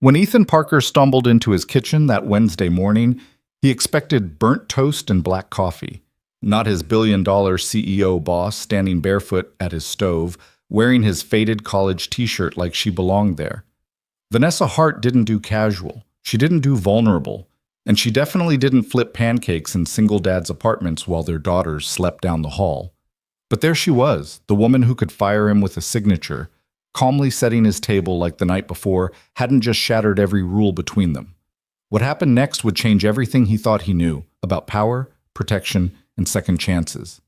When Ethan Parker stumbled into his kitchen that Wednesday morning, he expected burnt toast and black coffee, not his billion-dollar CEO boss standing barefoot at his stove, wearing his faded college t-shirt like she belonged there. Vanessa Hart didn't do casual. She didn't do vulnerable. And she definitely didn't flip pancakes in single dads' apartments while their daughters slept down the hall. But there she was, the woman who could fire him with a signature, calmly setting his table like the night before hadn't just shattered every rule between them. What happened next would change everything he thought he knew about power, protection, and second chances.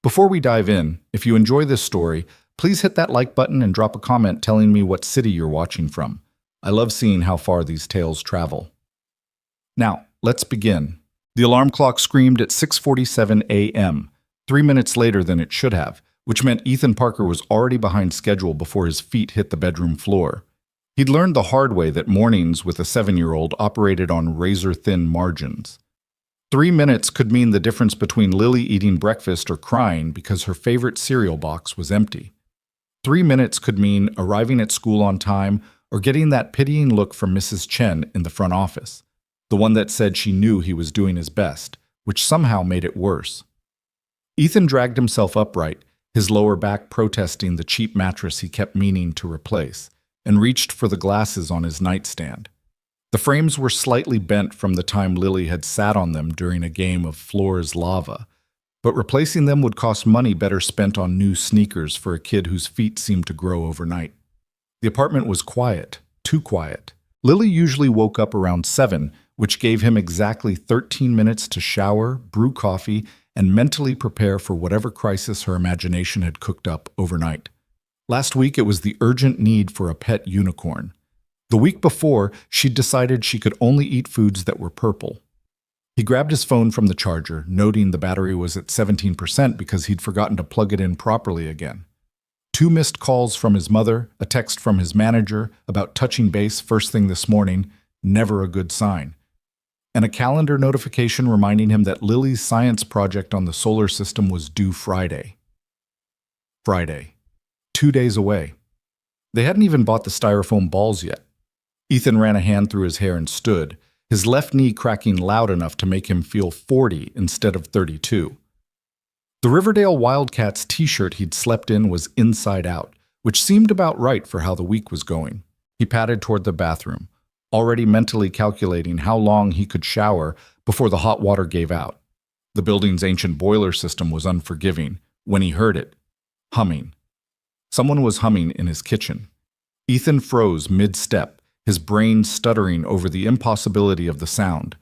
Before we dive in, if you enjoy this story, please hit that like button and drop a comment telling me what city you're watching from. I love seeing how far these tales travel. Now, let's begin. The alarm clock screamed at 6:47 a.m., 3 minutes later than it should have, which meant Ethan Parker was already behind schedule before his feet hit the bedroom floor. He'd learned the hard way that mornings with a 7-year-old operated on razor-thin margins. 3 minutes could mean the difference between Lily eating breakfast or crying because her favorite cereal box was empty. 3 minutes could mean arriving at school on time or getting that pitying look from Mrs. Chen in the front office, the one that said she knew he was doing his best, which somehow made it worse. Ethan dragged himself upright, his lower back protesting the cheap mattress he kept meaning to replace, and reached for the glasses on his nightstand. The frames were slightly bent from the time Lily had sat on them during a game of Floor's Lava, but replacing them would cost money better spent on new sneakers for a kid whose feet seemed to grow overnight. The apartment was quiet, too quiet. Lily usually woke up around 7, which gave him exactly 13 minutes to shower, brew coffee, and mentally prepare for whatever crisis her imagination had cooked up overnight. Last week, it was the urgent need for a pet unicorn. The week before, she'd decided she could only eat foods that were purple. He grabbed his phone from the charger, noting the battery was at 17% because he'd forgotten to plug it in properly again. 2 missed calls from his mother, a text from his manager about touching base first thing this morning, never a good sign, and a calendar notification reminding him that Lily's science project on the solar system was due Friday. Friday. 2 days away. They hadn't even bought the styrofoam balls yet. Ethan ran a hand through his hair and stood, his left knee cracking loud enough to make him feel 40 instead of 32. The Riverdale Wildcats t-shirt he'd slept in was inside out, which seemed about right for how the week was going. He padded toward the bathroom, already mentally calculating how long he could shower before the hot water gave out. The building's ancient boiler system was unforgiving when he heard it, humming. Someone was humming in his kitchen. Ethan froze mid-step, his brain stuttering over the impossibility of the sound.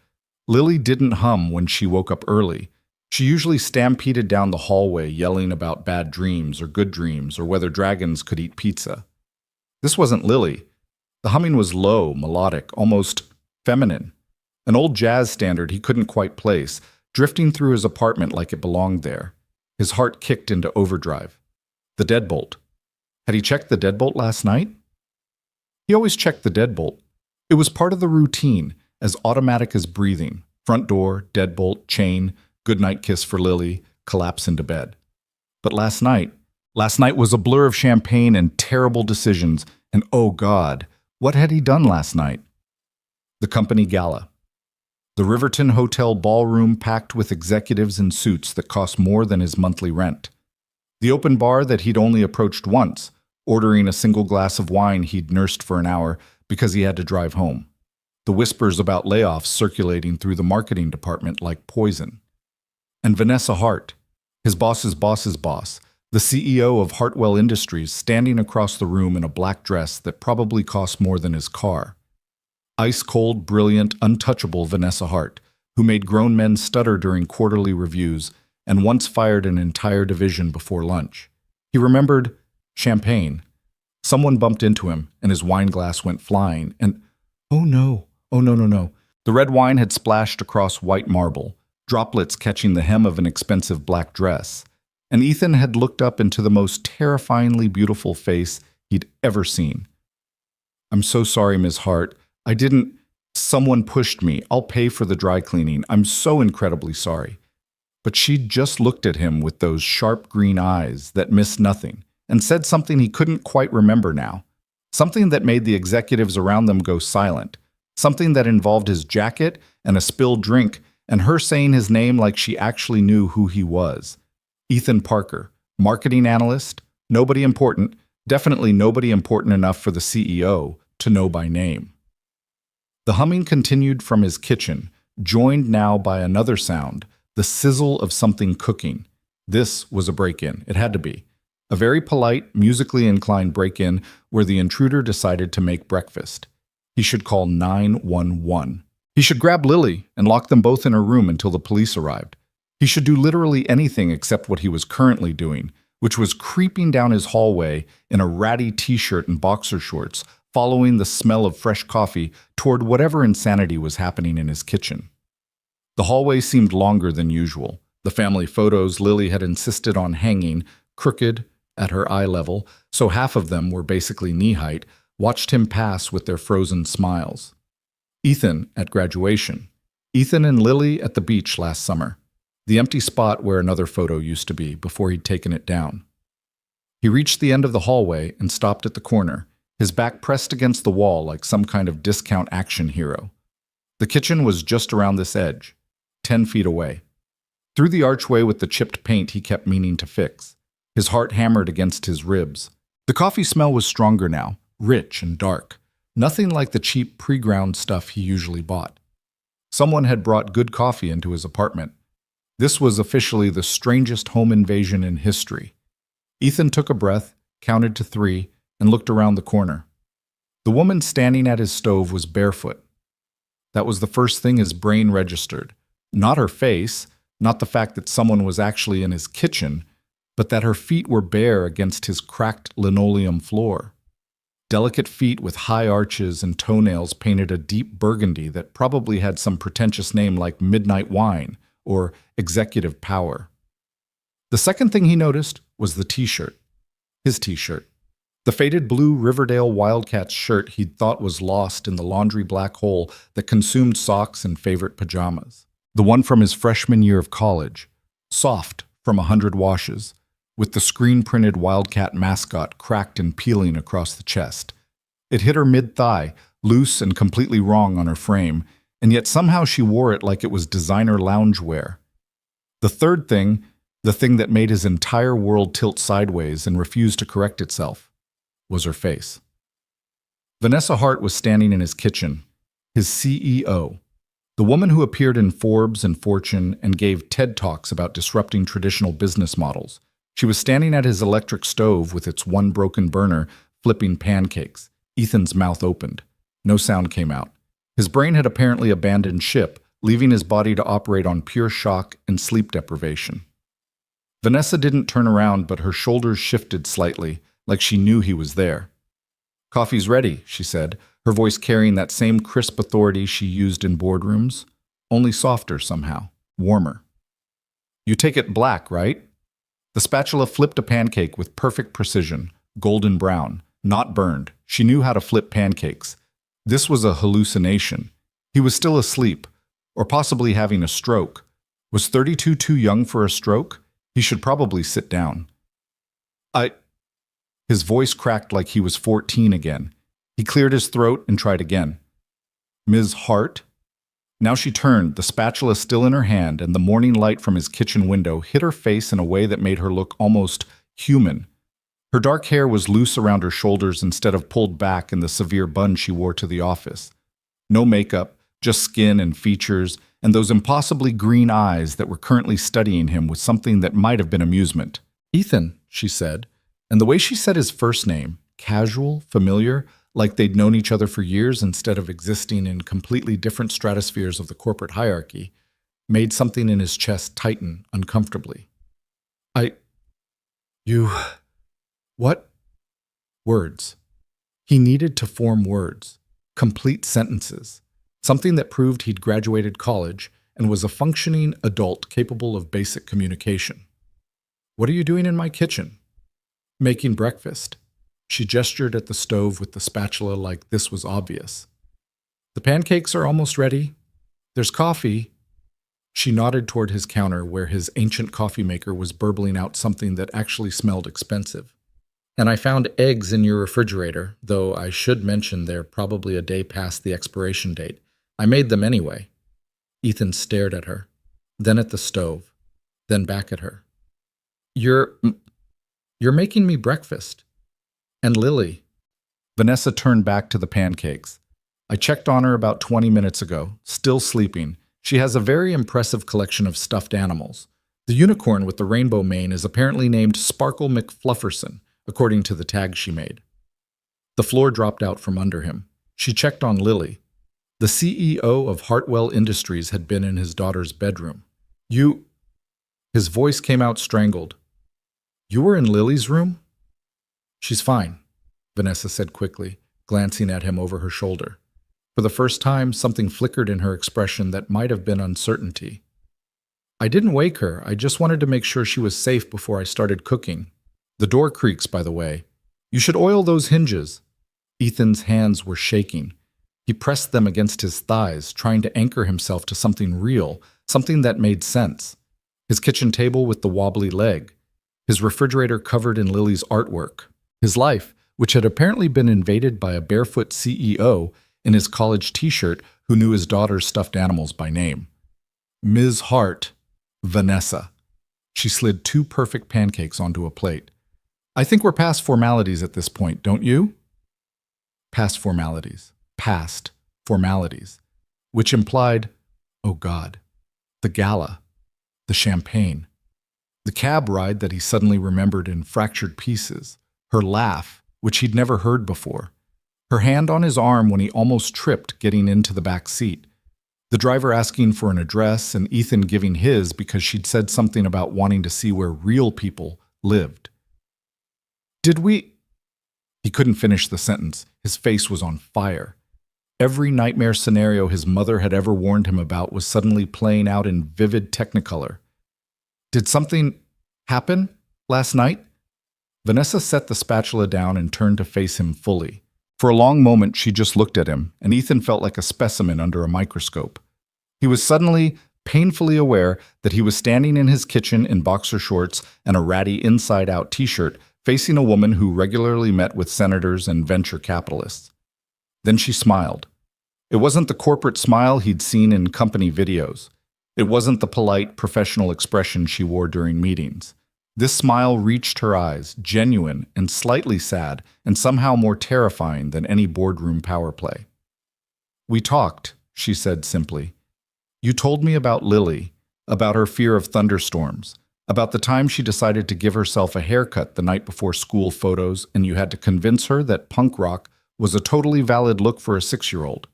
Lily didn't hum when she woke up early. She usually stampeded down the hallway yelling about bad dreams or good dreams or whether dragons could eat pizza. This wasn't Lily. The humming was low, melodic, almost feminine. An old jazz standard he couldn't quite place, drifting through his apartment like it belonged there. His heart kicked into overdrive. The deadbolt. Had he checked the deadbolt last night? He always checked the deadbolt. It was part of the routine, as automatic as breathing. Front door, deadbolt, chain, goodnight kiss for Lily, collapse into bed. But last night was a blur of champagne and terrible decisions, and oh God, what had he done last night? The company gala. The Riverton Hotel ballroom packed with executives in suits that cost more than his monthly rent. The open bar that he'd only approached once, ordering a single glass of wine he'd nursed for an hour because he had to drive home. The whispers about layoffs circulating through the marketing department like poison. And Vanessa Hart, his boss's boss's boss, the CEO of Hartwell Industries, standing across the room in a black dress that probably cost more than his car. Ice-cold, brilliant, untouchable Vanessa Hart, who made grown men stutter during quarterly reviews and once fired an entire division before lunch. He remembered champagne. Someone bumped into him, and his wine glass went flying, and oh no. The red wine had splashed across white marble, droplets catching the hem of an expensive black dress, and Ethan had looked up into the most terrifyingly beautiful face he'd ever seen. "I'm so sorry, Ms. Hart. Someone pushed me. I'll pay for the dry cleaning. I'm so incredibly sorry." But she'd just looked at him with those sharp green eyes that missed nothing, and said something he couldn't quite remember now. Something that made the executives around them go silent. Something that involved his jacket and a spilled drink and her saying his name like she actually knew who he was. Ethan Parker, marketing analyst, nobody important, definitely nobody important enough for the CEO to know by name. The humming continued from his kitchen, joined now by another sound, the sizzle of something cooking. This was a break-in. It had to be. A very polite, musically inclined break-in where the intruder decided to make breakfast. He should call 911. He should grab Lily and lock them both in her room until the police arrived. He should do literally anything except what he was currently doing, which was creeping down his hallway in a ratty t-shirt and boxer shorts, following the smell of fresh coffee toward whatever insanity was happening in his kitchen. The hallway seemed longer than usual. The family photos Lily had insisted on hanging, crooked, at her eye level, so half of them were basically knee-height, watched him pass with their frozen smiles. Ethan at graduation. Ethan and Lily at the beach last summer. The empty spot where another photo used to be before he'd taken it down. He reached the end of the hallway and stopped at the corner, his back pressed against the wall like some kind of discount action hero. The kitchen was just around this edge, 10 feet away. Through the archway with the chipped paint he kept meaning to fix. His heart hammered against his ribs. The coffee smell was stronger now, rich and dark. Nothing like the cheap pre-ground stuff he usually bought. Someone had brought good coffee into his apartment. This was officially the strangest home invasion in history. Ethan took a breath, counted to 3, and looked around the corner. The woman standing at his stove was barefoot. That was the first thing his brain registered. Not her face, not the fact that someone was actually in his kitchen, but that her feet were bare against his cracked linoleum floor. Delicate feet with high arches and toenails painted a deep burgundy that probably had some pretentious name like Midnight Wine or Executive Power. The second thing he noticed was the t-shirt. His t-shirt. The faded blue Riverdale Wildcats shirt he'd thought was lost in the laundry black hole that consumed socks and favorite pajamas. The one from his freshman year of college. Soft from 100 washes, with the screen-printed Wildcat mascot cracked and peeling across the chest. It hit her mid-thigh, loose and completely wrong on her frame, and yet somehow she wore it like it was designer loungewear. The third thing, the thing that made his entire world tilt sideways and refuse to correct itself, was her face. Vanessa Hart was standing in his kitchen, his CEO, the woman who appeared in Forbes and Fortune and gave TED Talks about disrupting traditional business models. She was standing at his electric stove with its one broken burner, flipping pancakes. Ethan's mouth opened. No sound came out. His brain had apparently abandoned ship, leaving his body to operate on pure shock and sleep deprivation. Vanessa didn't turn around, but her shoulders shifted slightly, like she knew he was there. "Coffee's ready," she said, her voice carrying that same crisp authority she used in boardrooms, only softer somehow, warmer. "You take it black, right?" The spatula flipped a pancake with perfect precision, golden brown, not burned. She knew how to flip pancakes. This was a hallucination. He was still asleep, or possibly having a stroke. Was 32 too young for a stroke? He should probably sit down. His voice cracked like he was 14 again. He cleared his throat and tried again. "Ms. Hart?" Now she turned, the spatula still in her hand, and the morning light from his kitchen window hit her face in a way that made her look almost human. Her dark hair was loose around her shoulders instead of pulled back in the severe bun she wore to the office. No makeup, just skin and features, and those impossibly green eyes that were currently studying him with something that might have been amusement. "Ethan," she said, and the way she said his first name, casual, familiar, like they'd known each other for years instead of existing in completely different stratospheres of the corporate hierarchy, made something in his chest tighten uncomfortably. What? Words. He needed to form words, complete sentences, something that proved he'd graduated college and was a functioning adult capable of basic communication. "What are you doing in my kitchen?" "Making breakfast." She gestured at the stove with the spatula like this was obvious. "The pancakes are almost ready. There's coffee." She nodded toward his counter where his ancient coffee maker was burbling out something that actually smelled expensive. And I found eggs in your refrigerator, though I should mention they're probably a day past the expiration date. I made them anyway. Ethan stared at her, then at the stove, then back at her. You're making me breakfast. And Lily. Vanessa turned back to the pancakes. I checked on her about 20 minutes ago, still sleeping. She has a very impressive collection of stuffed animals. The unicorn with the rainbow mane is apparently named Sparkle McFlufferson, according to the tag she made. The floor dropped out from under him. She checked on Lily. The CEO of Hartwell Industries had been in his daughter's bedroom. You... His voice came out strangled. You were in Lily's room? She's fine, Vanessa said quickly, glancing at him over her shoulder. For the first time, something flickered in her expression that might have been uncertainty. I didn't wake her. I just wanted to make sure she was safe before I started cooking. The door creaks, by the way. You should oil those hinges. Ethan's hands were shaking. He pressed them against his thighs, trying to anchor himself to something real, something that made sense. His kitchen table with the wobbly leg. His refrigerator covered in Lily's artwork. His life, which had apparently been invaded by a barefoot CEO in his college t-shirt who knew his daughter's stuffed animals by name. Ms. Hart, Vanessa. She slid 2 perfect pancakes onto a plate. I think we're past formalities at this point, don't you? Past formalities. Past formalities. Which implied, oh God, the gala, the champagne, the cab ride that he suddenly remembered in fractured pieces, her laugh, which he'd never heard before, her hand on his arm when he almost tripped getting into the back seat, the driver asking for an address and Ethan giving his because she'd said something about wanting to see where real people lived. Did we... He couldn't finish the sentence. His face was on fire. Every nightmare scenario his mother had ever warned him about was suddenly playing out in vivid technicolor. Did something happen last night? Vanessa set the spatula down and turned to face him fully. For a long moment, she just looked at him, and Ethan felt like a specimen under a microscope. He was suddenly, painfully aware that he was standing in his kitchen in boxer shorts and a ratty inside-out t-shirt, facing a woman who regularly met with senators and venture capitalists. Then she smiled. It wasn't the corporate smile he'd seen in company videos. It wasn't the polite, professional expression she wore during meetings. This smile reached her eyes, genuine and slightly sad, and somehow more terrifying than any boardroom power play. We talked, she said simply. You told me about Lily, about her fear of thunderstorms, about the time she decided to give herself a haircut the night before school photos and you had to convince her that punk rock was a totally valid look for a 6-year-old.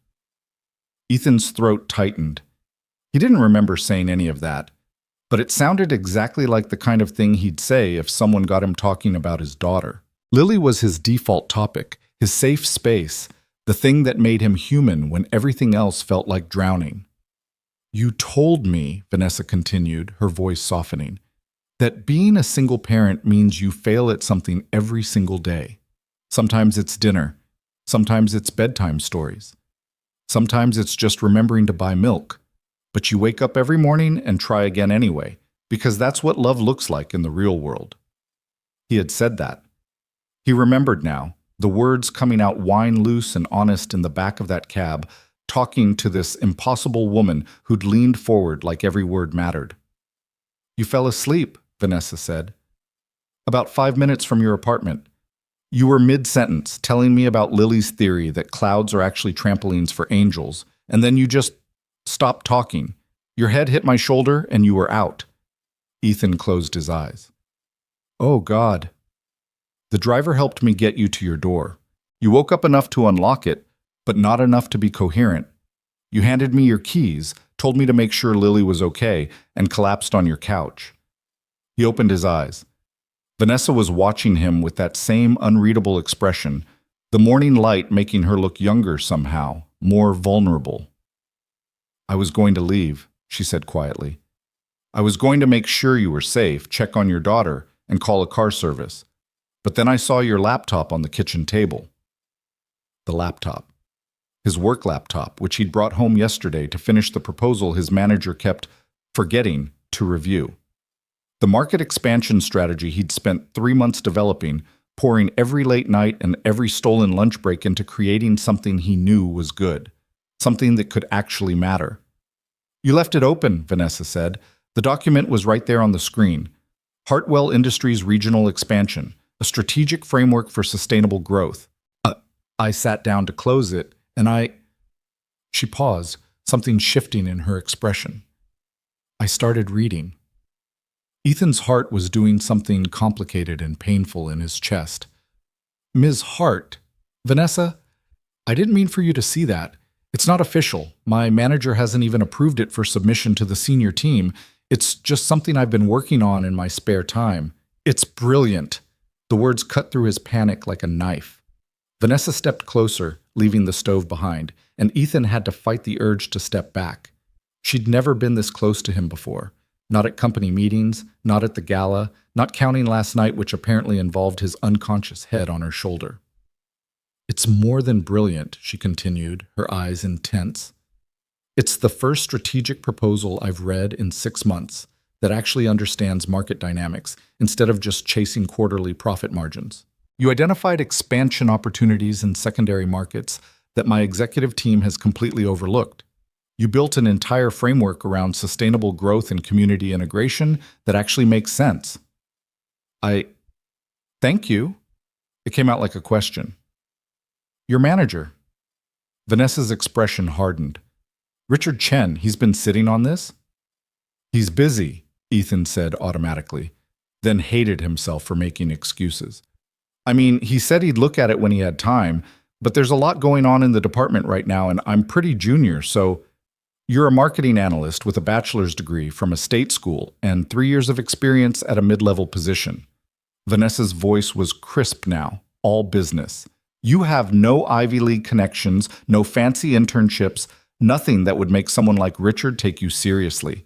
Ethan's throat tightened. He didn't remember saying any of that, but it sounded exactly like the kind of thing he'd say if someone got him talking about his daughter. Lily was his default topic, his safe space, the thing that made him human when everything else felt like drowning. You told me, Vanessa continued, her voice softening, that being a single parent means you fail at something every single day. Sometimes it's dinner. Sometimes it's bedtime stories. Sometimes it's just remembering to buy milk. But you wake up every morning and try again anyway, because that's what love looks like in the real world. He had said that. He remembered now, the words coming out wine loose and honest in the back of that cab, talking to this impossible woman who'd leaned forward like every word mattered. You fell asleep, Vanessa said. About 5 minutes from your apartment. You were mid-sentence, telling me about Lily's theory that clouds are actually trampolines for angels, and then you just stopped talking. Your head hit my shoulder, and you were out. Ethan closed his eyes. Oh, God. The driver helped me get you to your door. You woke up enough to unlock it, but not enough to be coherent. You handed me your keys, told me to make sure Lily was okay, and collapsed on your couch. He opened his eyes. Vanessa was watching him with that same unreadable expression, the morning light making her look younger somehow, more vulnerable. I was going to leave, she said quietly. I was going to make sure you were safe, check on your daughter, and call a car service. But then I saw your laptop on the kitchen table. The laptop. His work laptop, which he'd brought home yesterday to finish the proposal his manager kept forgetting to review. The market expansion strategy he'd spent 3 months developing pouring every late night and every stolen lunch break into creating something he knew was good, something that could actually matter. You left it open, Vanessa said. The document was right there on the screen. Hartwell Industries Regional Expansion, a strategic framework for sustainable growth. I sat down to close it, and She paused, something shifting in her expression. I started reading. Ethan's heart was doing something complicated and painful in his chest. Ms. Hart, Vanessa, I didn't mean for you to see that. It's not official. My manager hasn't even approved it for submission to the senior team. It's just something I've been working on in my spare time. It's brilliant. The words cut through his panic like a knife. Vanessa stepped closer, leaving the stove behind, and Ethan had to fight the urge to step back. She'd never been this close to him before. Not at company meetings, not at the gala, not counting last night, which apparently involved his unconscious head on her shoulder. It's more than brilliant, she continued, her eyes intense. It's the first strategic proposal I've read in 6 months that actually understands market dynamics instead of just chasing quarterly profit margins. You identified expansion opportunities in secondary markets that my executive team has completely overlooked. You built an entire framework around sustainable growth and community integration that actually makes sense. Thank you. It came out like a question. Your manager. Vanessa's expression hardened. Richard Chen, he's been sitting on this? He's busy, Ethan said automatically, then hated himself for making excuses. I mean, he said he'd look at it when he had time, but there's a lot going on in the department right now, and I'm pretty junior, so you're a marketing analyst with a bachelor's degree from a state school and 3 years of experience at a mid-level position. Vanessa's voice was crisp now, all business. You have no Ivy League connections, no fancy internships, nothing that would make someone like Richard take you seriously.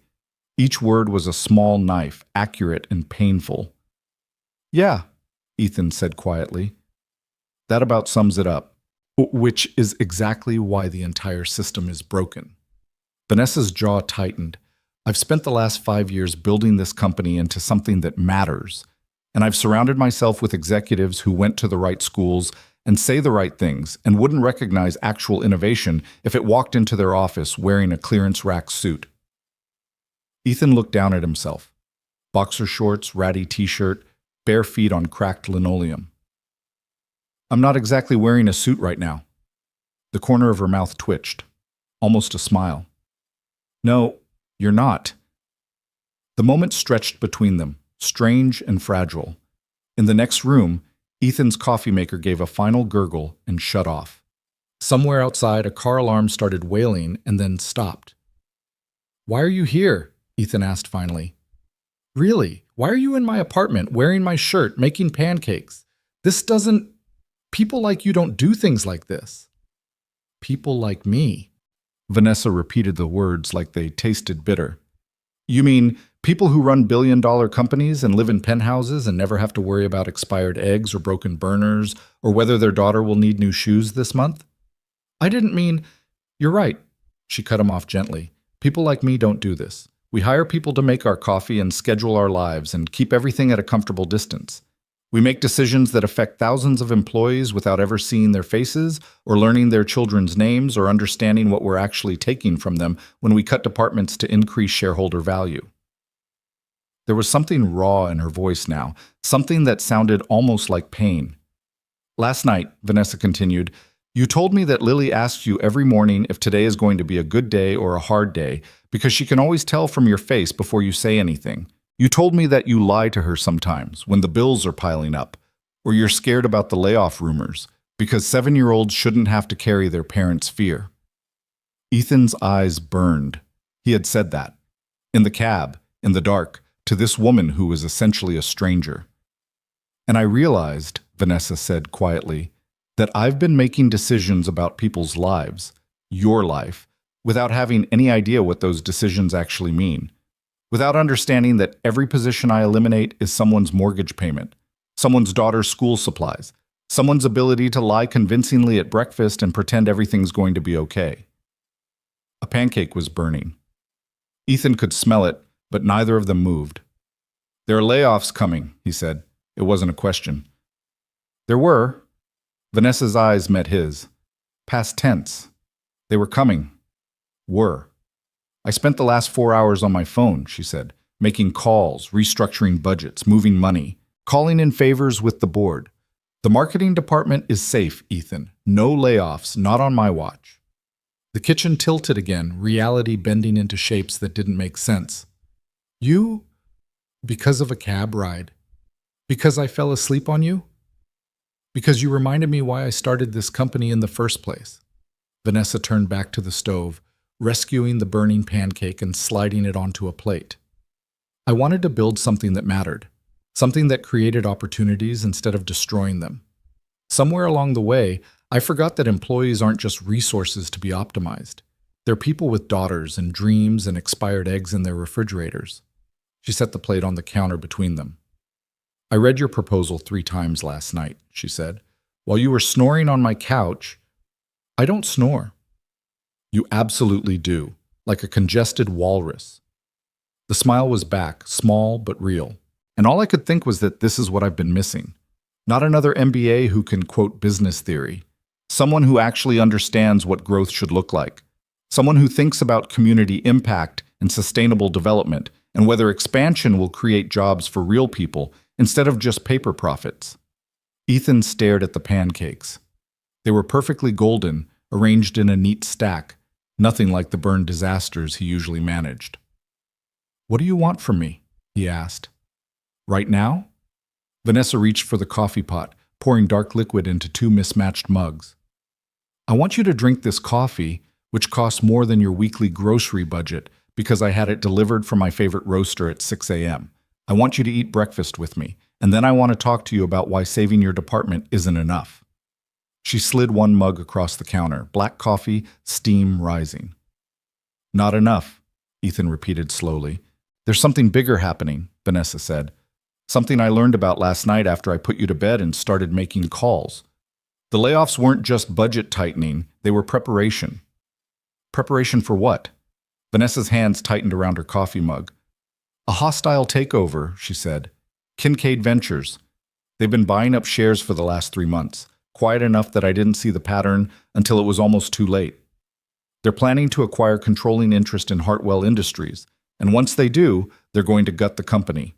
Each word was a small knife, accurate and painful. Yeah, Ethan said quietly. That about sums it up, which is exactly why the entire system is broken. Vanessa's jaw tightened. I've spent the last 5 years building this company into something that matters, and I've surrounded myself with executives who went to the right schools and say the right things and wouldn't recognize actual innovation if it walked into their office wearing a clearance rack suit. Ethan looked down at himself. Boxer shorts, ratty t-shirt, bare feet on cracked linoleum. I'm not exactly wearing a suit right now. The corner of her mouth twitched, almost a smile. No, you're not. The moment stretched between them, strange and fragile. In the next room, Ethan's coffee maker gave a final gurgle and shut off. Somewhere outside, a car alarm started wailing and then stopped. Why are you here? Ethan asked finally. Really? Why are you in my apartment, wearing my shirt, making pancakes? People like you don't do things like this. People like me. Vanessa repeated the words like they tasted bitter. You mean people who run billion-dollar companies and live in penthouses and never have to worry about expired eggs or broken burners or whether their daughter will need new shoes this month? I didn't mean… You're right, she cut him off gently. People like me don't do this. We hire people to make our coffee and schedule our lives and keep everything at a comfortable distance. We make decisions that affect thousands of employees without ever seeing their faces or learning their children's names or understanding what we're actually taking from them when we cut departments to increase shareholder value. There was something raw in her voice now, something that sounded almost like pain. Last night, Vanessa continued, you told me that Lily asks you every morning if today is going to be a good day or a hard day because she can always tell from your face before you say anything. You told me that you lie to her sometimes when the bills are piling up, or you're scared about the layoff rumors, because 7-year-olds shouldn't have to carry their parents' fear. Ethan's eyes burned. He had said that. In the cab, in the dark, to this woman who was essentially a stranger. And I realized, Vanessa said quietly, that I've been making decisions about people's lives, your life, without having any idea what those decisions actually mean. Without understanding that every position I eliminate is someone's mortgage payment, someone's daughter's school supplies, someone's ability to lie convincingly at breakfast and pretend everything's going to be okay. A pancake was burning. Ethan could smell it, but neither of them moved. There are layoffs coming, he said. It wasn't a question. There were. Vanessa's eyes met his. Past tense. They were coming. Were. I spent the last 4 hours on my phone, she said, making calls, restructuring budgets, moving money, calling in favors with the board. The marketing department is safe, Ethan. No layoffs, not on my watch. The kitchen tilted again, reality bending into shapes that didn't make sense. You? Because of a cab ride? Because I fell asleep on you? Because you reminded me why I started this company in the first place. Vanessa turned back to the stove, rescuing the burning pancake and sliding it onto a plate. I wanted to build something that mattered, something that created opportunities instead of destroying them. Somewhere along the way, I forgot that employees aren't just resources to be optimized. They're people with daughters and dreams and expired eggs in their refrigerators. She set the plate on the counter between them. I read your proposal 3 times last night, she said. While you were snoring on my couch, I don't snore. You absolutely do, like a congested walrus. The smile was back, small but real. And all I could think was that this is what I've been missing. Not another MBA who can quote business theory. Someone who actually understands what growth should look like. Someone who thinks about community impact and sustainable development and whether expansion will create jobs for real people instead of just paper profits. Ethan stared at the pancakes. They were perfectly golden, arranged in a neat stack, nothing like the burned disasters he usually managed. What do you want from me? He asked. Right now? Vanessa reached for the coffee pot, pouring dark liquid into 2 mismatched mugs. I want you to drink this coffee, which costs more than your weekly grocery budget, because I had it delivered from my favorite roaster at 6 a.m. I want you to eat breakfast with me, and then I want to talk to you about why saving your department isn't enough. She slid 1 mug across the counter, black coffee, steam rising. Not enough, Ethan repeated slowly. There's something bigger happening, Vanessa said. Something I learned about last night after I put you to bed and started making calls. The layoffs weren't just budget tightening, they were preparation. Preparation for what? Vanessa's hands tightened around her coffee mug. A hostile takeover, she said. Kincaid Ventures. They've been buying up shares for the last 3 months, quiet enough that I didn't see the pattern until it was almost too late. They're planning to acquire controlling interest in Hartwell Industries, and once they do, they're going to gut the company.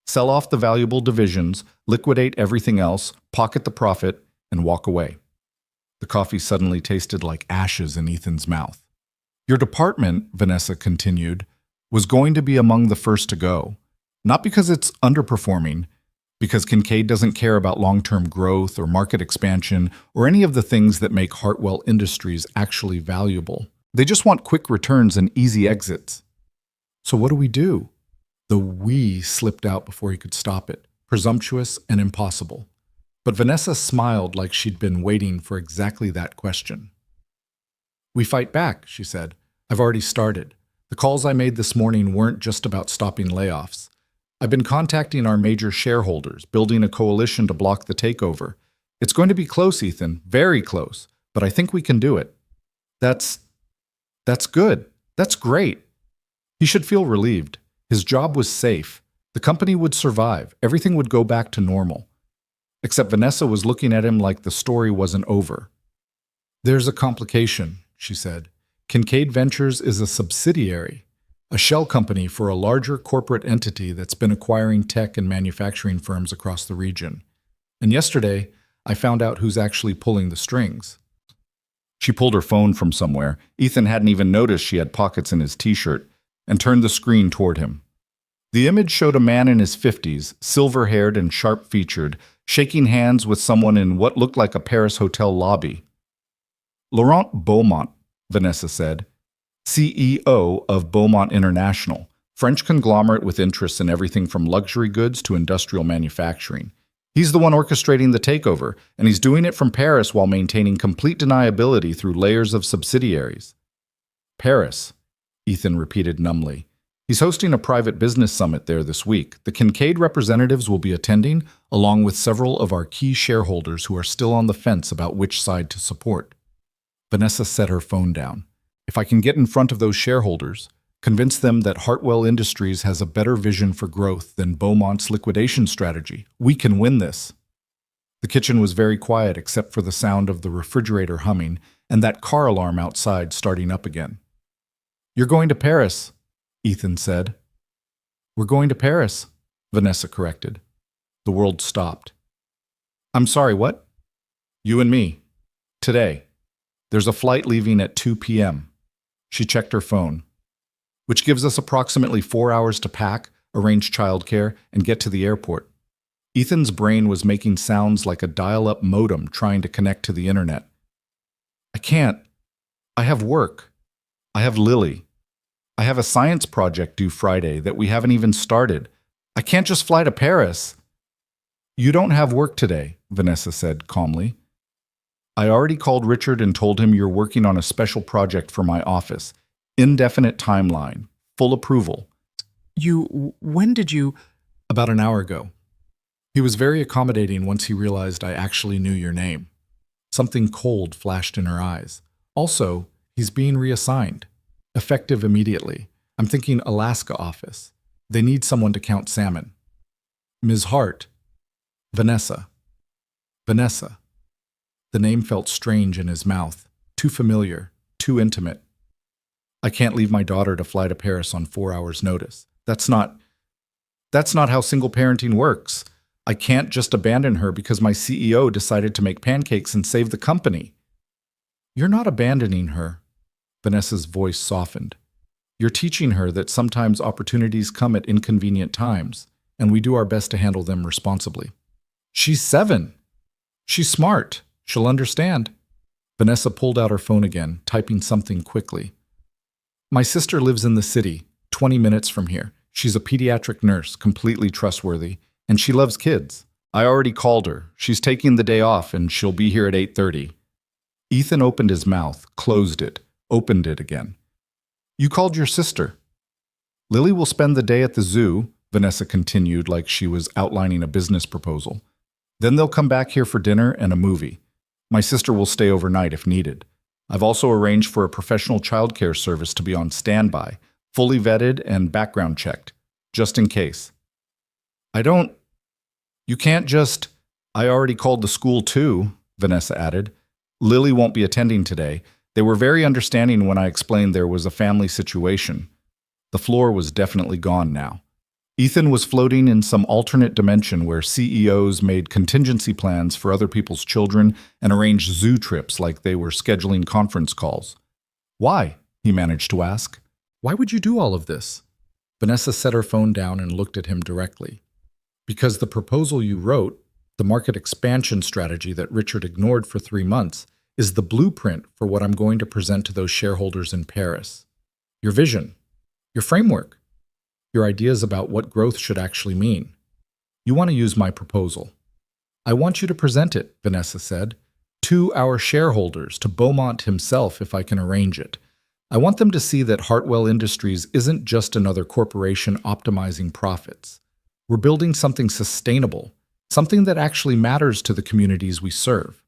Sell off the valuable divisions, liquidate everything else, pocket the profit, and walk away. The coffee suddenly tasted like ashes in Ethan's mouth. Your department, Vanessa continued, was going to be among the first to go. Not because it's underperforming, because Kincaid doesn't care about long-term growth or market expansion or any of the things that make Hartwell Industries actually valuable. They just want quick returns and easy exits. So what do we do? The "we" slipped out before he could stop it, presumptuous and impossible. But Vanessa smiled like she'd been waiting for exactly that question. We fight back, she said. I've already started. The calls I made this morning weren't just about stopping layoffs. I've been contacting our major shareholders, building a coalition to block the takeover. It's going to be close, Ethan, very close, but I think we can do it. That's good. That's great. He should feel relieved. His job was safe. The company would survive. Everything would go back to normal. Except Vanessa was looking at him like the story wasn't over. There's a complication, she said. Kincaid Ventures is a subsidiary, a shell company for a larger corporate entity that's been acquiring tech and manufacturing firms across the region. And yesterday, I found out who's actually pulling the strings. She pulled her phone from somewhere. Ethan hadn't even noticed she had pockets in his t-shirt, and turned the screen toward him. The image showed a man in his 50s, silver-haired and sharp-featured, shaking hands with someone in what looked like a Paris hotel lobby. Laurent Beaumont, Vanessa said, CEO of Beaumont International, French conglomerate with interests in everything from luxury goods to industrial manufacturing. He's the one orchestrating the takeover, and he's doing it from Paris while maintaining complete deniability through layers of subsidiaries. Paris, Ethan repeated numbly. He's hosting a private business summit there this week. The Kincaid representatives will be attending, along with several of our key shareholders who are still on the fence about which side to support. Vanessa set her phone down. If I can get in front of those shareholders, convince them that Hartwell Industries has a better vision for growth than Beaumont's liquidation strategy, we can win this. The kitchen was very quiet except for the sound of the refrigerator humming and that car alarm outside starting up again. "You're going to Paris," Ethan said. "We're going to Paris," Vanessa corrected. The world stopped. "I'm sorry, what?" "You and me. Today. There's a flight leaving at 2 p.m. She checked her phone. "Which gives us approximately 4 hours to pack, arrange childcare, and get to the airport." Ethan's brain was making sounds like a dial-up modem trying to connect to the internet. "I can't. I have work. I have Lily. I have a science project due Friday that we haven't even started. I can't just fly to Paris." "You don't have work today," Vanessa said calmly. "I already called Richard and told him you're working on a special project for my office. Indefinite timeline. Full approval." When did you?" "About an hour ago. He was very accommodating once he realized I actually knew your name." Something cold flashed in her eyes. "Also, he's being reassigned. Effective immediately. I'm thinking Alaska office. They need someone to count salmon." "Ms. Hart." "Vanessa." "Vanessa." The name felt strange in his mouth. Too familiar. Too intimate. "I can't leave my daughter to fly to Paris on 4 hours' notice. That's not how single parenting works. I can't just abandon her because my CEO decided to make pancakes and save the company." "You're not abandoning her." Vanessa's voice softened. "You're teaching her that sometimes opportunities come at inconvenient times, and we do our best to handle them responsibly." "She's 7. She's smart. She'll understand." Vanessa pulled out her phone again, typing something quickly. "My sister lives in the city, 20 minutes from here. She's a pediatric nurse, completely trustworthy, and she loves kids. I already called her. She's taking the day off, and she'll be here at 8:30. Ethan opened his mouth, closed it, opened it again. "You called your sister." "Lily will spend the day at the zoo," Vanessa continued like she was outlining a business proposal. "Then they'll come back here for dinner and a movie. My sister will stay overnight if needed. I've also arranged for a professional childcare service to be on standby, fully vetted and background checked, just in case." You can't just..." "I already called the school too," Vanessa added. "Lily won't be attending today. They were very understanding when I explained there was a family situation." The floor was definitely gone now. Ethan was floating in some alternate dimension where CEOs made contingency plans for other people's children and arranged zoo trips like they were scheduling conference calls. "Why?" he managed to ask. "Why would you do all of this?" Vanessa set her phone down and looked at him directly. "Because the proposal you wrote, the market expansion strategy that Richard ignored for 3 months, is the blueprint for what I'm going to present to those shareholders in Paris. Your vision, your framework, your ideas about what growth should actually mean. You want to use my proposal. I want you to present it," Vanessa said, "to our shareholders, to Beaumont himself if I can arrange it. I want them to see that Hartwell Industries isn't just another corporation optimizing profits. We're building something sustainable, something that actually matters to the communities we serve."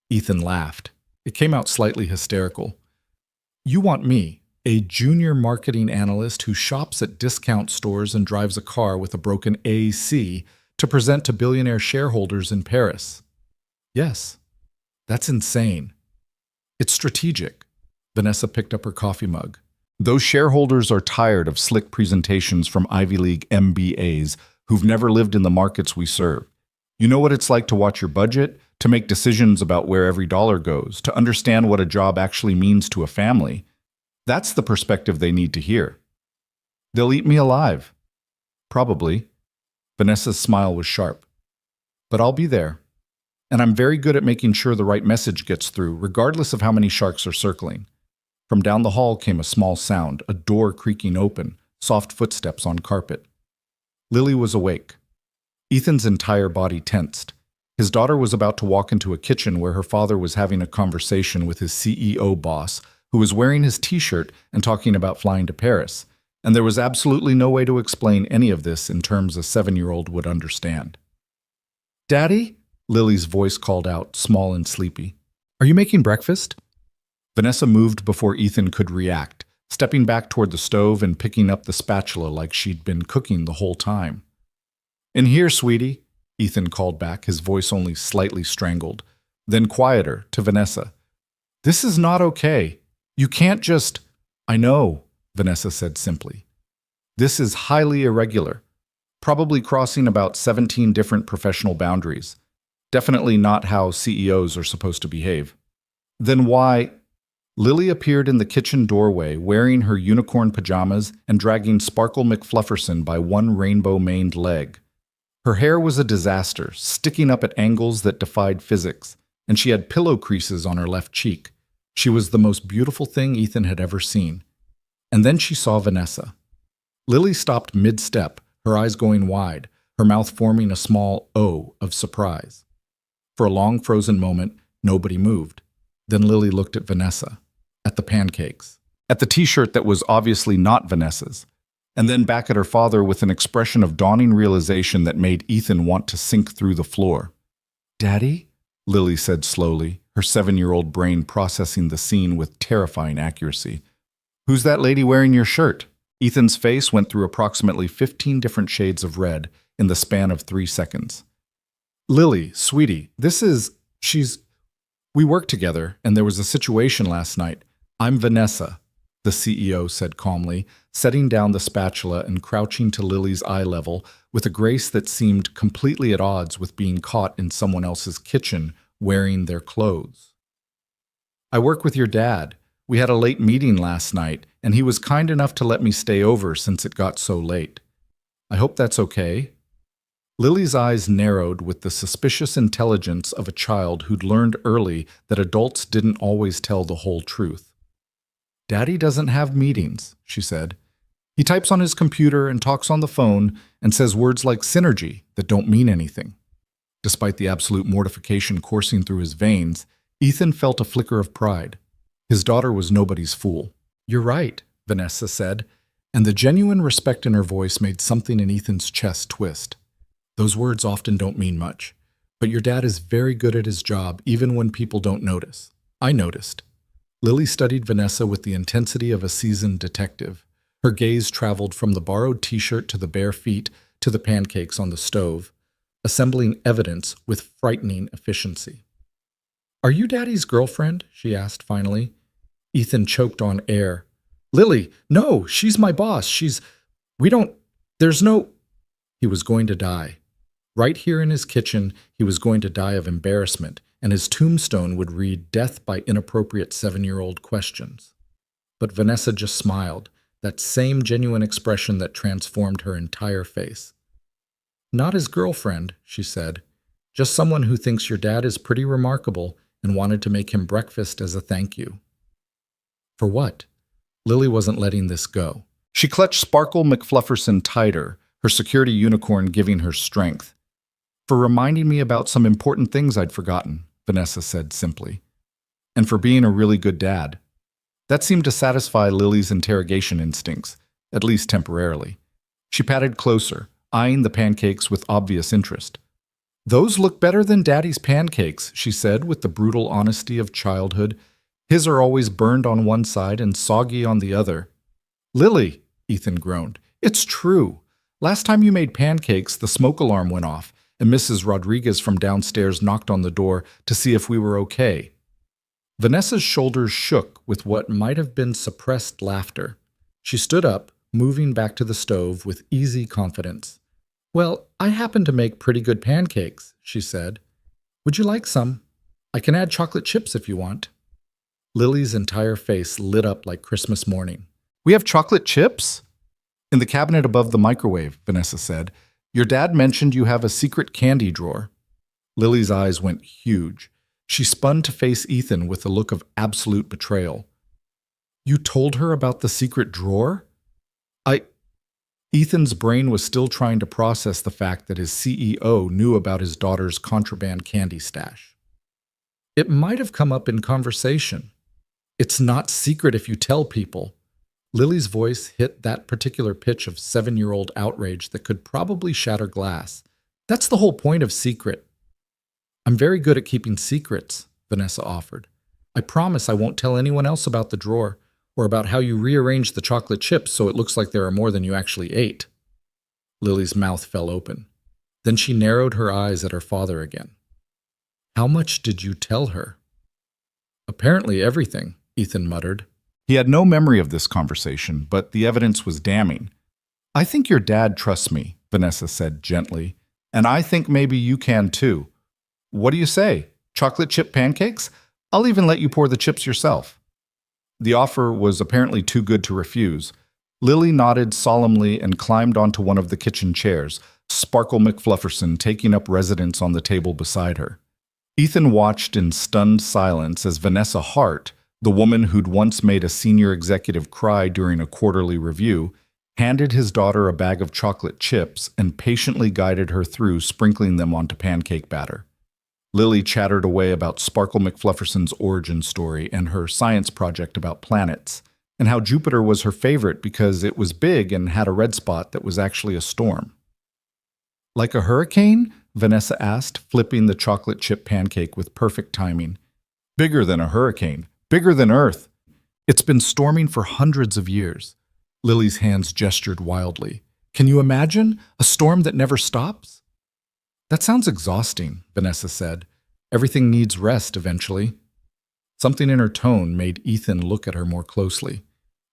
Ethan laughed. It came out slightly hysterical. "You want me, a junior marketing analyst who shops at discount stores and drives a car with a broken AC, to present to billionaire shareholders in Paris?" "Yes. That's insane. It's strategic." Vanessa picked up her coffee mug. "Those shareholders are tired of slick presentations from Ivy League MBAs who've never lived in the markets we serve. You know what it's like to watch your budget, to make decisions about where every dollar goes, to understand what a job actually means to a family. That's the perspective they need to hear." "They'll eat me alive." "Probably." Vanessa's smile was sharp. "But I'll be there. And I'm very good at making sure the right message gets through, regardless of how many sharks are circling." From down the hall came a small sound, a door creaking open, soft footsteps on carpet. Lily was awake. Ethan's entire body tensed. His daughter was about to walk into a kitchen where her father was having a conversation with his CEO boss, who was wearing his t-shirt and talking about flying to Paris, and there was absolutely no way to explain any of this in terms a 7-year-old would understand. "Daddy?" Lily's voice called out, small and sleepy. "Are you making breakfast?" Vanessa moved before Ethan could react, stepping back toward the stove and picking up the spatula like she'd been cooking the whole time. "In here, sweetie." Ethan called back, his voice only slightly strangled. Then quieter, to Vanessa. This is not okay. You can't just... I know, Vanessa said simply. This is highly irregular, probably crossing about 17 different professional boundaries. Definitely not how CEOs are supposed to behave. Then why... Lily appeared in the kitchen doorway wearing her unicorn pajamas and dragging Sparkle McFlufferson by one rainbow-maned leg. Her hair was a disaster, sticking up at angles that defied physics, and she had pillow creases on her left cheek. She was the most beautiful thing Ethan had ever seen. And then she saw Vanessa. Lily stopped mid-step, her eyes going wide, her mouth forming a small O of surprise. For a long frozen moment, nobody moved. Then Lily looked at Vanessa, at the pancakes, at the t-shirt that was obviously not Vanessa's, and then back at her father with an expression of dawning realization that made Ethan want to sink through the floor. "Daddy?" Lily said slowly, her 7-year-old brain processing the scene with terrifying accuracy. "Who's that lady wearing your shirt?" Ethan's face went through approximately 15 different shades of red in the span of 3 seconds. "Lily, sweetie, we work together, and there was a situation last night. I'm Vanessa," the CEO said calmly, setting down the spatula and crouching to Lily's eye level with a grace that seemed completely at odds with being caught in someone else's kitchen wearing their clothes. "I work with your dad. We had a late meeting last night, and he was kind enough to let me stay over since it got so late. I hope that's okay." Lily's eyes narrowed with the suspicious intelligence of a child who'd learned early that adults didn't always tell the whole truth. "Daddy doesn't have meetings," she said. "He types on his computer and talks on the phone and says words like synergy that don't mean anything." Despite the absolute mortification coursing through his veins, Ethan felt a flicker of pride. His daughter was nobody's fool. "You're right," Vanessa said, and the genuine respect in her voice made something in Ethan's chest twist. "Those words often don't mean much, but your dad is very good at his job even when people don't notice. I noticed." Lily studied Vanessa with the intensity of a seasoned detective. Her gaze traveled from the borrowed t-shirt to the bare feet to the pancakes on the stove, assembling evidence with frightening efficiency. "Are you Daddy's girlfriend?" she asked finally. Ethan choked on air. "Lily, no, she's my boss. There's no..." He was going to die. Right here in his kitchen, he was going to die of embarrassment, and his tombstone would read "Death by Inappropriate 7-Year-Old Questions." But Vanessa just smiled, that same genuine expression that transformed her entire face. "Not his girlfriend," she said. "Just someone who thinks your dad is pretty remarkable and wanted to make him breakfast as a thank you." For what? Lily wasn't letting this go. She clutched Sparkle McFlufferson tighter, her security unicorn giving her strength. "For reminding me about some important things I'd forgotten," Vanessa said simply. "And for being a really good dad." That seemed to satisfy Lily's interrogation instincts, at least temporarily. She patted closer, eyeing the pancakes with obvious interest. "Those look better than Daddy's pancakes," she said with the brutal honesty of childhood. "His are always burned on one side and soggy on the other." "Lily," Ethan groaned, "it's true. Last time you made pancakes, the smoke alarm went off, and Mrs. Rodriguez from downstairs knocked on the door to see if we were okay." Vanessa's shoulders shook with what might have been suppressed laughter. She stood up, moving back to the stove with easy confidence. "Well, I happen to make pretty good pancakes," she said. "Would you like some? I can add chocolate chips if you want." Lily's entire face lit up like Christmas morning. "We have chocolate chips?" "In the cabinet above the microwave," Vanessa said. "Your dad mentioned you have a secret candy drawer." Lily's eyes went huge. She spun to face Ethan with a look of absolute betrayal. "You told her about the secret drawer?" Ethan's brain was still trying to process the fact that his CEO knew about his daughter's contraband candy stash. "It might have come up in conversation. It's not secret if you tell people." Lily's voice hit that particular pitch of 7-year-old outrage that could probably shatter glass. "That's the whole point of secret." "I'm very good at keeping secrets," Vanessa offered. "I promise I won't tell anyone else about the drawer, or about how you rearranged the chocolate chips so it looks like there are more than you actually ate." Lily's mouth fell open. Then she narrowed her eyes at her father again. "How much did you tell her?" "Apparently everything," Ethan muttered. He had no memory of this conversation, but the evidence was damning. "I think your dad trusts me," Vanessa said gently, "and I think maybe you can too. What do you say? Chocolate chip pancakes? I'll even let you pour the chips yourself." The offer was apparently too good to refuse. Lily nodded solemnly and climbed onto one of the kitchen chairs, Sparkle McFlufferson taking up residence on the table beside her. Ethan watched in stunned silence as Vanessa Hart, the woman who'd once made a senior executive cry during a quarterly review, handed his daughter a bag of chocolate chips and patiently guided her through sprinkling them onto pancake batter. Lily chattered away about Sparkle McFlufferson's origin story and her science project about planets, and how Jupiter was her favorite because it was big and had a red spot that was actually a storm. "Like a hurricane?" Vanessa asked, flipping the chocolate chip pancake with perfect timing. "Bigger than a hurricane. Bigger than Earth. It's been storming for hundreds of years." Lily's hands gestured wildly. "Can you imagine? A storm that never stops?" "That sounds exhausting," Vanessa said. "Everything needs rest eventually." Something in her tone made Ethan look at her more closely.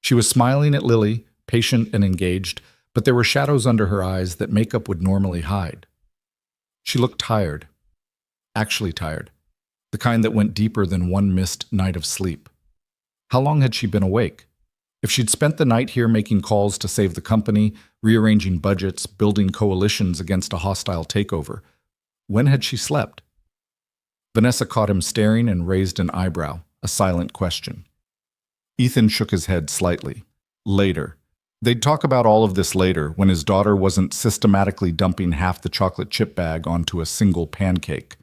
She was smiling at Lily, patient and engaged, but there were shadows under her eyes that makeup would normally hide. She looked tired. Actually tired. The kind that went deeper than one missed night of sleep. How long had she been awake? If she'd spent the night here making calls to save the company, rearranging budgets, building coalitions against a hostile takeover, when had she slept? Vanessa caught him staring and raised an eyebrow, a silent question. Ethan shook his head slightly. Later. They'd talk about all of this later, when his daughter wasn't systematically dumping half the chocolate chip bag onto a single pancake.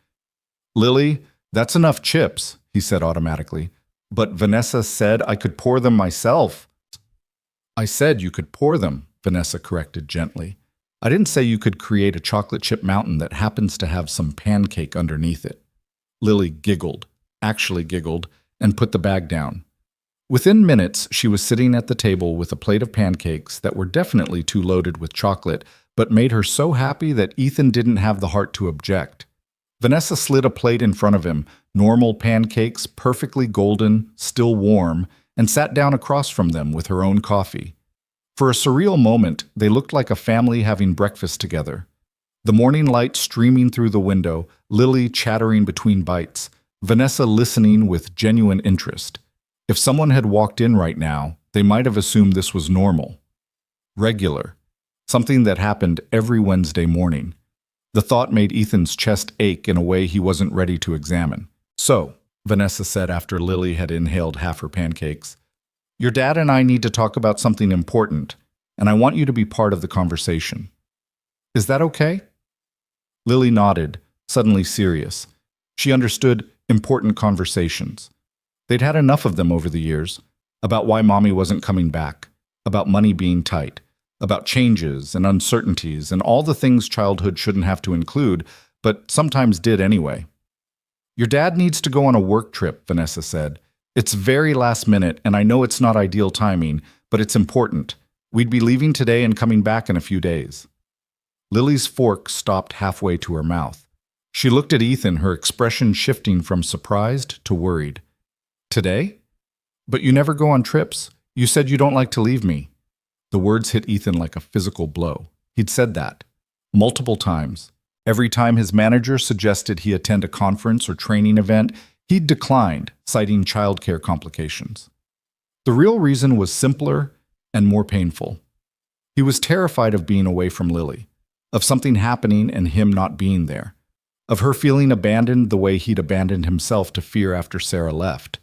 "Lily, that's enough chips," he said automatically. "But Vanessa said I could pour them myself." "I said you could pour them," Vanessa corrected gently. "I didn't say you could create a chocolate chip mountain that happens to have some pancake underneath it." Lily giggled, actually giggled, and put the bag down. Within minutes, she was sitting at the table with a plate of pancakes that were definitely too loaded with chocolate, but made her so happy that Ethan didn't have the heart to object. Vanessa slid a plate in front of him, normal pancakes, perfectly golden, still warm, and sat down across from them with her own coffee. For a surreal moment, they looked like a family having breakfast together. The morning light streaming through the window, Lily chattering between bites, Vanessa listening with genuine interest. If someone had walked in right now, they might have assumed this was normal. Regular. Something that happened every Wednesday morning. The thought made Ethan's chest ache in a way he wasn't ready to examine. "So," Vanessa said after Lily had inhaled half her pancakes, "your dad and I need to talk about something important, and I want you to be part of the conversation. Is that okay?" Lily nodded, suddenly serious. She understood important conversations. They'd had enough of them over the years, about why Mommy wasn't coming back, about money being tight, about changes and uncertainties and all the things childhood shouldn't have to include, but sometimes did anyway. "Your dad needs to go on a work trip," Vanessa said. "It's very last minute, and I know it's not ideal timing, but it's important. We'd be leaving today and coming back in a few days." Lily's fork stopped halfway to her mouth. She looked at Ethan, her expression shifting from surprised to worried. "Today? But you never go on trips. You said you don't like to leave me." The words hit Ethan like a physical blow. He'd said that multiple times. Every time his manager suggested he attend a conference or training event, he'd declined, citing childcare complications. The real reason was simpler and more painful. He was terrified of being away from Lily, of something happening and him not being there, of her feeling abandoned the way he'd abandoned himself to fear after Sarah left.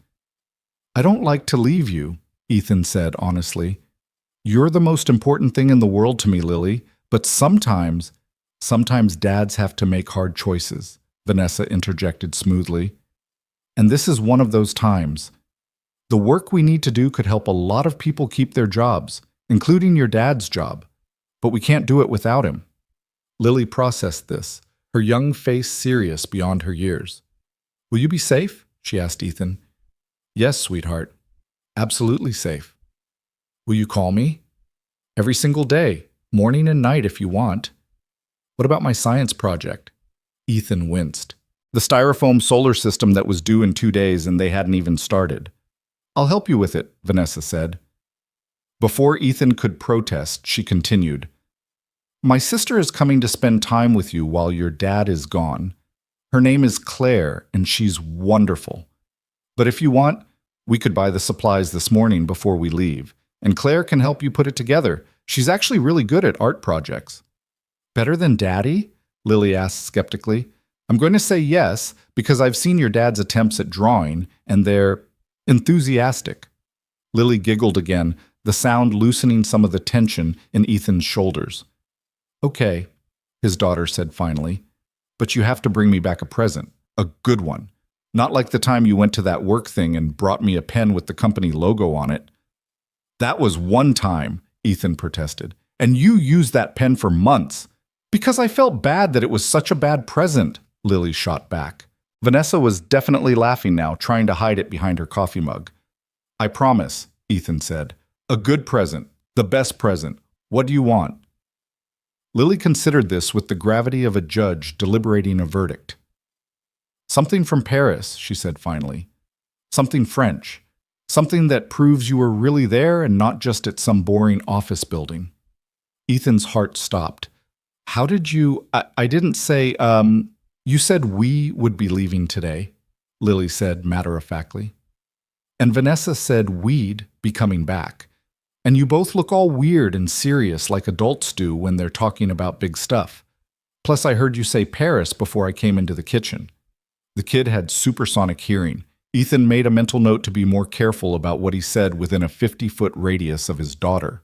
"I don't like to leave you," Ethan said honestly. "You're the most important thing in the world to me, Lily, but sometimes dads have to make hard choices," Vanessa interjected smoothly. "And this is one of those times. The work we need to do could help a lot of people keep their jobs, including your dad's job, but we can't do it without him." Lily processed this, her young face serious beyond her years. "Will you be safe?" she asked Ethan. "Yes, sweetheart. Absolutely safe." "Will you call me?" "Every single day, morning and night if you want." What about my science project? Ethan winced. The styrofoam solar system that was due in 2 days and they hadn't even started. I'll help you with it, Vanessa said. Before Ethan could protest, she continued. My sister is coming to spend time with you while your dad is gone. Her name is Claire, and she's wonderful. But if you want, we could buy the supplies this morning before we leave, and Claire can help you put it together. She's actually really good at art projects. Better than Daddy? Lily asked skeptically. I'm going to say yes, because I've seen your dad's attempts at drawing, and they're enthusiastic. Lily giggled again, the sound loosening some of the tension in Ethan's shoulders. Okay, his daughter said finally, but you have to bring me back a present, a good one. Not like the time you went to that work thing and brought me a pen with the company logo on it. That was one time, Ethan protested, and you used that pen for months. Because I felt bad that it was such a bad present, Lily shot back. Vanessa was definitely laughing now, trying to hide it behind her coffee mug. I promise, Ethan said. A good present, the best present. What do you want? Lily considered this with the gravity of a judge deliberating a verdict. Something from Paris, she said finally. Something French. Something that proves you were really there and not just at some boring office building. Ethan's heart stopped. How did you… I didn't say, you said we would be leaving today, Lily said matter-of-factly. And Vanessa said we'd be coming back. And you both look all weird and serious like adults do when they're talking about big stuff. Plus, I heard you say Paris before I came into the kitchen. The kid had supersonic hearing. Ethan made a mental note to be more careful about what he said within a 50-foot radius of his daughter.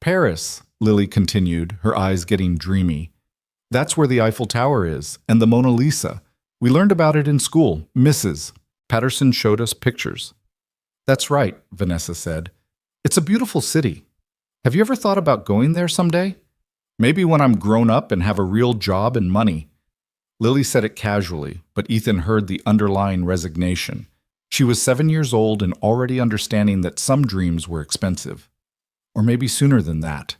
Paris, Lily continued, her eyes getting dreamy. That's where the Eiffel Tower is, and the Mona Lisa. We learned about it in school. Mrs. Patterson showed us pictures. That's right, Vanessa said. It's a beautiful city. Have you ever thought about going there someday? Maybe when I'm grown up and have a real job and money. Lily said it casually, but Ethan heard the underlying resignation. She was 7 years old and already understanding that some dreams were expensive. Or maybe sooner than that,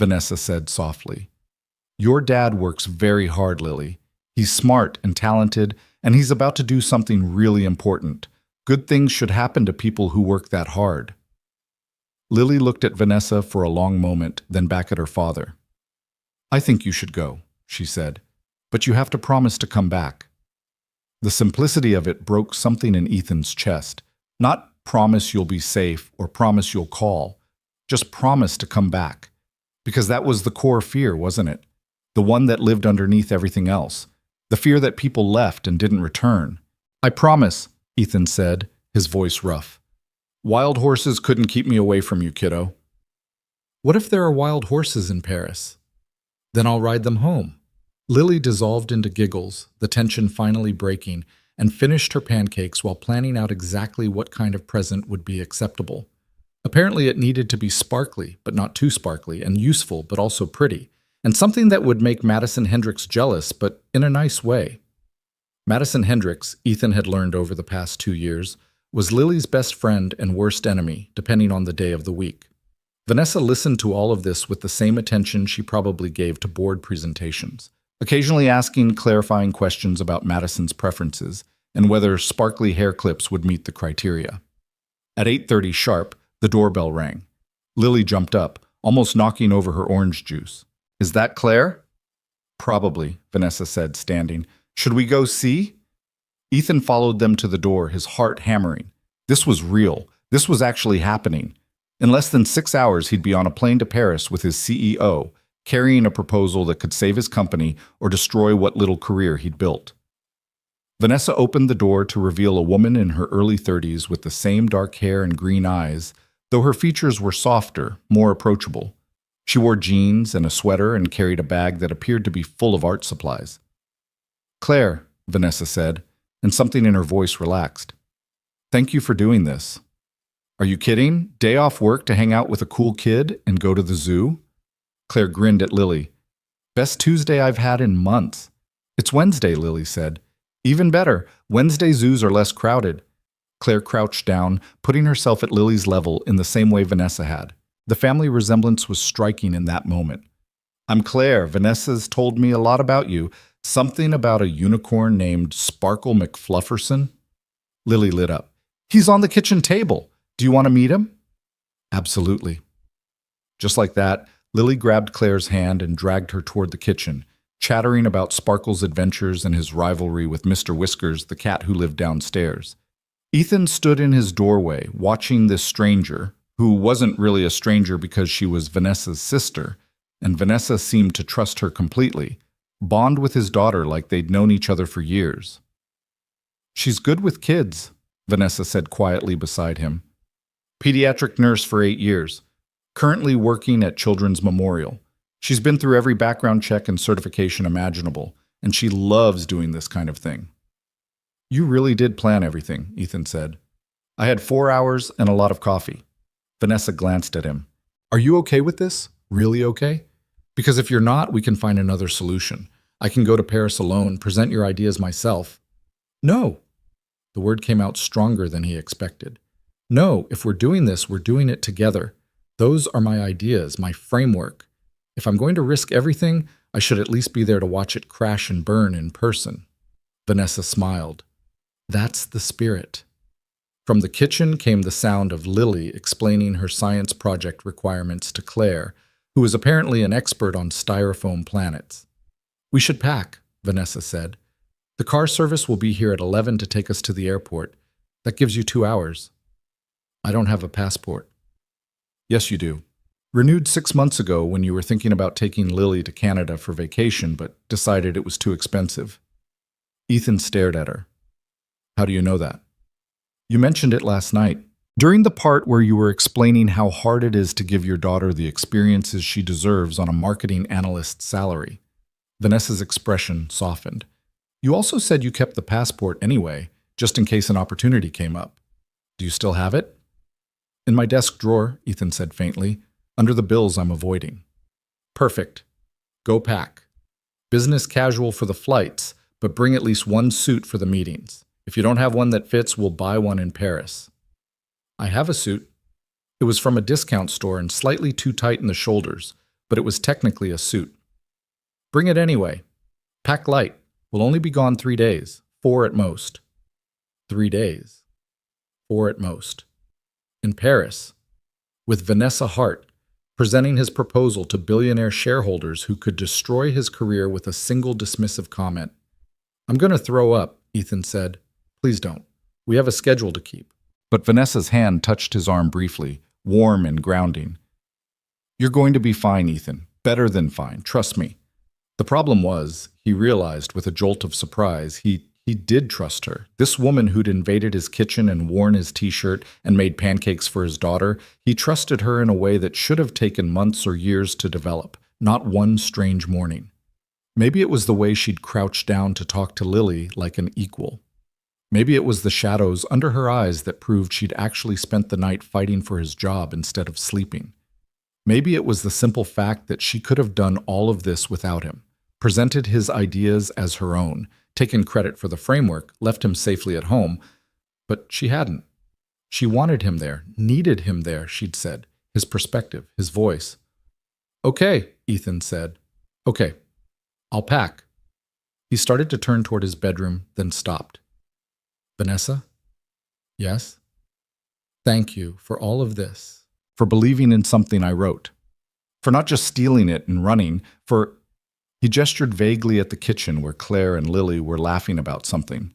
Vanessa said softly. Your dad works very hard, Lily. He's smart and talented, and he's about to do something really important. Good things should happen to people who work that hard. Lily looked at Vanessa for a long moment, then back at her father. I think you should go, she said, but you have to promise to come back. The simplicity of it broke something in Ethan's chest. Not promise you'll be safe or promise you'll call. Just promise to come back. Because that was the core fear, wasn't it? The one that lived underneath everything else. The fear that people left and didn't return. I promise, Ethan said, his voice rough. Wild horses couldn't keep me away from you, kiddo. What if there are wild horses in Paris? Then I'll ride them home. Lily dissolved into giggles, the tension finally breaking, and finished her pancakes while planning out exactly what kind of present would be acceptable. Apparently it needed to be sparkly, but not too sparkly, and useful, but also pretty, and something that would make Madison Hendricks jealous, but in a nice way. Madison Hendricks, Ethan had learned over the past 2 years, was Lily's best friend and worst enemy, depending on the day of the week. Vanessa listened to all of this with the same attention she probably gave to board presentations, occasionally asking clarifying questions about Madison's preferences and whether sparkly hair clips would meet the criteria. At 8:30 sharp, the doorbell rang. Lily jumped up, almost knocking over her orange juice. Is that Claire? Probably, Vanessa said, standing. Should we go see? Ethan followed them to the door, his heart hammering. This was real. This was actually happening. In less than 6 hours, he'd be on a plane to Paris with his CEO, carrying a proposal that could save his company or destroy what little career he'd built. Vanessa opened the door to reveal a woman in her early 30s with the same dark hair and green eyes, though her features were softer, more approachable. She wore jeans and a sweater and carried a bag that appeared to be full of art supplies. Claire, Vanessa said, and something in her voice relaxed. Thank you for doing this. Are you kidding? Day off work to hang out with a cool kid and go to the zoo? Claire grinned at Lily. Best Tuesday I've had in months. It's Wednesday, Lily said. Even better, Wednesday zoos are less crowded. Claire crouched down, putting herself at Lily's level in the same way Vanessa had. The family resemblance was striking in that moment. I'm Claire. Vanessa's told me a lot about you. Something about a unicorn named Sparkle McFlufferson? Lily lit up. He's on the kitchen table. Do you want to meet him? Absolutely. Just like that, Lily grabbed Claire's hand and dragged her toward the kitchen, chattering about Sparkle's adventures and his rivalry with Mr. Whiskers, the cat who lived downstairs. Ethan stood in his doorway, watching this stranger, who wasn't really a stranger because she was Vanessa's sister, and Vanessa seemed to trust her completely, bond with his daughter like they'd known each other for years. She's good with kids, Vanessa said quietly beside him. Pediatric nurse for 8 years, currently working at Children's Memorial. She's been through every background check and certification imaginable, and she loves doing this kind of thing. You really did plan everything, Ethan said. I had 4 hours and a lot of coffee. Vanessa glanced at him. Are you okay with this? Really okay? Because if you're not, we can find another solution. I can go to Paris alone, present your ideas myself. No. The word came out stronger than he expected. No, if we're doing this, we're doing it together. Those are my ideas, my framework. If I'm going to risk everything, I should at least be there to watch it crash and burn in person. Vanessa smiled. That's the spirit. From the kitchen came the sound of Lily explaining her science project requirements to Claire, who was apparently an expert on styrofoam planets. We should pack, Vanessa said. The car service will be here at 11 to take us to the airport. That gives you 2 hours. I don't have a passport. Yes, you do. Renewed 6 months ago when you were thinking about taking Lily to Canada for vacation, but decided it was too expensive. Ethan stared at her. How do you know that? You mentioned it last night. During the part where you were explaining how hard it is to give your daughter the experiences she deserves on a marketing analyst's salary. Vanessa's expression softened. You also said you kept the passport anyway, just in case an opportunity came up. Do you still have it? In my desk drawer, Ethan said faintly, under the bills I'm avoiding. Perfect. Go pack. Business casual for the flights, but bring at least one suit for the meetings. If you don't have one that fits, we'll buy one in Paris. I have a suit. It was from a discount store and slightly too tight in the shoulders, but it was technically a suit. Bring it anyway. Pack light. We'll only be gone 3 days, 4 at most. 3 days. 4 at most. In Paris, with Vanessa Hart, presenting his proposal to billionaire shareholders who could destroy his career with a single dismissive comment. I'm going to throw up, Ethan said. Please don't. We have a schedule to keep. But Vanessa's hand touched his arm briefly, warm and grounding. You're going to be fine, Ethan. Better than fine, trust me. The problem was, he realized with a jolt of surprise, he did trust her. This woman who'd invaded his kitchen and worn his t-shirt and made pancakes for his daughter, he trusted her in a way that should have taken months or years to develop, not one strange morning. Maybe it was the way she'd crouched down to talk to Lily like an equal. Maybe it was the shadows under her eyes that proved she'd actually spent the night fighting for his job instead of sleeping. Maybe it was the simple fact that she could have done all of this without him, presented his ideas as her own, taken credit for the framework, left him safely at home, but she hadn't. She wanted him there, needed him there, she'd said, his perspective, his voice. Okay, Ethan said. Okay, I'll pack. He started to turn toward his bedroom, then stopped. Vanessa? Yes? Thank you for all of this, for believing in something I wrote, for not just stealing it and running, for... He gestured vaguely at the kitchen where Claire and Lily were laughing about something.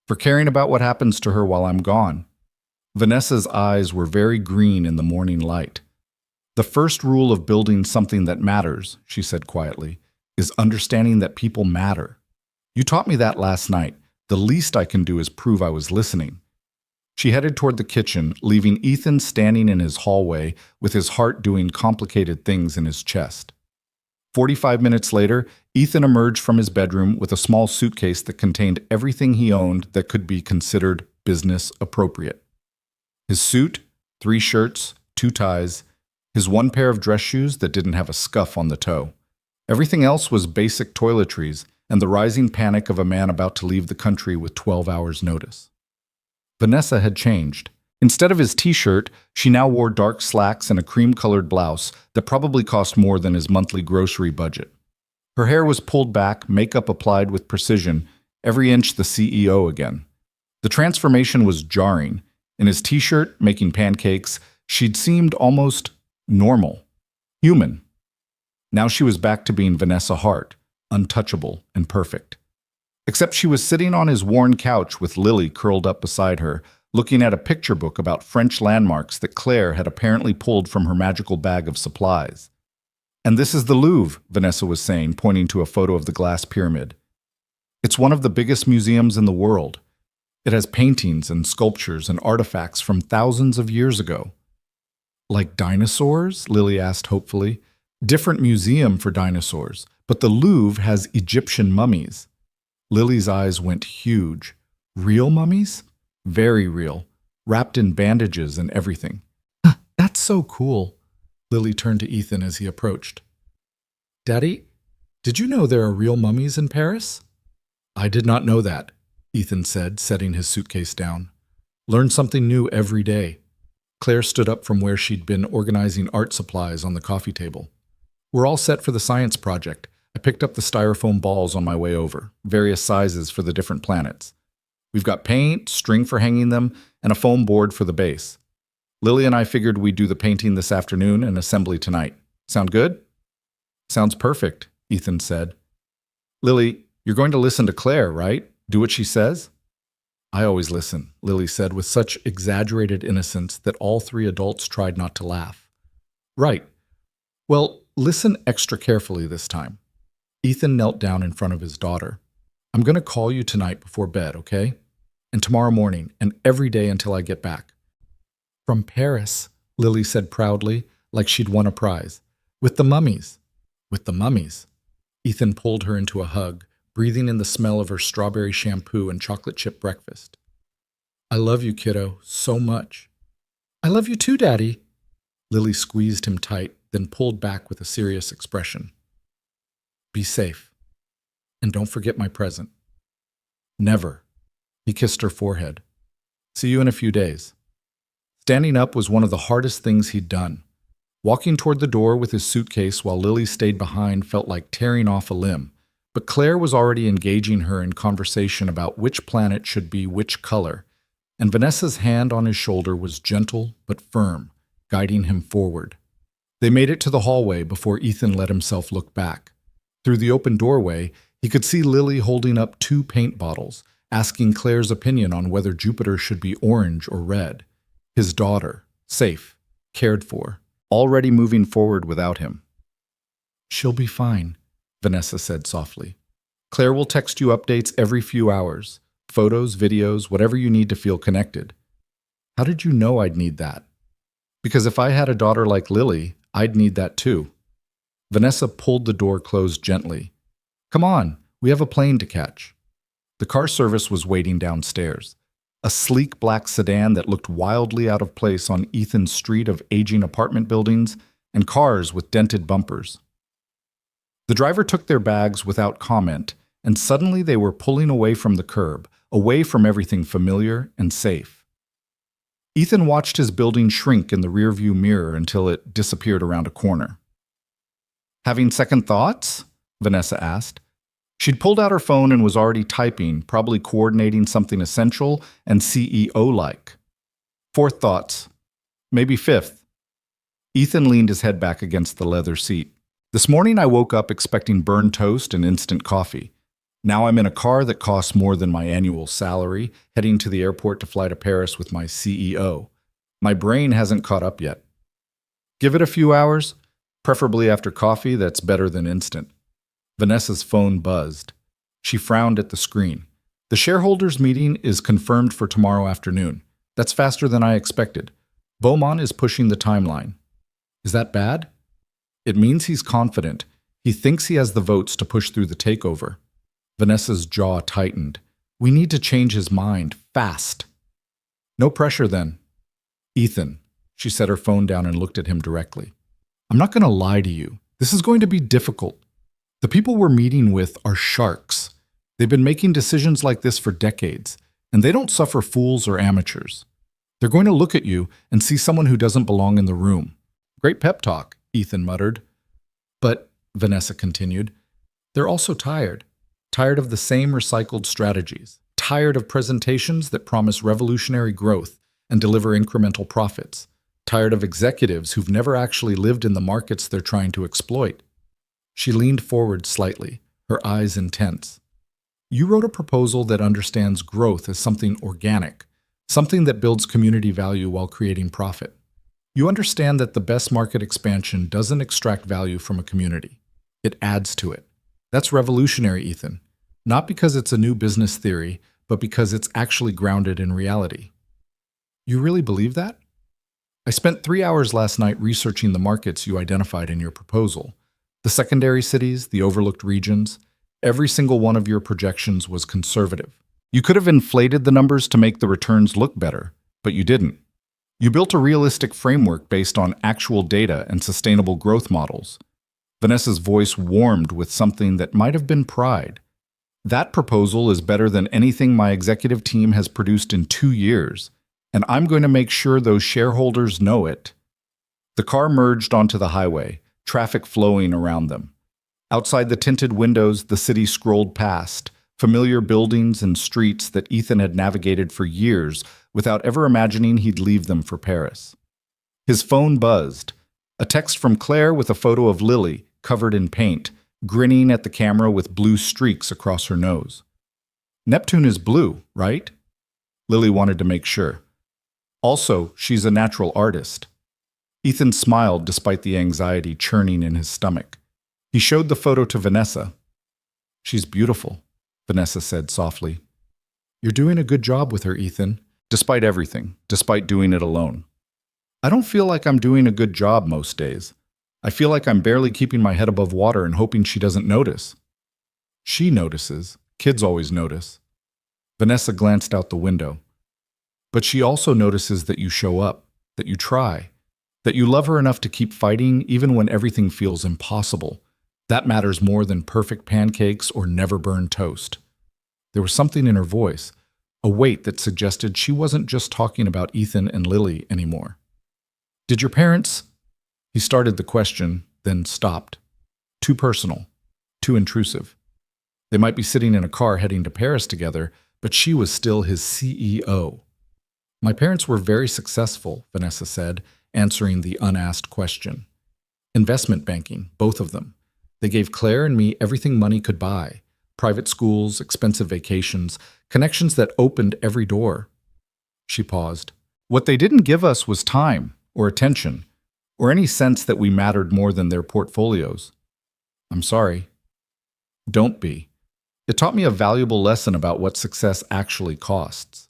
For caring about what happens to her while I'm gone. Vanessa's eyes were very green in the morning light. The first rule of building something that matters, she said quietly, is understanding that people matter. You taught me that last night. The least I can do is prove I was listening. She headed toward the kitchen, leaving Ethan standing in his hallway with his heart doing complicated things in his chest. 45 minutes later, Ethan emerged from his bedroom with a small suitcase that contained everything he owned that could be considered business appropriate. His suit, 3 shirts, 2 ties, his 1 pair of dress shoes that didn't have a scuff on the toe. Everything else was basic toiletries and the rising panic of a man about to leave the country with 12 hours' notice. Vanessa had changed. Instead of his t-shirt, she now wore dark slacks and a cream-colored blouse that probably cost more than his monthly grocery budget. Her hair was pulled back, makeup applied with precision, every inch the CEO again. The transformation was jarring. In his t-shirt, making pancakes, she'd seemed almost normal, human. Now she was back to being Vanessa Hart, untouchable and perfect. Except she was sitting on his worn couch with Lily curled up beside her, looking at a picture book about French landmarks that Claire had apparently pulled from her magical bag of supplies. "And this is the Louvre," Vanessa was saying, pointing to a photo of the glass pyramid. "It's one of the biggest museums in the world. It has paintings and sculptures and artifacts from thousands of years ago." "Like dinosaurs?" Lily asked hopefully. "Different museum for dinosaurs, but the Louvre has Egyptian mummies." Lily's eyes went huge. "Real mummies?" "Very real, wrapped in bandages and everything." "That's so cool." Lily turned to Ethan as he approached. "Daddy, did you know there are real mummies in Paris?" "I did not know that," Ethan said, setting his suitcase down. "Learn something new every day." Claire stood up from where she'd been organizing art supplies on the coffee table. "We're all set for the science project. I picked up the styrofoam balls on my way over, various sizes for the different planets. We've got paint, string for hanging them, and a foam board for the base. Lily and I figured we'd do the painting this afternoon and assembly tonight. Sound good?" "Sounds perfect," Ethan said. "Lily, you're going to listen to Claire, right? Do what she says?" "I always listen," Lily said with such exaggerated innocence that all three adults tried not to laugh. "Right. Well, listen extra carefully this time." Ethan knelt down in front of his daughter. "I'm going to call you tonight before bed, okay? And tomorrow morning, and every day until I get back." "From Paris," Lily said proudly, like she'd won a prize. "With the mummies." "With the mummies." Ethan pulled her into a hug, breathing in the smell of her strawberry shampoo and chocolate chip breakfast. "I love you, kiddo, so much." "I love you too, Daddy." Lily squeezed him tight, then pulled back with a serious expression. "Be safe. And don't forget my present." "Never." He kissed her forehead. "See you in a few days." Standing up was one of the hardest things he'd done. Walking toward the door with his suitcase while Lily stayed behind felt like tearing off a limb, but Claire was already engaging her in conversation about which planet should be which color, and Vanessa's hand on his shoulder was gentle but firm, guiding him forward. They made it to the hallway before Ethan let himself look back. Through the open doorway, he could see Lily holding up 2 paint bottles, asking Claire's opinion on whether Jupiter should be orange or red. His daughter, safe, cared for, already moving forward without him. "She'll be fine," Vanessa said softly. "Claire will text you updates every few hours, photos, videos, whatever you need to feel connected." "How did you know I'd need that?" "Because if I had a daughter like Lily, I'd need that too." Vanessa pulled the door closed gently. "Come on, we have a plane to catch." The car service was waiting downstairs. A sleek black sedan that looked wildly out of place on Ethan's street of aging apartment buildings and cars with dented bumpers. The driver took their bags without comment, and suddenly they were pulling away from the curb, away from everything familiar and safe. Ethan watched his building shrink in the rearview mirror until it disappeared around a corner. "Having second thoughts?" Vanessa asked. She'd pulled out her phone and was already typing, probably coordinating something essential and CEO-like. "Fourth thoughts. Maybe fifth." Ethan leaned his head back against the leather seat. "This morning I woke up expecting burned toast and instant coffee. Now I'm in a car that costs more than my annual salary, heading to the airport to fly to Paris with my CEO. My brain hasn't caught up yet. Give it a few hours, preferably after coffee that's better than instant." Vanessa's phone buzzed. She frowned at the screen. "The shareholders' meeting is confirmed for tomorrow afternoon. That's faster than I expected. Beaumont is pushing the timeline." "Is that bad?" "It means he's confident. He thinks he has the votes to push through the takeover." Vanessa's jaw tightened. "We need to change his mind, fast." "No pressure then." "Ethan," she set her phone down and looked at him directly. "I'm not going to lie to you. This is going to be difficult. The people we're meeting with are sharks. They've been making decisions like this for decades, and they don't suffer fools or amateurs. They're going to look at you and see someone who doesn't belong in the room. Great pep talk, Ethan muttered. But, Vanessa continued, they're also tired. Tired of the same recycled strategies. Tired of presentations that promise revolutionary growth and deliver incremental profits. Tired of executives who've never actually lived in the markets they're trying to exploit. She leaned forward slightly, her eyes intense. You wrote a proposal that understands growth as something organic, something that builds community value while creating profit. You understand that the best market expansion doesn't extract value from a community. It adds to it. That's revolutionary, Ethan. Not because it's a new business theory, but because it's actually grounded in reality. You really believe that? I spent 3 hours last night researching the markets you identified in your proposal. The secondary cities, the overlooked regions. Every single one of your projections was conservative. You could have inflated the numbers to make the returns look better, but you didn't. You built a realistic framework based on actual data and sustainable growth models. Vanessa's voice warmed with something that might have been pride. That proposal is better than anything my executive team has produced in 2 years, and I'm going to make sure those shareholders know it. The car merged onto the highway, traffic flowing around them. Outside the tinted windows, the city scrolled past, familiar buildings and streets that Ethan had navigated for years without ever imagining he'd leave them for Paris. His phone buzzed. A text from Claire with a photo of Lily, covered in paint, grinning at the camera with blue streaks across her nose. Neptune is blue, right? Lily wanted to make sure. Also, she's a natural artist. Ethan smiled despite the anxiety churning in his stomach. He showed the photo to Vanessa. She's beautiful, Vanessa said softly. You're doing a good job with her, Ethan, despite everything, despite doing it alone. I don't feel like I'm doing a good job most days. I feel like I'm barely keeping my head above water and hoping she doesn't notice. She notices. Kids always notice. Vanessa glanced out the window. But she also notices that you show up, that you try, that you love her enough to keep fighting even when everything feels impossible. That matters more than perfect pancakes or never-burned toast. There was something in her voice, a weight that suggested she wasn't just talking about Ethan and Lily anymore. Did your parents... He started the question, then stopped. Too personal, too intrusive. They might be sitting in a car heading to Paris together, but she was still his CEO. My parents were very successful, Vanessa said, answering the unasked question. Investment banking, both of them. They gave Claire and me everything money could buy. Private schools, expensive vacations, connections that opened every door. She paused. What they didn't give us was time, or attention, or any sense that we mattered more than their portfolios. I'm sorry. Don't be. It taught me a valuable lesson about what success actually costs.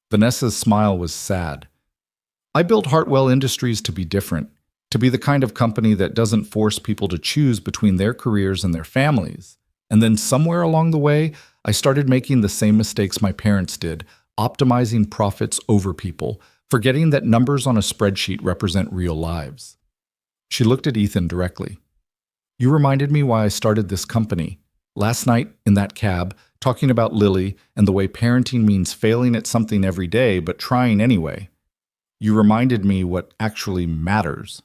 Vanessa's smile was sad. I built Hartwell Industries to be different, to be the kind of company that doesn't force people to choose between their careers and their families. And then somewhere along the way, I started making the same mistakes my parents did, optimizing profits over people, forgetting that numbers on a spreadsheet represent real lives. She looked at Ethan directly. You reminded me why I started this company. Last night, in that cab, talking about Lily and the way parenting means failing at something every day but trying anyway. You reminded me what actually matters.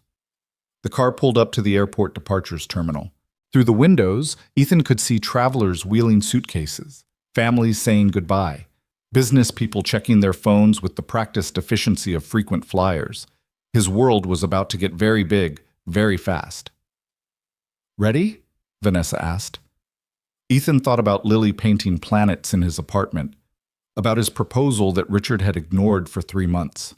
The car pulled up to the airport departures terminal. Through the windows, Ethan could see travelers wheeling suitcases, families saying goodbye, business people checking their phones with the practiced efficiency of frequent flyers. His world was about to get very big, very fast. Ready? Vanessa asked. Ethan thought about Lily painting planets in his apartment, about his proposal that Richard had ignored for 3 months,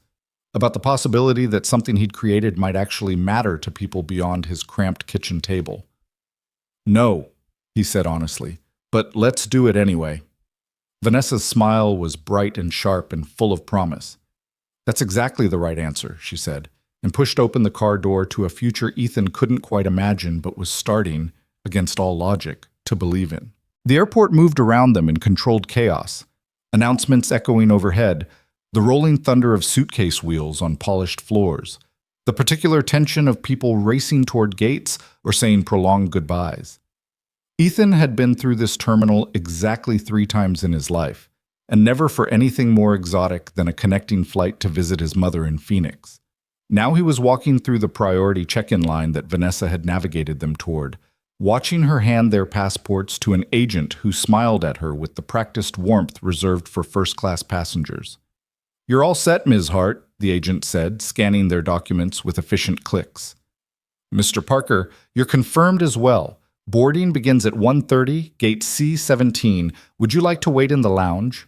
about the possibility that something he'd created might actually matter to people beyond his cramped kitchen table. No, he said honestly, but let's do it anyway. Vanessa's smile was bright and sharp and full of promise. That's exactly the right answer, she said, and pushed open the car door to a future Ethan couldn't quite imagine but was starting, against all logic, to believe in. The airport moved around them in controlled chaos, announcements echoing overhead, the rolling thunder of suitcase wheels on polished floors, the particular tension of people racing toward gates or saying prolonged goodbyes. Ethan had been through this terminal exactly 3 times in his life, and never for anything more exotic than a connecting flight to visit his mother in Phoenix. Now he was walking through the priority check-in line that Vanessa had navigated them toward, watching her hand their passports to an agent who smiled at her with the practiced warmth reserved for first-class passengers. "You're all set, Ms. Hart," the agent said, scanning their documents with efficient clicks. "Mr. Parker, you're confirmed as well. Boarding begins at 1:30, gate C-17. Would you like to wait in the lounge?"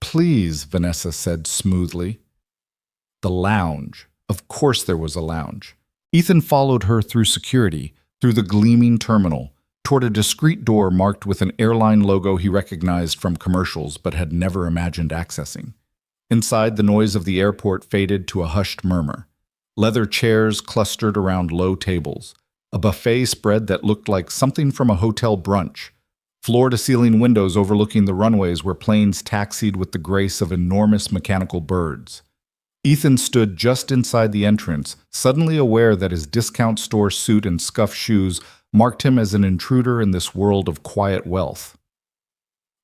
"Please," Vanessa said smoothly. The lounge. Of course there was a lounge. Ethan followed her through security, through the gleaming terminal, toward a discreet door marked with an airline logo he recognized from commercials but had never imagined accessing. Inside, the noise of the airport faded to a hushed murmur. Leather chairs clustered around low tables, a buffet spread that looked like something from a hotel brunch, floor-to-ceiling windows overlooking the runways where planes taxied with the grace of enormous mechanical birds. Ethan stood just inside the entrance, suddenly aware that his discount store suit and scuffed shoes marked him as an intruder in this world of quiet wealth.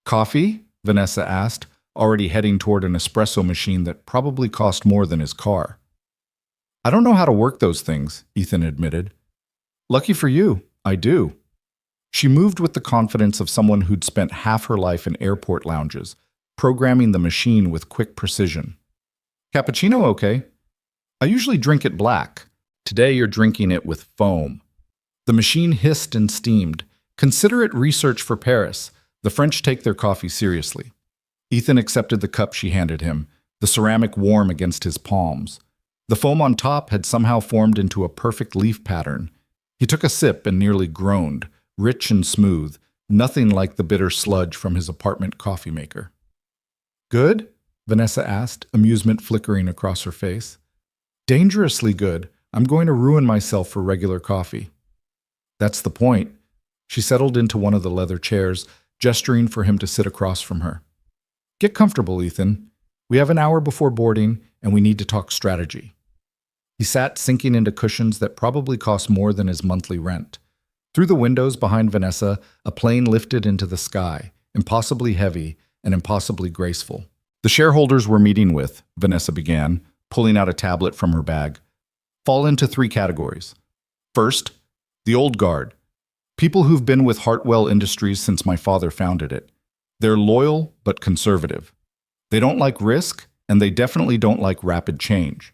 "Coffee?" Vanessa asked, already heading toward an espresso machine that probably cost more than his car. "I don't know how to work those things," Ethan admitted. "Lucky for you, I do." She moved with the confidence of someone who'd spent half her life in airport lounges, programming the machine with quick precision. "Cappuccino, okay? I usually drink it black. Today you're drinking it with foam." The machine hissed and steamed. "Consider it research for Paris. The French take their coffee seriously." Ethan accepted the cup she handed him, the ceramic warm against his palms. The foam on top had somehow formed into a perfect leaf pattern. He took a sip and nearly groaned, rich and smooth, nothing like the bitter sludge from his apartment coffee maker. "Good?" Vanessa asked, amusement flickering across her face. "Dangerously good. I'm going to ruin myself for regular coffee." "That's the point." She settled into one of the leather chairs, gesturing for him to sit across from her. "Get comfortable, Ethan. We have an hour before boarding, and we need to talk strategy." He sat sinking into cushions that probably cost more than his monthly rent. Through the windows behind Vanessa, a plane lifted into the sky, impossibly heavy and impossibly graceful. "The shareholders we're meeting with," Vanessa began, pulling out a tablet from her bag, "fall into 3 categories. First, the old guard. People who've been with Hartwell Industries since my father founded it. They're loyal but conservative. They don't like risk, and they definitely don't like rapid change."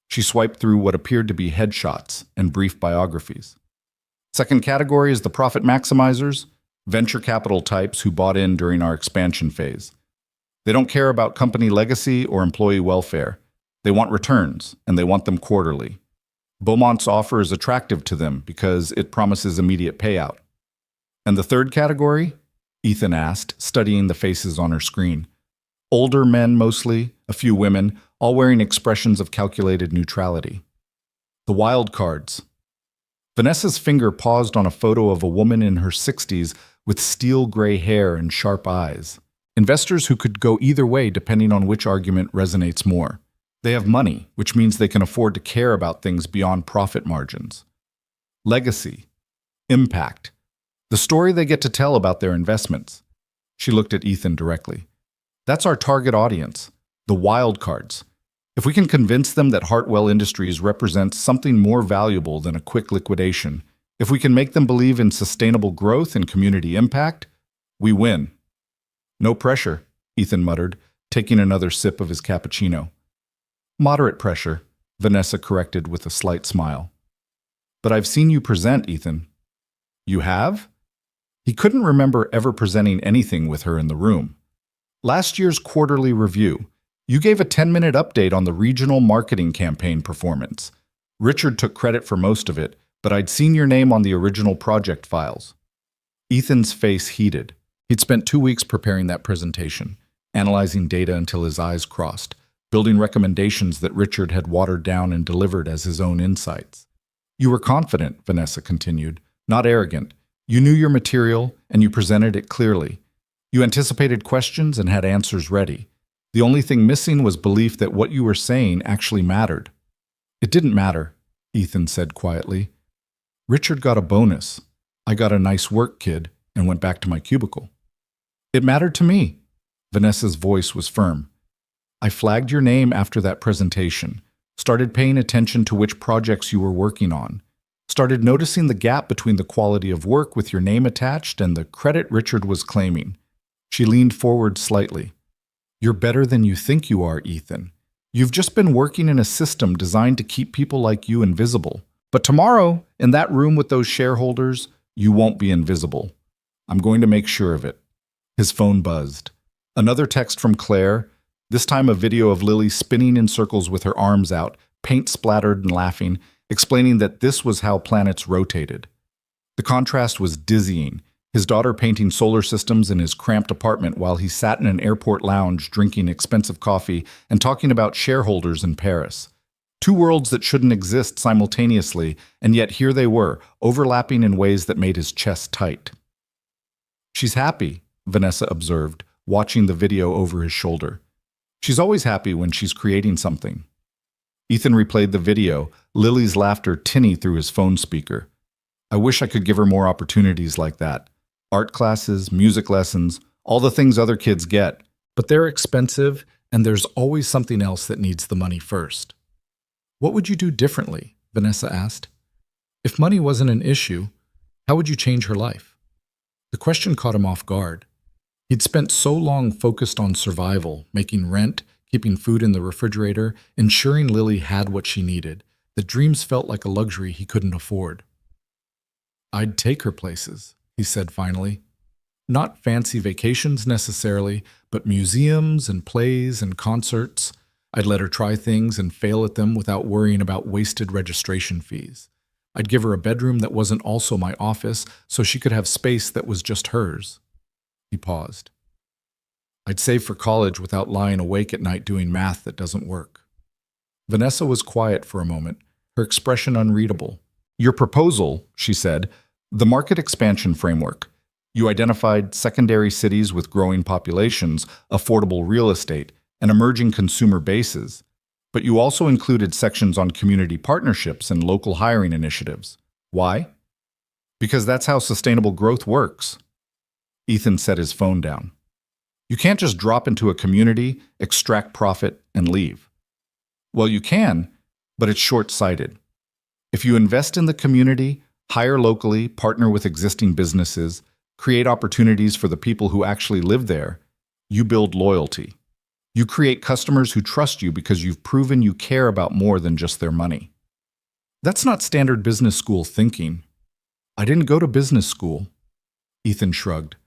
She swiped through what appeared to be headshots and brief biographies. Second category is the profit maximizers, venture capital types who bought in during our expansion phase. They don't care about company legacy or employee welfare. They want returns, and they want them quarterly. Beaumont's offer is attractive to them because it promises immediate payout. "And the third category?" Ethan asked, studying the faces on her screen. Older men mostly, a few women, all wearing expressions of calculated neutrality. "The wild cards." Vanessa's finger paused on a photo of a woman in her 60s with steel gray hair and sharp eyes. Investors who could go either way depending on which argument resonates more. They have money, which means they can afford to care about things beyond profit margins. Legacy. Impact. The story they get to tell about their investments. She looked at Ethan directly. "That's our target audience, the wild cards. If we can convince them that Hartwell Industries represents something more valuable than a quick liquidation, if we can make them believe in sustainable growth and community impact, we win." "No pressure," Ethan muttered, taking another sip of his cappuccino. "Moderate pressure," Vanessa corrected with a slight smile. "But I've seen you present, Ethan." "You have?" He couldn't remember ever presenting anything with her in the room. "Last year's quarterly review. You gave a 10-minute update on the regional marketing campaign performance. Richard took credit for most of it, but I'd seen your name on the original project files." Ethan's face heated. He'd spent 2 weeks preparing that presentation, analyzing data until his eyes crossed, building recommendations that Richard had watered down and delivered as his own insights. "You were confident," Vanessa continued, "not arrogant. You knew your material, and you presented it clearly. You anticipated questions and had answers ready. The only thing missing was belief that what you were saying actually mattered." "It didn't matter," Ethan said quietly. "Richard got a bonus. I got a nice work kid and went back to my cubicle." "It mattered to me." Vanessa's voice was firm. I flagged your name after that presentation, started paying attention to which projects you were working on, started noticing the gap between the quality of work with your name attached and the credit Richard was claiming. She leaned forward slightly. You're better than you think you are, Ethan. You've just been working in a system designed to keep people like you invisible. But tomorrow, in that room with those shareholders, you won't be invisible. I'm going to make sure of it. His phone buzzed. Another text from Claire, this time a video of Lily spinning in circles with her arms out, paint splattered and laughing, explaining that this was how planets rotated. The contrast was dizzying, his daughter painting solar systems in his cramped apartment while he sat in an airport lounge drinking expensive coffee and talking about shareholders in Paris. Two worlds that shouldn't exist simultaneously, and yet here they were, overlapping in ways that made his chest tight. She's happy, Vanessa observed, watching the video over his shoulder. She's always happy when she's creating something. Ethan replayed the video, Lily's laughter tinny through his phone speaker. I wish I could give her more opportunities like that. Art classes, music lessons, all the things other kids get. But they're expensive, and there's always something else that needs the money first. What would you do differently? Vanessa asked. If money wasn't an issue, how would you change her life? The question caught him off guard. He'd spent so long focused on survival, making rent, keeping food in the refrigerator, ensuring Lily had what she needed, that dreams felt like a luxury he couldn't afford. I'd take her places, he said finally. Not fancy vacations necessarily, but museums and plays and concerts. I'd let her try things and fail at them without worrying about wasted registration fees. I'd give her a bedroom that wasn't also my office so she could have space that was just hers. He paused. I'd save for college without lying awake at night doing math that doesn't work. Vanessa was quiet for a moment, her expression unreadable. Your proposal, she said, the market expansion framework. You identified secondary cities with growing populations, affordable real estate, and emerging consumer bases. But you also included sections on community partnerships and local hiring initiatives. Why? Because that's how sustainable growth works. Ethan set his phone down. You can't just drop into a community, extract profit, and leave. Well, you can, but it's short-sighted. If you invest in the community, hire locally, partner with existing businesses, create opportunities for the people who actually live there, you build loyalty. You create customers who trust you because you've proven you care about more than just their money. That's not standard business school thinking. I didn't go to business school. Ethan shrugged.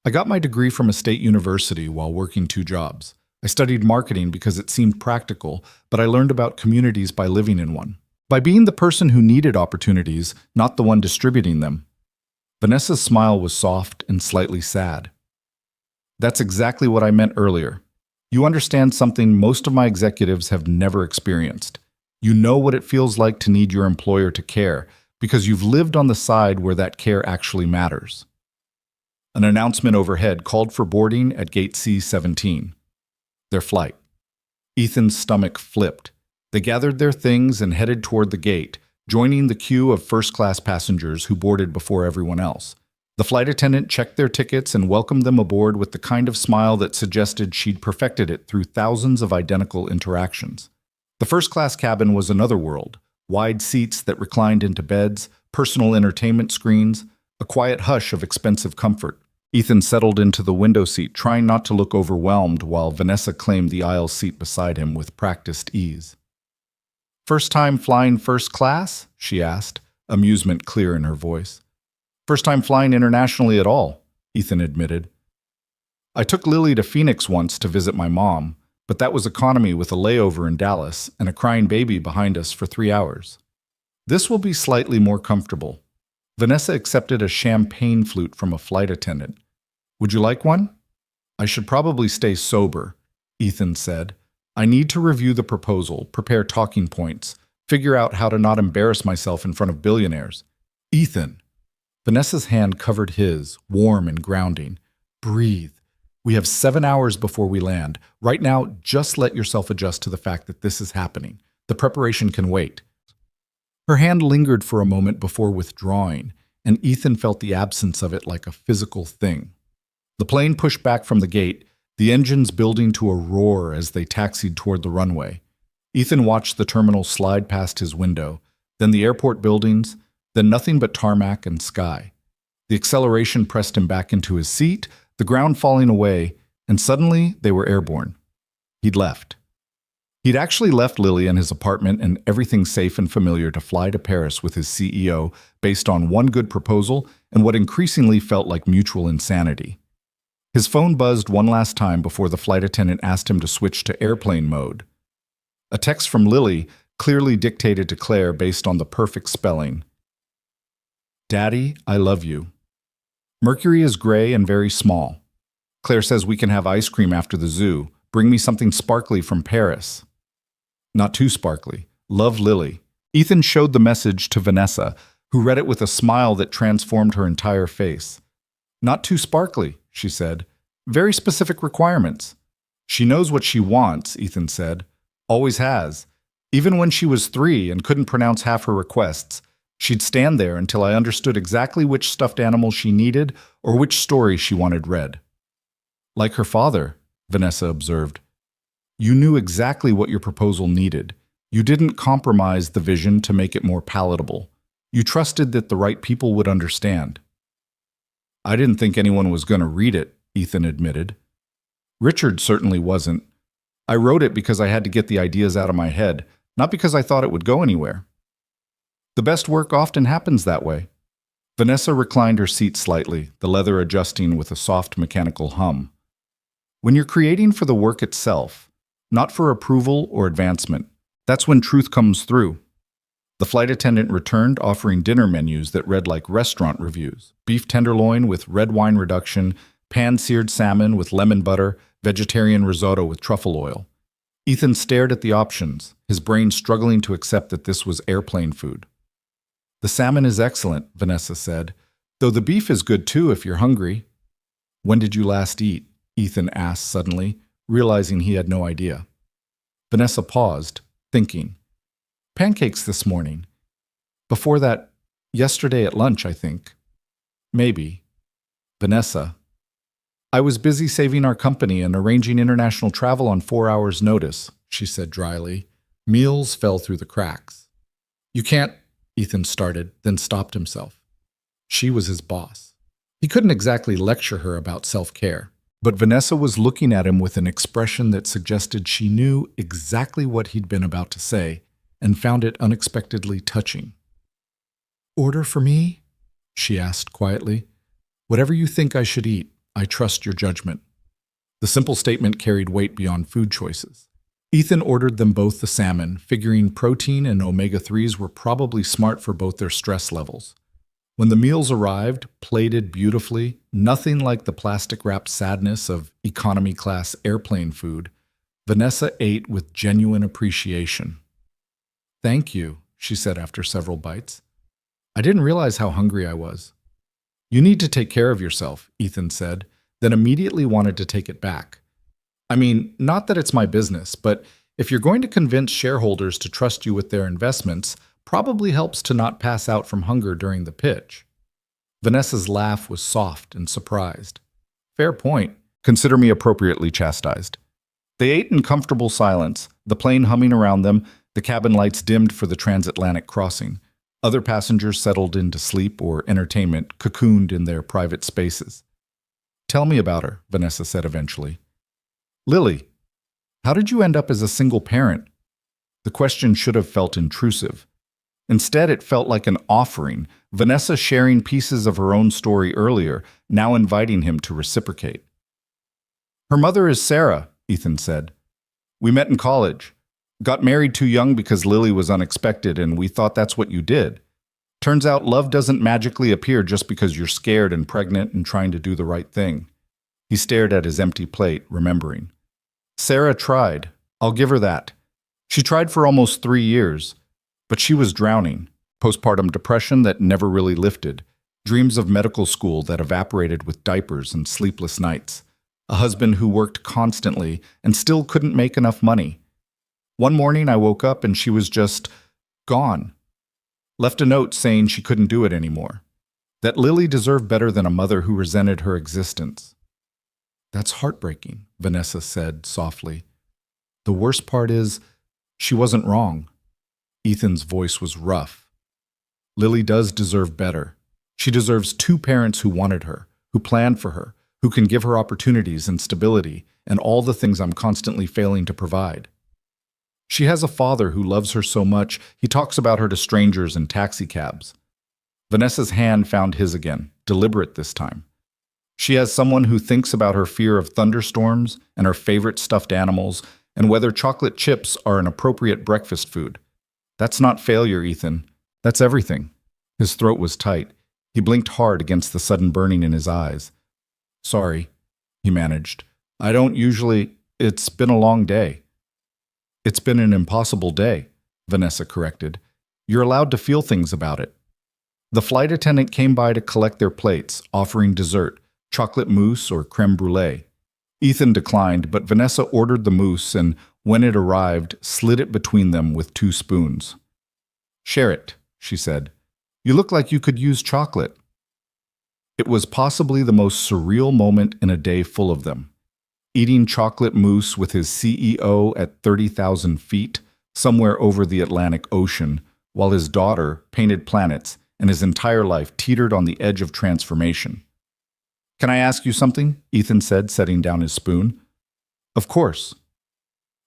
I got my degree from a state university while working 2 jobs. I studied marketing because it seemed practical, but I learned about communities by living in one. By being the person who needed opportunities, not the one distributing them. Vanessa's smile was soft and slightly sad. That's exactly what I meant earlier. You understand something most of my executives have never experienced. You know what it feels like to need your employer to care, because you've lived on the side where that care actually matters. An announcement overhead called for boarding at gate C-17. Their flight. Ethan's stomach flipped. They gathered their things and headed toward the gate, joining the queue of first-class passengers who boarded before everyone else. The flight attendant checked their tickets and welcomed them aboard with the kind of smile that suggested she'd perfected it through thousands of identical interactions. The first-class cabin was another world, wide seats that reclined into beds, personal entertainment screens, a quiet hush of expensive comfort. Ethan settled into the window seat, trying not to look overwhelmed, while Vanessa claimed the aisle seat beside him with practiced ease. First time flying first class? She asked, amusement clear in her voice. First time flying internationally at all, Ethan admitted. I took Lily to Phoenix once to visit my mom, but that was economy with a layover in Dallas and a crying baby behind us for 3 hours. This will be slightly more comfortable. Vanessa accepted a champagne flute from a flight attendant. Would you like one? I should probably stay sober, Ethan said. I need to review the proposal, prepare talking points, figure out how to not embarrass myself in front of billionaires. Ethan. Vanessa's hand covered his, warm and grounding. Breathe. We have 7 hours before we land. Right now, just let yourself adjust to the fact that this is happening. The preparation can wait. Her hand lingered for a moment before withdrawing, and Ethan felt the absence of it like a physical thing. The plane pushed back from the gate, the engines building to a roar as they taxied toward the runway. Ethan watched the terminal slide past his window, then the airport buildings, then nothing but tarmac and sky. The acceleration pressed him back into his seat, the ground falling away, and suddenly they were airborne. He'd left. He'd actually left Lily and his apartment and everything safe and familiar to fly to Paris with his CEO based on one good proposal and what increasingly felt like mutual insanity. His phone buzzed one last time before the flight attendant asked him to switch to airplane mode. A text from Lily clearly dictated to Claire based on the perfect spelling. Daddy, I love you. Mercury is gray and very small. Claire says we can have ice cream after the zoo. Bring me something sparkly from Paris. Not too sparkly. Love, Lily. Ethan showed the message to Vanessa, who read it with a smile that transformed her entire face. Not too sparkly, she said. Very specific requirements. She knows what she wants, Ethan said. Always has. Even when she was 3 and couldn't pronounce half her requests, she'd stand there until I understood exactly which stuffed animal she needed or which story she wanted read. Like her father, Vanessa observed. You knew exactly what your proposal needed. You didn't compromise the vision to make it more palatable. You trusted that the right people would understand. I didn't think anyone was going to read it, Ethan admitted. Richard certainly wasn't. I wrote it because I had to get the ideas out of my head, not because I thought it would go anywhere. The best work often happens that way. Vanessa reclined her seat slightly, the leather adjusting with a soft mechanical hum. When you're creating for the work itself, not for approval or advancement, that's when truth comes through. The flight attendant returned, offering dinner menus that read like restaurant reviews. Beef tenderloin with red wine reduction, pan-seared salmon with lemon butter, vegetarian risotto with truffle oil. Ethan stared at the options, his brain struggling to accept that this was airplane food. The salmon is excellent, Vanessa said, though the beef is good too if you're hungry. When did you last eat? Ethan asked suddenly, realizing he had no idea. Vanessa paused, thinking. Pancakes this morning. Before that, yesterday at lunch, I think. Maybe. Vanessa. I was busy saving our company and arranging international travel on 4 hours' notice, she said dryly. Meals fell through the cracks. You can't, Ethan started, then stopped himself. She was his boss. He couldn't exactly lecture her about self-care. But Vanessa was looking at him with an expression that suggested she knew exactly what he'd been about to say and found it unexpectedly touching. Order for me? She asked quietly. Whatever you think I should eat, I trust your judgment. The simple statement carried weight beyond food choices. Ethan ordered them both the salmon, figuring protein and omega-3s were probably smart for both their stress levels. When the meals arrived, plated beautifully, nothing like the plastic-wrapped sadness of economy-class airplane food, Vanessa ate with genuine appreciation. Thank you, she said after several bites. I didn't realize how hungry I was. You need to take care of yourself, Ethan said, then immediately wanted to take it back. I mean, not that it's my business, but if you're going to convince shareholders to trust you with their investments, probably helps to not pass out from hunger during the pitch. Vanessa's laugh was soft and surprised. Fair point. Consider me appropriately chastised. They ate in comfortable silence, the plane humming around them, the cabin lights dimmed for the transatlantic crossing. Other passengers settled into sleep or entertainment, cocooned in their private spaces. Tell me about her, Vanessa said eventually. Lily, how did you end up as a single parent? The question should have felt intrusive. Instead, it felt like an offering, Vanessa sharing pieces of her own story earlier, now inviting him to reciprocate. Her mother is Sarah, Ethan said. We met in college. Got married too young because Lily was unexpected, and we thought that's what you did. Turns out love doesn't magically appear just because you're scared and pregnant and trying to do the right thing. He stared at his empty plate, remembering. Sarah tried. I'll give her that. She tried for almost 3 years. But she was drowning, postpartum depression that never really lifted, dreams of medical school that evaporated with diapers and sleepless nights, a husband who worked constantly and still couldn't make enough money. One morning I woke up and she was just gone. Left a note saying she couldn't do it anymore, that Lily deserved better than a mother who resented her existence. That's heartbreaking, Vanessa said softly. The worst part is, she wasn't wrong. Ethan's voice was rough. Lily does deserve better. She deserves two parents who wanted her, who planned for her, who can give her opportunities and stability and all the things I'm constantly failing to provide. She has a father who loves her so much, he talks about her to strangers in taxicabs. Vanessa's hand found his again, deliberate this time. She has someone who thinks about her fear of thunderstorms and her favorite stuffed animals and whether chocolate chips are an appropriate breakfast food. That's not failure, Ethan. That's everything. His throat was tight. He blinked hard against the sudden burning in his eyes. Sorry, he managed. I don't usually. It's been a long day. It's been an impossible day, Vanessa corrected. You're allowed to feel things about it. The flight attendant came by to collect their plates, offering dessert, chocolate mousse or creme brulee. Ethan declined, but Vanessa ordered the mousse and, when it arrived, slid it between them with 2 spoons. Share it, she said. You look like you could use chocolate. It was possibly the most surreal moment in a day full of them. Eating chocolate mousse with his CEO at 30,000 feet, somewhere over the Atlantic Ocean, while his daughter painted planets and his entire life teetered on the edge of transformation. Can I ask you something? Ethan said, setting down his spoon. Of course.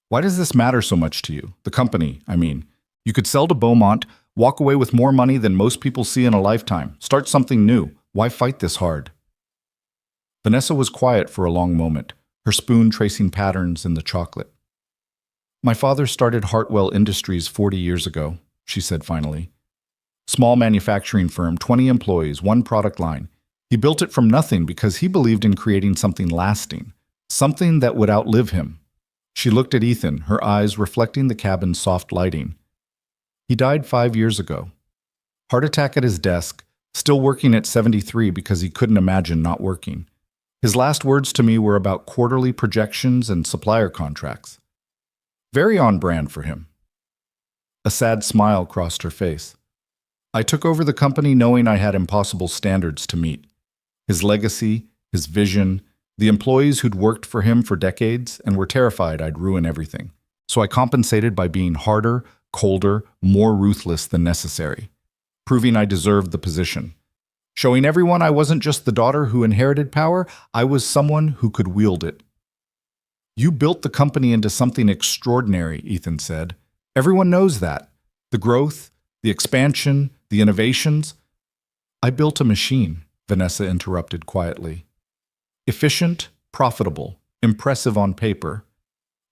Why does this matter so much to you? The company, I mean. You could sell to Beaumont, walk away with more money than most people see in a lifetime, start something new. Why fight this hard? Vanessa was quiet for a long moment, her spoon tracing patterns in the chocolate. My father started Hartwell Industries 40 years ago, she said finally. Small manufacturing firm, 20 employees, 1 product line. He built it from nothing because he believed in creating something lasting, something that would outlive him. She looked at Ethan, her eyes reflecting the cabin's soft lighting. He died 5 years ago. Heart attack at his desk, still working at 73 because he couldn't imagine not working. His last words to me were about quarterly projections and supplier contracts. Very on brand for him. A sad smile crossed her face. I took over the company knowing I had impossible standards to meet. His legacy, his vision, the employees who'd worked for him for decades and were terrified I'd ruin everything. So I compensated by being harder, colder, more ruthless than necessary, proving I deserved the position. Showing everyone I wasn't just the daughter who inherited power, I was someone who could wield it. You built the company into something extraordinary, Ethan said. Everyone knows that. The growth, the expansion, the innovations. I built a machine, Vanessa interrupted quietly. Efficient, profitable, impressive on paper.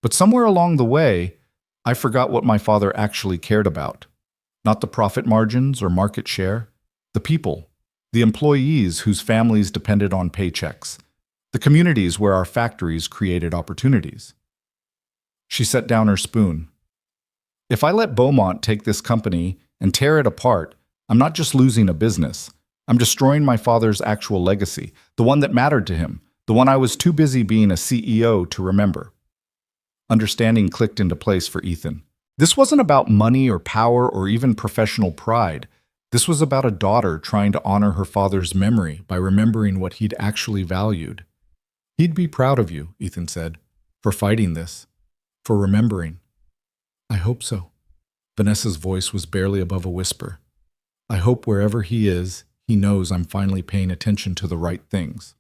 But somewhere along the way, I forgot what my father actually cared about. Not the profit margins or market share. The people, the employees whose families depended on paychecks. The communities where our factories created opportunities. She set down her spoon. If I let Beaumont take this company and tear it apart, I'm not just losing a business. I'm destroying my father's actual legacy, the one that mattered to him, the one I was too busy being a CEO to remember. Understanding clicked into place for Ethan. This wasn't about money or power or even professional pride. This was about a daughter trying to honor her father's memory by remembering what he'd actually valued. He'd be proud of you, Ethan said, for fighting this, for remembering. I hope so. Vanessa's voice was barely above a whisper. I hope wherever he is, he knows I'm finally paying attention to the right things.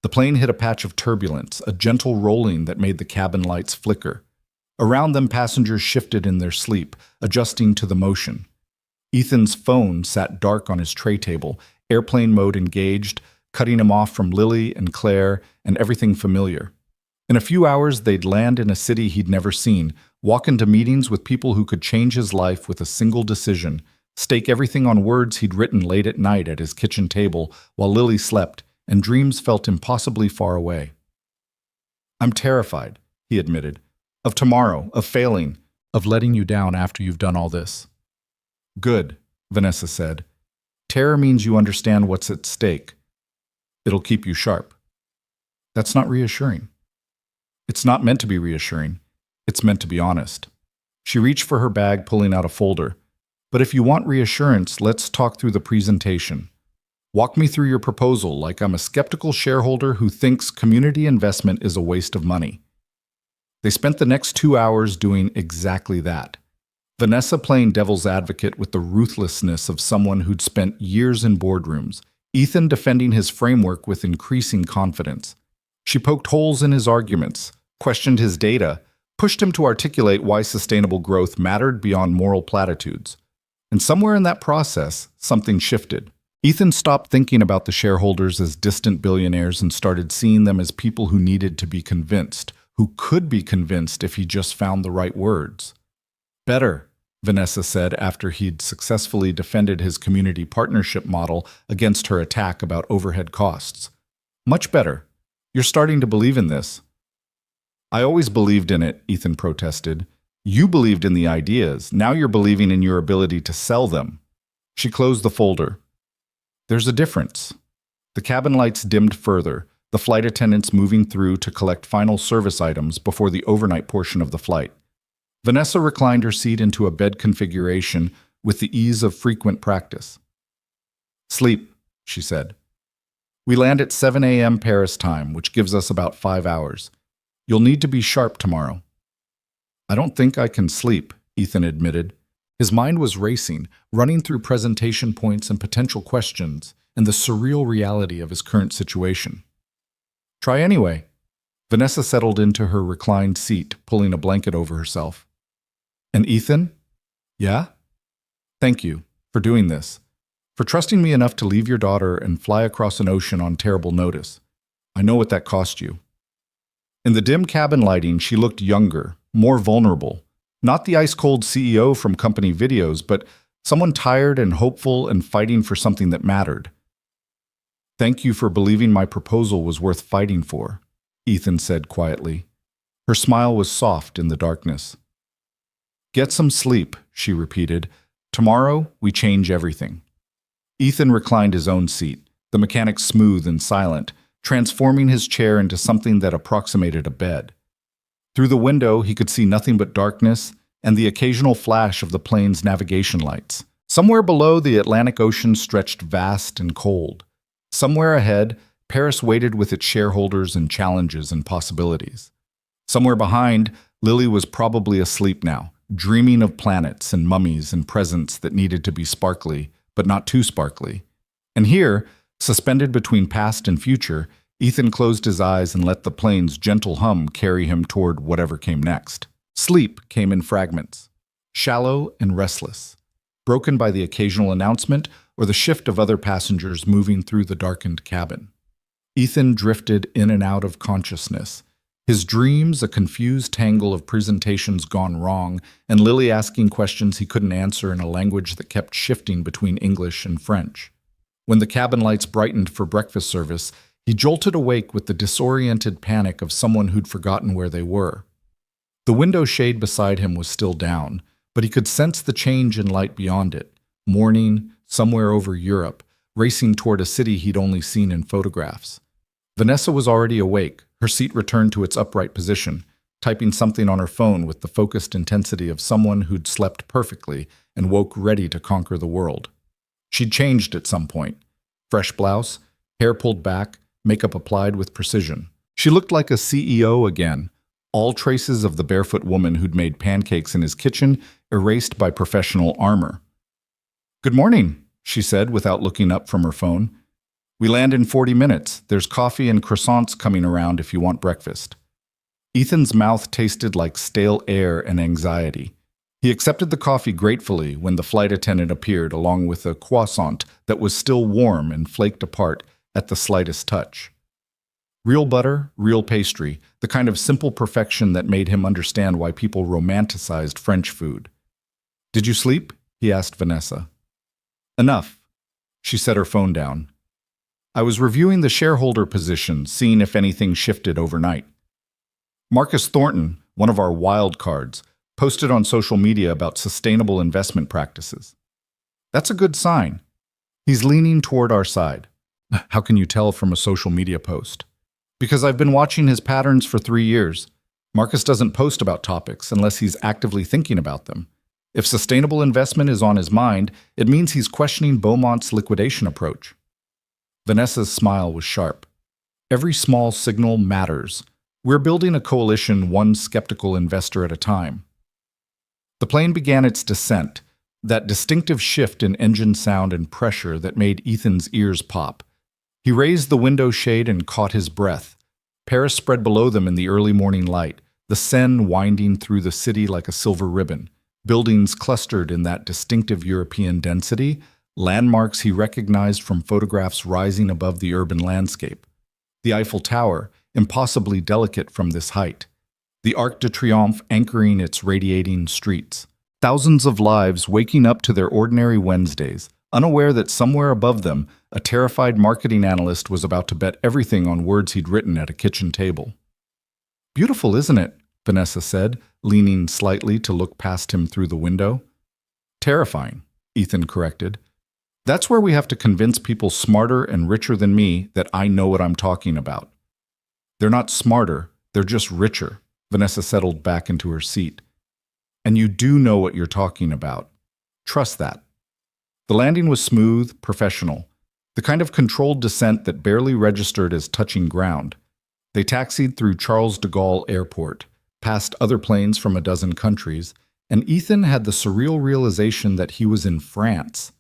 The plane hit a patch of turbulence, a gentle rolling that made the cabin lights flicker. Around them, passengers shifted in their sleep, adjusting to the motion. Ethan's phone sat dark on his tray table, airplane mode engaged, cutting him off from Lily and Claire and everything familiar. In a few hours, they'd land in a city he'd never seen, walk into meetings with people who could change his life with a single decision, stake everything on words he'd written late at night at his kitchen table while Lily slept, and dreams felt impossibly far away. I'm terrified, he admitted, of tomorrow, of failing, of letting you down after you've done all this. Good, Vanessa said. Terror means you understand what's at stake. It'll keep you sharp. That's not reassuring. It's not meant to be reassuring. It's meant to be honest. She reached for her bag, pulling out a folder. But if you want reassurance, let's talk through the presentation. Walk me through your proposal like I'm a skeptical shareholder who thinks community investment is a waste of money. They spent the next 2 hours doing exactly that. Vanessa playing devil's advocate with the ruthlessness of someone who'd spent years in boardrooms, Ethan defending his framework with increasing confidence. She poked holes in his arguments, questioned his data, pushed him to articulate why sustainable growth mattered beyond moral platitudes. And somewhere in that process, something shifted. Ethan stopped thinking about the shareholders as distant billionaires and started seeing them as people who needed to be convinced, who could be convinced if he just found the right words. Better, Vanessa said after he'd successfully defended his community partnership model against her attack about overhead costs. Much better. You're starting to believe in this. I always believed in it, Ethan protested. You believed in the ideas. Now you're believing in your ability to sell them. She closed the folder. There's a difference. The cabin lights dimmed further, the flight attendants moving through to collect final service items before the overnight portion of the flight. Vanessa reclined her seat into a bed configuration with the ease of frequent practice. Sleep, she said. We land at 7 a.m. Paris time, which gives us about 5 hours. You'll need to be sharp tomorrow. I don't think I can sleep, Ethan admitted. His mind was racing, running through presentation points and potential questions, and the surreal reality of his current situation. Try anyway. Vanessa settled into her reclined seat, pulling a blanket over herself. And Ethan? Yeah? Thank you for doing this, for trusting me enough to leave your daughter and fly across an ocean on terrible notice. I know what that cost you. In the dim cabin lighting, she looked younger, more vulnerable. Not the ice-cold CEO from company videos, but someone tired and hopeful and fighting for something that mattered. Thank you for believing my proposal was worth fighting for, Ethan said quietly. Her smile was soft in the darkness. Get some sleep, she repeated. Tomorrow, we change everything. Ethan reclined his own seat, the mechanic smooth and silent, transforming his chair into something that approximated a bed. Through the window, he could see nothing but darkness and the occasional flash of the plane's navigation lights. Somewhere below, the Atlantic Ocean stretched vast and cold. Somewhere ahead, Paris waited with its shareholders and challenges and possibilities. Somewhere behind, Lily was probably asleep now, dreaming of planets and mummies and presents that needed to be sparkly, but not too sparkly. And here, suspended between past and future, Ethan closed his eyes and let the plane's gentle hum carry him toward whatever came next. Sleep came in fragments, shallow and restless, broken by the occasional announcement or the shift of other passengers moving through the darkened cabin. Ethan drifted in and out of consciousness, his dreams a confused tangle of presentations gone wrong, and Lily asking questions he couldn't answer in a language that kept shifting between English and French. When the cabin lights brightened for breakfast service, he jolted awake with the disoriented panic of someone who'd forgotten where they were. The window shade beside him was still down, but he could sense the change in light beyond it. Morning, somewhere over Europe, racing toward a city he'd only seen in photographs. Vanessa was already awake, her seat returned to its upright position, typing something on her phone with the focused intensity of someone who'd slept perfectly and woke ready to conquer the world. She'd changed at some point. Fresh blouse, hair pulled back, makeup applied with precision. She looked like a CEO again, all traces of the barefoot woman who'd made pancakes in his kitchen erased by professional armor. Good morning, she said without looking up from her phone. We land in 40 minutes. There's coffee and croissants coming around if you want breakfast. Ethan's mouth tasted like stale air and anxiety. He accepted the coffee gratefully when the flight attendant appeared along with a croissant that was still warm and flaked apart at the slightest touch. Real butter, real pastry, the kind of simple perfection that made him understand why people romanticized French food. Did you sleep? He asked Vanessa. Enough. She set her phone down. I was reviewing the shareholder position, seeing if anything shifted overnight. Marcus Thornton, one of our wild cards, posted on social media about sustainable investment practices. That's a good sign. He's leaning toward our side. How can you tell from a social media post? Because I've been watching his patterns for 3 years. Marcus doesn't post about topics unless he's actively thinking about them. If sustainable investment is on his mind, it means he's questioning Beaumont's liquidation approach. Vanessa's smile was sharp. Every small signal matters. We're building a coalition one skeptical investor at a time. The plane began its descent, that distinctive shift in engine sound and pressure that made Ethan's ears pop. He raised the window shade and caught his breath. Paris spread below them in the early morning light, the Seine winding through the city like a silver ribbon. Buildings clustered in that distinctive European density, landmarks he recognized from photographs rising above the urban landscape. The Eiffel Tower, impossibly delicate from this height. The Arc de Triomphe anchoring its radiating streets. Thousands of lives waking up to their ordinary Wednesdays, unaware that somewhere above them, a terrified marketing analyst was about to bet everything on words he'd written at a kitchen table. "Beautiful, isn't it?" Vanessa said, leaning slightly to look past him through the window. "Terrifying," Ethan corrected. "That's where we have to convince people smarter and richer than me that I know what I'm talking about." "They're not smarter, they're just richer," Vanessa settled back into her seat. "And you do know what you're talking about. Trust that." The landing was smooth, professional, the kind of controlled descent that barely registered as touching ground. They taxied through Charles de Gaulle Airport, past other planes from a dozen countries, and Ethan had the surreal realization that he was in France.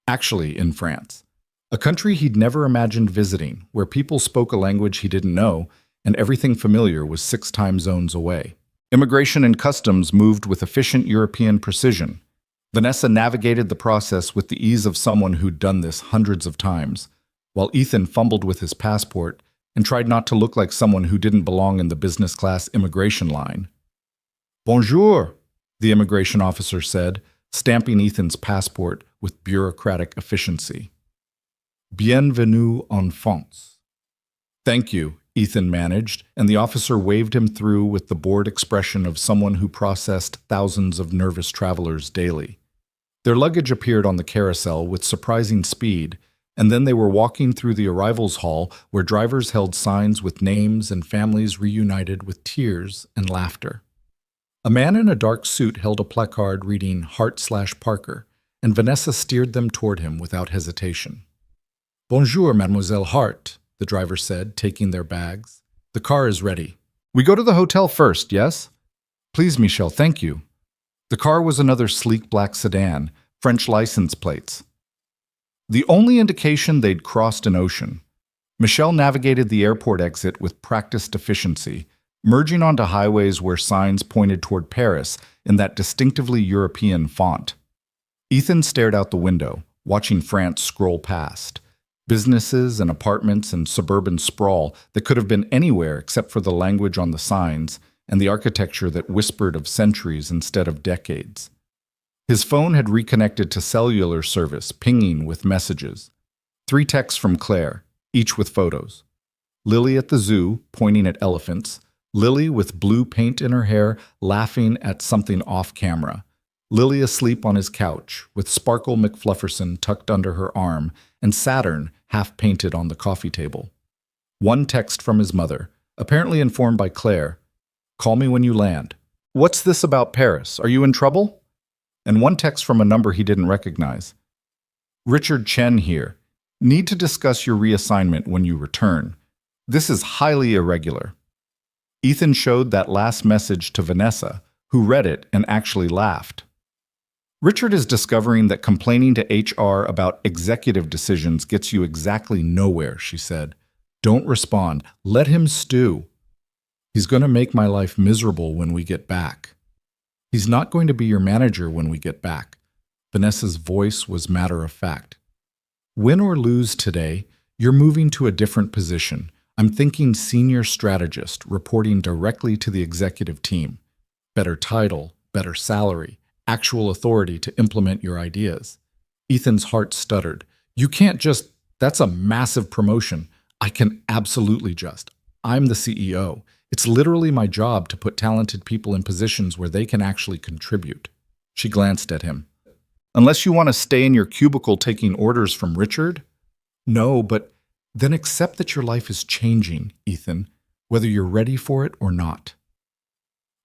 Actually in France. A country he'd never imagined visiting, where people spoke a language he didn't know, and everything familiar was 6 time zones away. Immigration and customs moved with efficient European precision. Vanessa navigated the process with the ease of someone who'd done this hundreds of times, while Ethan fumbled with his passport and tried not to look like someone who didn't belong in the business-class immigration line. "Bonjour," the immigration officer said, stamping Ethan's passport with bureaucratic efficiency. "Bienvenue en France." "Thank you," Ethan managed, and the officer waved him through with the bored expression of someone who processed thousands of nervous travelers daily. Their luggage appeared on the carousel with surprising speed, and then they were walking through the arrivals hall where drivers held signs with names and families reunited with tears and laughter. A man in a dark suit held a placard reading Hart/Parker, and Vanessa steered them toward him without hesitation. "Bonjour, Mademoiselle Hart," the driver said, taking their bags. "The car is ready. We go to the hotel first, yes?" "Please, Michel, thank you." The car was another sleek black sedan, French license plates. The only indication they'd crossed an ocean. Michel navigated the airport exit with practiced efficiency, merging onto highways where signs pointed toward Paris in that distinctively European font. Ethan stared out the window, watching France scroll past. Businesses and apartments and suburban sprawl that could have been anywhere except for the language on the signs and the architecture that whispered of centuries instead of decades. His phone had reconnected to cellular service, pinging with messages. 3 texts from Claire, each with photos. Lily at the zoo, pointing at elephants. Lily with blue paint in her hair, laughing at something off camera. Lily asleep on his couch, with Sparkle McFlufferson tucked under her arm, and Saturn half-painted on the coffee table. 1 text from his mother, apparently informed by Claire. "Call me when you land." "What's this about Paris? Are you in trouble?" And 1 text from a number he didn't recognize. "Richard Chen here. Need to discuss your reassignment when you return. This is highly irregular." Ethan showed that last message to Vanessa, who read it and actually laughed. "Richard is discovering that complaining to HR about executive decisions gets you exactly nowhere," she said. "Don't respond. Let him stew. He's going to make my life miserable when we get back." "He's not going to be your manager when we get back." Vanessa's voice was matter-of-fact. "Win or lose today, you're moving to a different position. I'm thinking senior strategist, reporting directly to the executive team. Better title, better salary, actual authority to implement your ideas." Ethan's heart stuttered. "You can't just, that's a massive promotion. I can absolutely just. I'm the CEO. It's literally my job to put talented people in positions where they can actually contribute." She glanced at him. "Unless you want to stay in your cubicle taking orders from Richard?" "No, but then accept that your life is changing, Ethan, whether you're ready for it or not."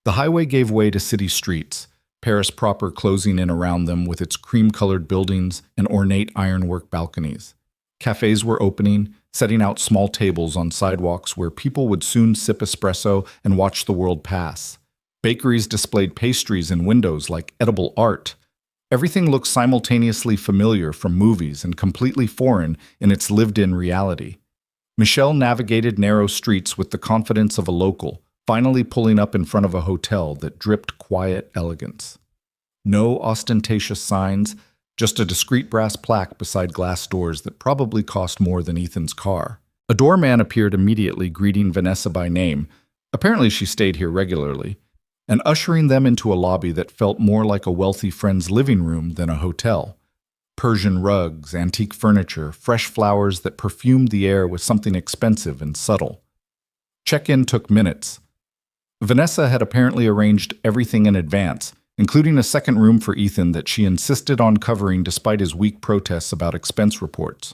The highway gave way to city streets, Paris proper closing in around them with its cream-colored buildings and ornate ironwork balconies. Cafes were opening, setting out small tables on sidewalks where people would soon sip espresso and watch the world pass. Bakeries displayed pastries in windows like edible art. Everything looked simultaneously familiar from movies and completely foreign in its lived-in reality. Michelle navigated narrow streets with the confidence of a local, finally pulling up in front of a hotel that dripped quiet elegance. No ostentatious signs, just a discreet brass plaque beside glass doors that probably cost more than Ethan's car. A doorman appeared immediately, greeting Vanessa by name. Apparently she stayed here regularly, and ushering them into a lobby that felt more like a wealthy friend's living room than a hotel. Persian rugs, antique furniture, fresh flowers that perfumed the air with something expensive and subtle. Check-in took minutes. Vanessa had apparently arranged everything in advance, including a second room for Ethan that she insisted on covering despite his weak protests about expense reports.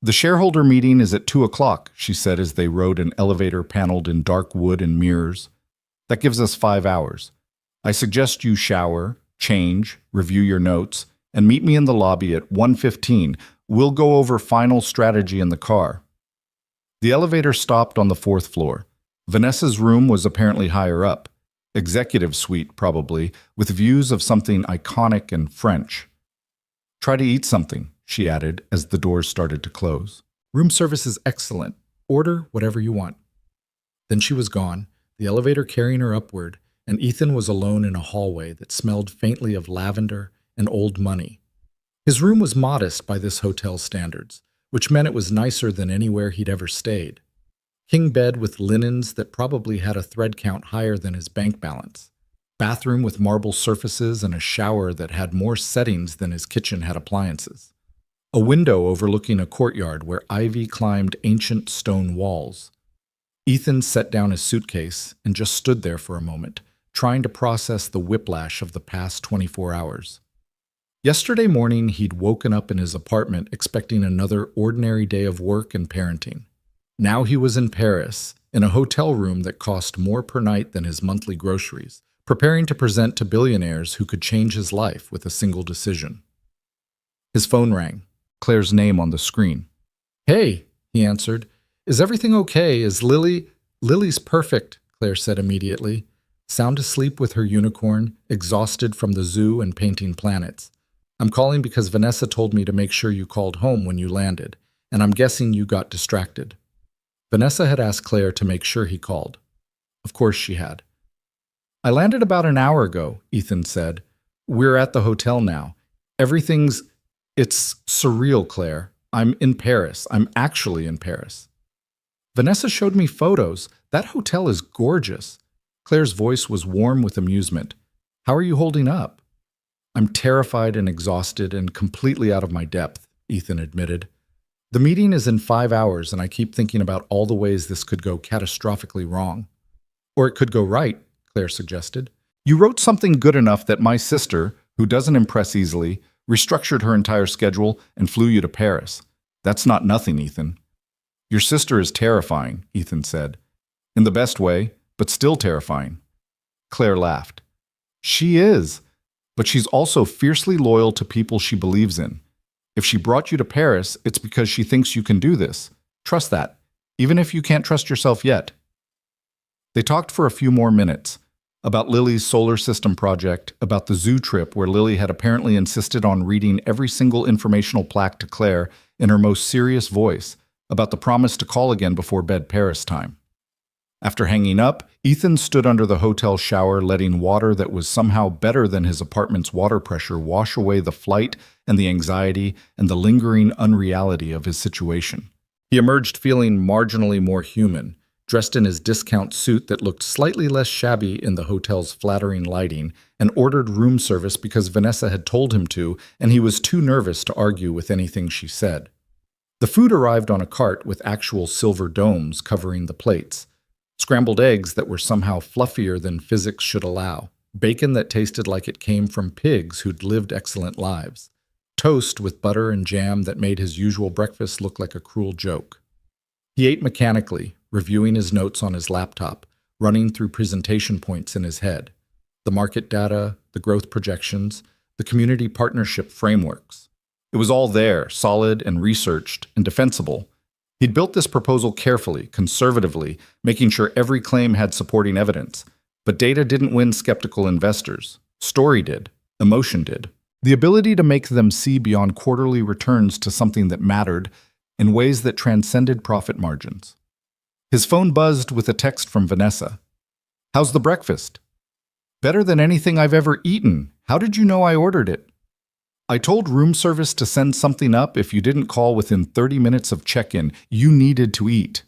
"The shareholder meeting is at 2 o'clock, she said as they rode an elevator paneled in dark wood and mirrors. "That gives us 5 hours. I suggest you shower, change, review your notes, and meet me in the lobby at 1:15. We'll go over final strategy in the car." The elevator stopped on the 4th floor. Vanessa's room was apparently higher up. Executive suite, probably, with views of something iconic and French. "Try to eat something," she added as the doors started to close. "Room service is excellent. Order whatever you want." Then she was gone, the elevator carrying her upward, and Ethan was alone in a hallway that smelled faintly of lavender and old money. His room was modest by this hotel's standards, which meant it was nicer than anywhere he'd ever stayed. King bed with linens that probably had a thread count higher than his bank balance. Bathroom with marble surfaces and a shower that had more settings than his kitchen had appliances. A window overlooking a courtyard where ivy climbed ancient stone walls. Ethan set down his suitcase and just stood there for a moment, trying to process the whiplash of the past 24 hours. Yesterday morning, he'd woken up in his apartment expecting another ordinary day of work and parenting. Now he was in Paris, in a hotel room that cost more per night than his monthly groceries, preparing to present to billionaires who could change his life with a single decision. His phone rang, Claire's name on the screen. "Hey," he answered. "Is everything okay? Is Lily—" "Lily's perfect," Claire said immediately, sound asleep with her unicorn, exhausted from the zoo and painting planets. "I'm calling because Vanessa told me to make sure you called home when you landed, and I'm guessing you got distracted." Vanessa had asked Claire to make sure he called. Of course she had. "I landed about an hour ago," Ethan said. "We're at the hotel now. It's surreal, Claire. I'm in Paris. I'm actually in Paris." "Vanessa showed me photos. That hotel is gorgeous." Claire's voice was warm with amusement. "How are you holding up?" "I'm terrified and exhausted and completely out of my depth," Ethan admitted. "The meeting is in 5 hours, and I keep thinking about all the ways this could go catastrophically wrong." "Or it could go right," Claire suggested. "You wrote something good enough that my sister, who doesn't impress easily, restructured her entire schedule and flew you to Paris. That's not nothing, Ethan." "Your sister is terrifying," Ethan said. "In the best way, but still terrifying." Claire laughed. "She is, but she's also fiercely loyal to people she believes in. If she brought you to Paris, it's because she thinks you can do this. Trust that, even if you can't trust yourself yet." They talked for a few more minutes, about Lily's solar system project, about the zoo trip where Lily had apparently insisted on reading every single informational plaque to Claire in her most serious voice, about the promise to call again before bed Paris time. After hanging up, Ethan stood under the hotel shower, letting water that was somehow better than his apartment's water pressure wash away the flight and the anxiety and the lingering unreality of his situation. He emerged feeling marginally more human, dressed in his discount suit that looked slightly less shabby in the hotel's flattering lighting, and ordered room service because Vanessa had told him to, and he was too nervous to argue with anything she said. The food arrived on a cart with actual silver domes covering the plates. Scrambled eggs that were somehow fluffier than physics should allow. Bacon that tasted like it came from pigs who'd lived excellent lives. Toast with butter and jam that made his usual breakfast look like a cruel joke. He ate mechanically, reviewing his notes on his laptop, running through presentation points in his head. The market data, the growth projections, the community partnership frameworks. It was all there, solid and researched and defensible. He'd built this proposal carefully, conservatively, making sure every claim had supporting evidence. But data didn't win skeptical investors. Story did. Emotion did. The ability to make them see beyond quarterly returns to something that mattered in ways that transcended profit margins. His phone buzzed with a text from Vanessa. "How's the breakfast?" "Better than anything I've ever eaten. How did you know I ordered it?" "I told room service to send something up if you didn't call within 30 minutes of check-in. You needed to eat."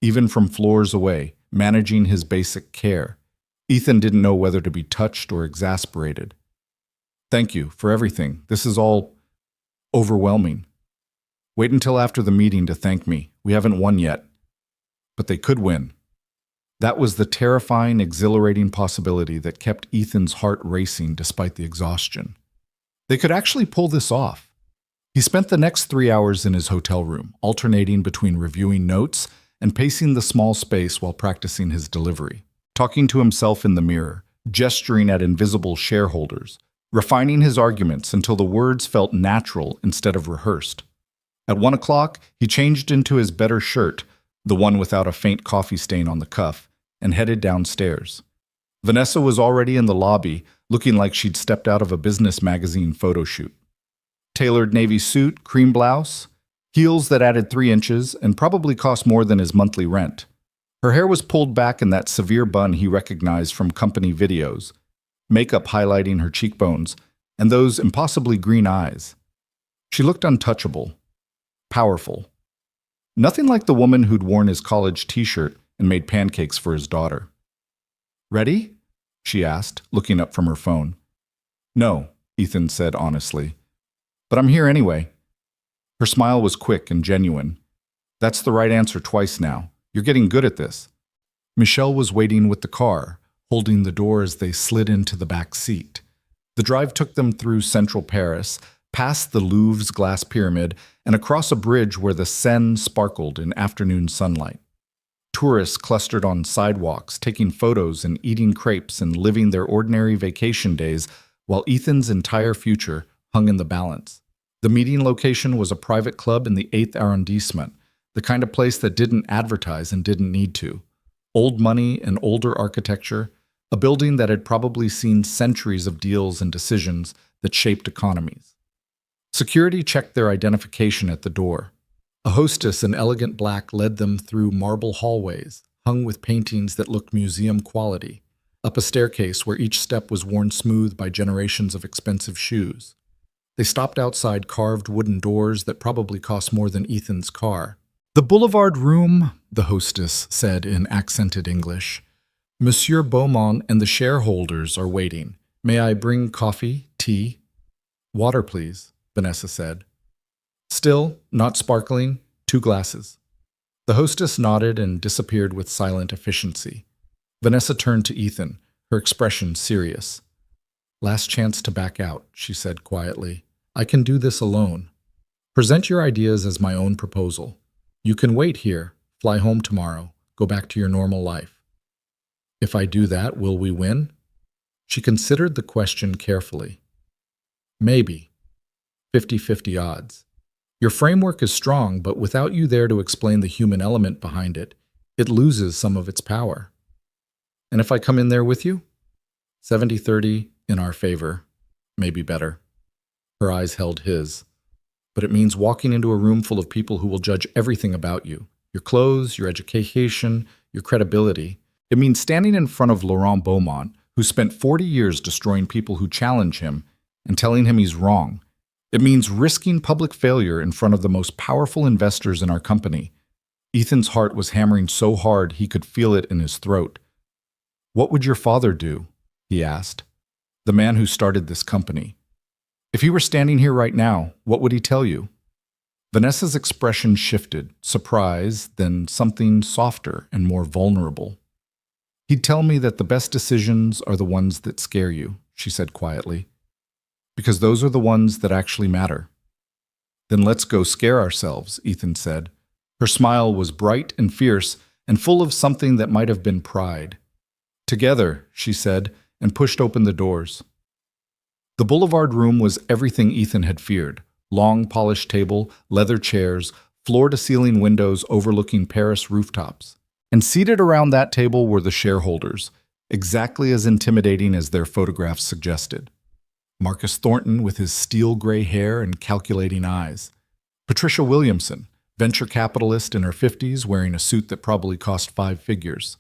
Even from floors away, managing his basic care, Ethan didn't know whether to be touched or exasperated. "Thank you for everything. This is all overwhelming." "Wait until after the meeting to thank me. We haven't won yet." But they could win. That was the terrifying, exhilarating possibility that kept Ethan's heart racing despite the exhaustion. They could actually pull this off. He spent the next 3 hours in his hotel room, alternating between reviewing notes and pacing the small space while practicing his delivery, talking to himself in the mirror, gesturing at invisible shareholders, refining his arguments until the words felt natural instead of rehearsed. At 1 o'clock, he changed into his better shirt, the one without a faint coffee stain on the cuff, and headed downstairs. Vanessa was already in the lobby, looking like she'd stepped out of a business magazine photo shoot. Tailored navy suit, cream blouse, heels that added 3 inches and probably cost more than his monthly rent. Her hair was pulled back in that severe bun he recognized from company videos, makeup highlighting her cheekbones, and those impossibly green eyes. She looked untouchable, powerful. Nothing like the woman who'd worn his college t-shirt and made pancakes for his daughter. "Ready?" she asked, looking up from her phone. "No," Ethan said honestly. "But I'm here anyway." Her smile was quick and genuine. "That's the right answer twice now. You're getting good at this." Michelle was waiting with the car, holding the door as they slid into the back seat. The drive took them through central Paris, past the Louvre's glass pyramid, and across a bridge where the Seine sparkled in afternoon sunlight. Tourists clustered on sidewalks, taking photos and eating crepes and living their ordinary vacation days, while Ethan's entire future hung in the balance. The meeting location was a private club in the 8th arrondissement, the kind of place that didn't advertise and didn't need to. Old money and older architecture, a building that had probably seen centuries of deals and decisions that shaped economies. Security checked their identification at the door. A hostess in elegant black led them through marble hallways, hung with paintings that looked museum quality, up a staircase where each step was worn smooth by generations of expensive shoes. They stopped outside carved wooden doors that probably cost more than Ethan's car. "The Boulevard Room," the hostess said in accented English. "Monsieur Beaumont and the shareholders are waiting. May I bring coffee, tea?" "Water, please," Vanessa said. "Still, not sparkling, 2 glasses." The hostess nodded and disappeared with silent efficiency. Vanessa turned to Ethan, her expression serious. "Last chance to back out," she said quietly. "I can do this alone. Present your ideas as my own proposal. You can wait here, fly home tomorrow, go back to your normal life." "If I do that, will we win?" She considered the question carefully. "Maybe. 50-50 odds. Your framework is strong, but without you there to explain the human element behind it, it loses some of its power." "And if I come in there with you?" 70-30 in our favor, maybe better. Her eyes held his. "But it means walking into a room full of people who will judge everything about you. Your clothes, your education, your credibility. It means standing in front of Laurent Beaumont, who spent 40 years destroying people who challenge him, and telling him he's wrong. It means risking public failure in front of the most powerful investors in our company." Ethan's heart was hammering so hard he could feel it in his throat. "What would your father do?" he asked. "The man who started this company. If he were standing here right now, what would he tell you?" Vanessa's expression shifted, surprise, then something softer and more vulnerable. "He'd tell me that the best decisions are the ones that scare you," she said quietly. "Because those are the ones that actually matter." "Then let's go scare ourselves," Ethan said. Her smile was bright and fierce and full of something that might have been pride. "Together," she said, and pushed open the doors. The Boulevard Room was everything Ethan had feared. Long polished table, leather chairs, floor-to-ceiling windows overlooking Paris rooftops. And seated around that table were the shareholders, exactly as intimidating as their photographs suggested. Marcus Thornton with his steel gray hair and calculating eyes. Patricia Williamson, venture capitalist in her 50s wearing a suit that probably cost 5 figures.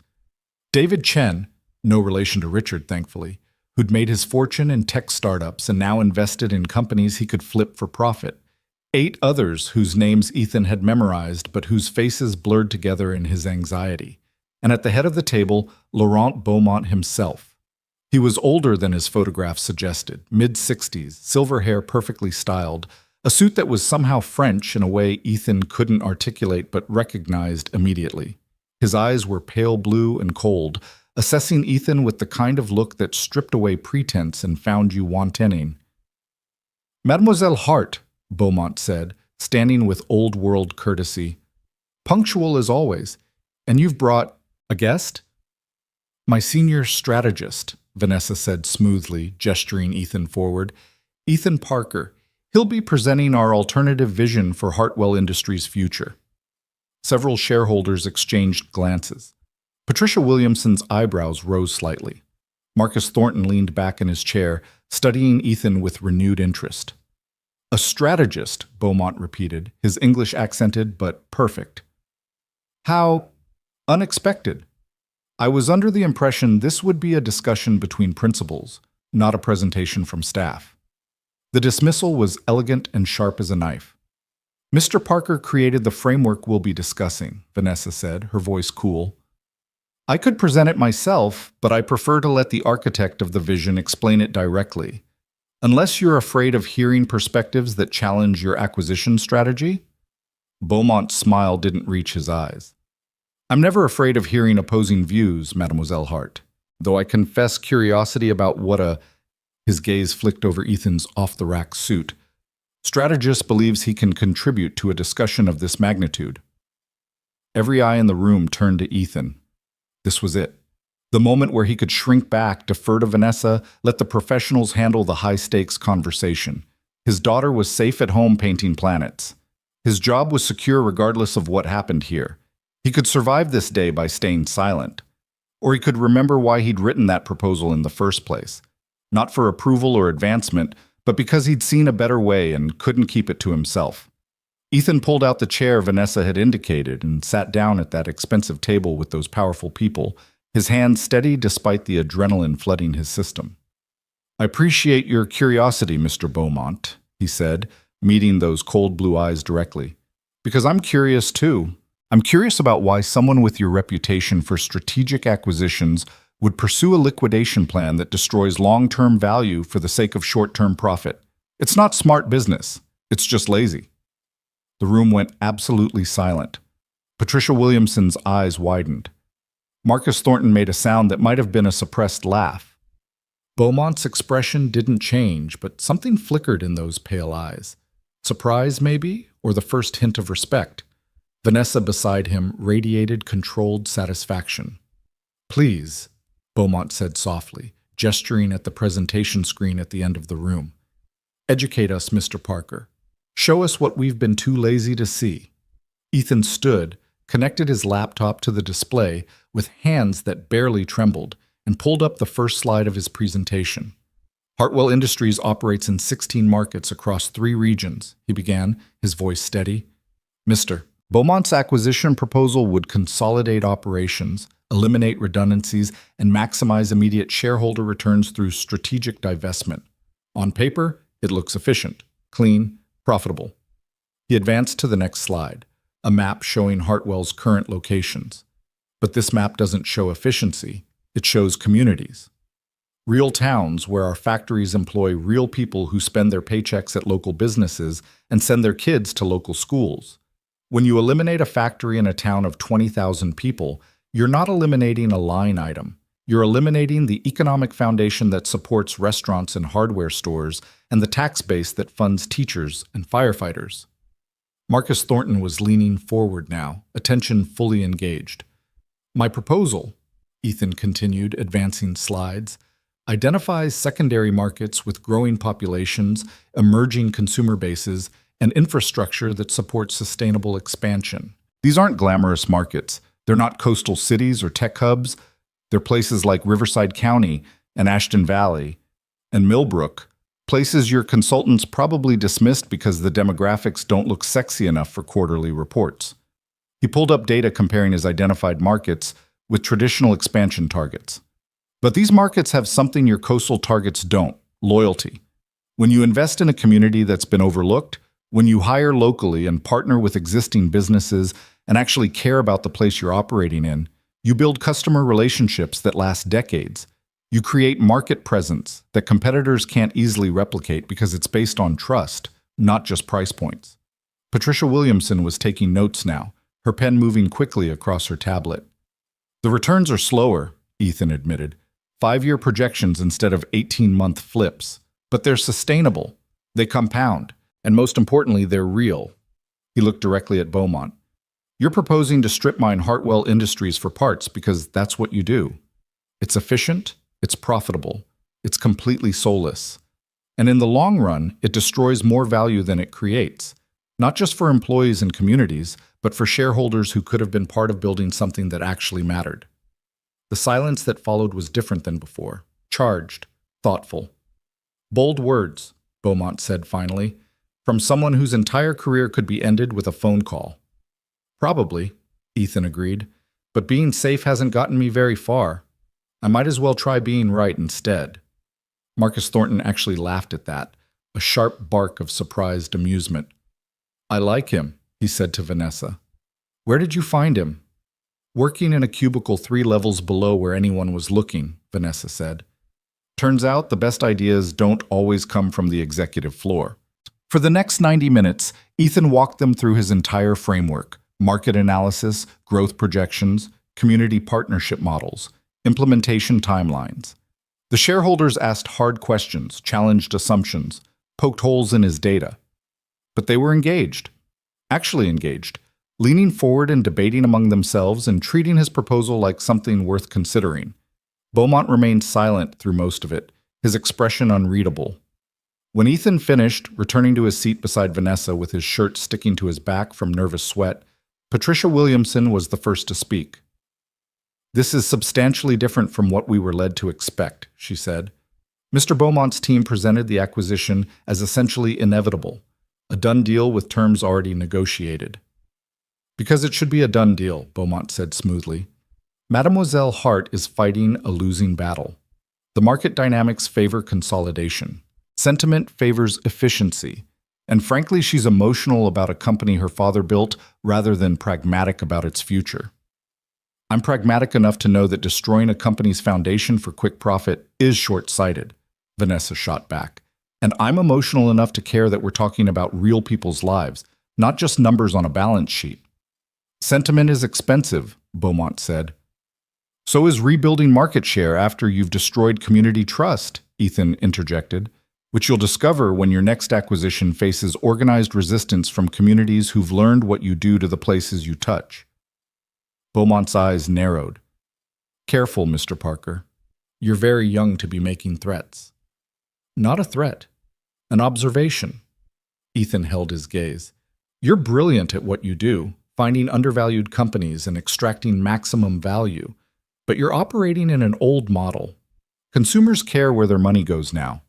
David Chen, no relation to Richard, thankfully, who'd made his fortune in tech startups and now invested in companies he could flip for profit. 8 others whose names Ethan had memorized but whose faces blurred together in his anxiety. And at the head of the table, Laurent Beaumont himself. He was older than his photographs suggested, mid-60s, silver hair perfectly styled, a suit that was somehow French in a way Ethan couldn't articulate but recognized immediately. His eyes were pale blue and cold, assessing Ethan with the kind of look that stripped away pretense and found you wanting. "Mademoiselle Hart," Beaumont said, standing with old-world courtesy. "Punctual as always. And you've brought a guest?" "My senior strategist," Vanessa said smoothly, gesturing Ethan forward. "Ethan Parker. He'll be presenting our alternative vision for Hartwell Industries' future." Several shareholders exchanged glances. Patricia Williamson's eyebrows rose slightly. Marcus Thornton leaned back in his chair, studying Ethan with renewed interest. "A strategist," Beaumont repeated, his English accented but perfect. "How unexpected. I was under the impression this would be a discussion between principals, not a presentation from staff." The dismissal was elegant and sharp as a knife. "Mr. Parker created the framework we'll be discussing," Vanessa said, her voice cool. "I could present it myself, but I prefer to let the architect of the vision explain it directly. Unless you're afraid of hearing perspectives that challenge your acquisition strategy?" Beaumont's smile didn't reach his eyes. "I'm never afraid of hearing opposing views, Mademoiselle Hart, though I confess curiosity about what his gaze flicked over Ethan's off-the-rack suit. "Strategist believes he can contribute to a discussion of this magnitude." Every eye in the room turned to Ethan. This was it. The moment where he could shrink back, defer to Vanessa, let the professionals handle the high-stakes conversation. His daughter was safe at home painting planets. His job was secure regardless of what happened here. He could survive this day by staying silent. Or he could remember why he'd written that proposal in the first place. Not for approval or advancement, but because he'd seen a better way and couldn't keep it to himself. Ethan pulled out the chair Vanessa had indicated and sat down at that expensive table with those powerful people, his hands steady despite the adrenaline flooding his system. "I appreciate your curiosity, Mr. Beaumont," he said, meeting those cold blue eyes directly. "Because I'm curious too. I'm curious about why someone with your reputation for strategic acquisitions would pursue a liquidation plan that destroys long-term value for the sake of short-term profit. It's not smart business. It's just lazy." The room went absolutely silent. Patricia Williamson's eyes widened. Marcus Thornton made a sound that might have been a suppressed laugh. Beaumont's expression didn't change, but something flickered in those pale eyes. Surprise, maybe, or the first hint of respect. Vanessa beside him radiated controlled satisfaction. "Please," Beaumont said softly, gesturing at the presentation screen at the end of the room. "Educate us, Mr. Parker. Show us what we've been too lazy to see." Ethan stood, connected his laptop to the display with hands that barely trembled, and pulled up the first slide of his presentation. "Hartwell Industries operates in 16 markets across 3 regions," he began, his voice steady. "Mr. Beaumont's acquisition proposal would consolidate operations, eliminate redundancies, and maximize immediate shareholder returns through strategic divestment. On paper, it looks efficient, clean, profitable." He advanced to the next slide, a map showing Hartwell's current locations. But this map doesn't show efficiency, it shows communities. Real towns where our factories employ real people who spend their paychecks at local businesses and send their kids to local schools. When you eliminate a factory in a town of 20,000 people, you're not eliminating a line item. You're eliminating the economic foundation that supports restaurants and hardware stores and the tax base that funds teachers and firefighters. Marcus Thornton was leaning forward now, attention fully engaged. "My proposal," Ethan continued, advancing slides, identifies secondary markets with growing populations, emerging consumer bases, and infrastructure that supports sustainable expansion. These aren't glamorous markets. They're not coastal cities or tech hubs. They're places like Riverside County and Ashton Valley and Millbrook, places your consultants probably dismissed because the demographics don't look sexy enough for quarterly reports. He pulled up data comparing his identified markets with traditional expansion targets. But these markets have something your coastal targets don't: loyalty. When you invest in a community that's been overlooked, when you hire locally and partner with existing businesses and actually care about the place you're operating in, you build customer relationships that last decades. You create market presence that competitors can't easily replicate because it's based on trust, not just price points. Patricia Williamson was taking notes now, her pen moving quickly across her tablet. The returns are slower, Ethan admitted. 5-year projections instead of 18-month flips. But they're sustainable. They compound. And most importantly, they're real. He looked directly at Beaumont. You're proposing to strip mine Hartwell Industries for parts because that's what you do. It's efficient, it's profitable, it's completely soulless. And in the long run, it destroys more value than it creates, not just for employees and communities, but for shareholders who could have been part of building something that actually mattered. The silence that followed was different than before, charged, thoughtful. Bold words, Beaumont said finally, from someone whose entire career could be ended with a phone call. Probably, Ethan agreed, but being safe hasn't gotten me very far. I might as well try being right instead. Marcus Thornton actually laughed at that, a sharp bark of surprised amusement. I like him, he said to Vanessa. Where did you find him? Working in a cubicle 3 levels below where anyone was looking, Vanessa said. Turns out the best ideas don't always come from the executive floor. For the next 90 minutes, Ethan walked them through his entire framework: market analysis, growth projections, community partnership models, implementation timelines. The shareholders asked hard questions, challenged assumptions, poked holes in his data. But they were engaged, actually engaged, leaning forward and debating among themselves and treating his proposal like something worth considering. Beaumont remained silent through most of it, his expression unreadable. When Ethan finished, returning to his seat beside Vanessa with his shirt sticking to his back from nervous sweat, Patricia Williamson was the first to speak. This is substantially different from what we were led to expect, she said. Mr. Beaumont's team presented the acquisition as essentially inevitable, a done deal with terms already negotiated. Because it should be a done deal, Beaumont said smoothly. Mademoiselle Hart is fighting a losing battle. The market dynamics favor consolidation. Sentiment favors efficiency. And frankly, she's emotional about a company her father built rather than pragmatic about its future. I'm pragmatic enough to know that destroying a company's foundation for quick profit is short-sighted, Vanessa shot back. And I'm emotional enough to care that we're talking about real people's lives, not just numbers on a balance sheet. Sentiment is expensive, Beaumont said. So is rebuilding market share after you've destroyed community trust, Ethan interjected, which you'll discover when your next acquisition faces organized resistance from communities who've learned what you do to the places you touch. Beaumont's eyes narrowed. Careful, Mr. Parker. You're very young to be making threats. Not a threat, an observation. Ethan held his gaze. You're brilliant at what you do, finding undervalued companies and extracting maximum value, but you're operating in an old model. Consumers care where their money goes now.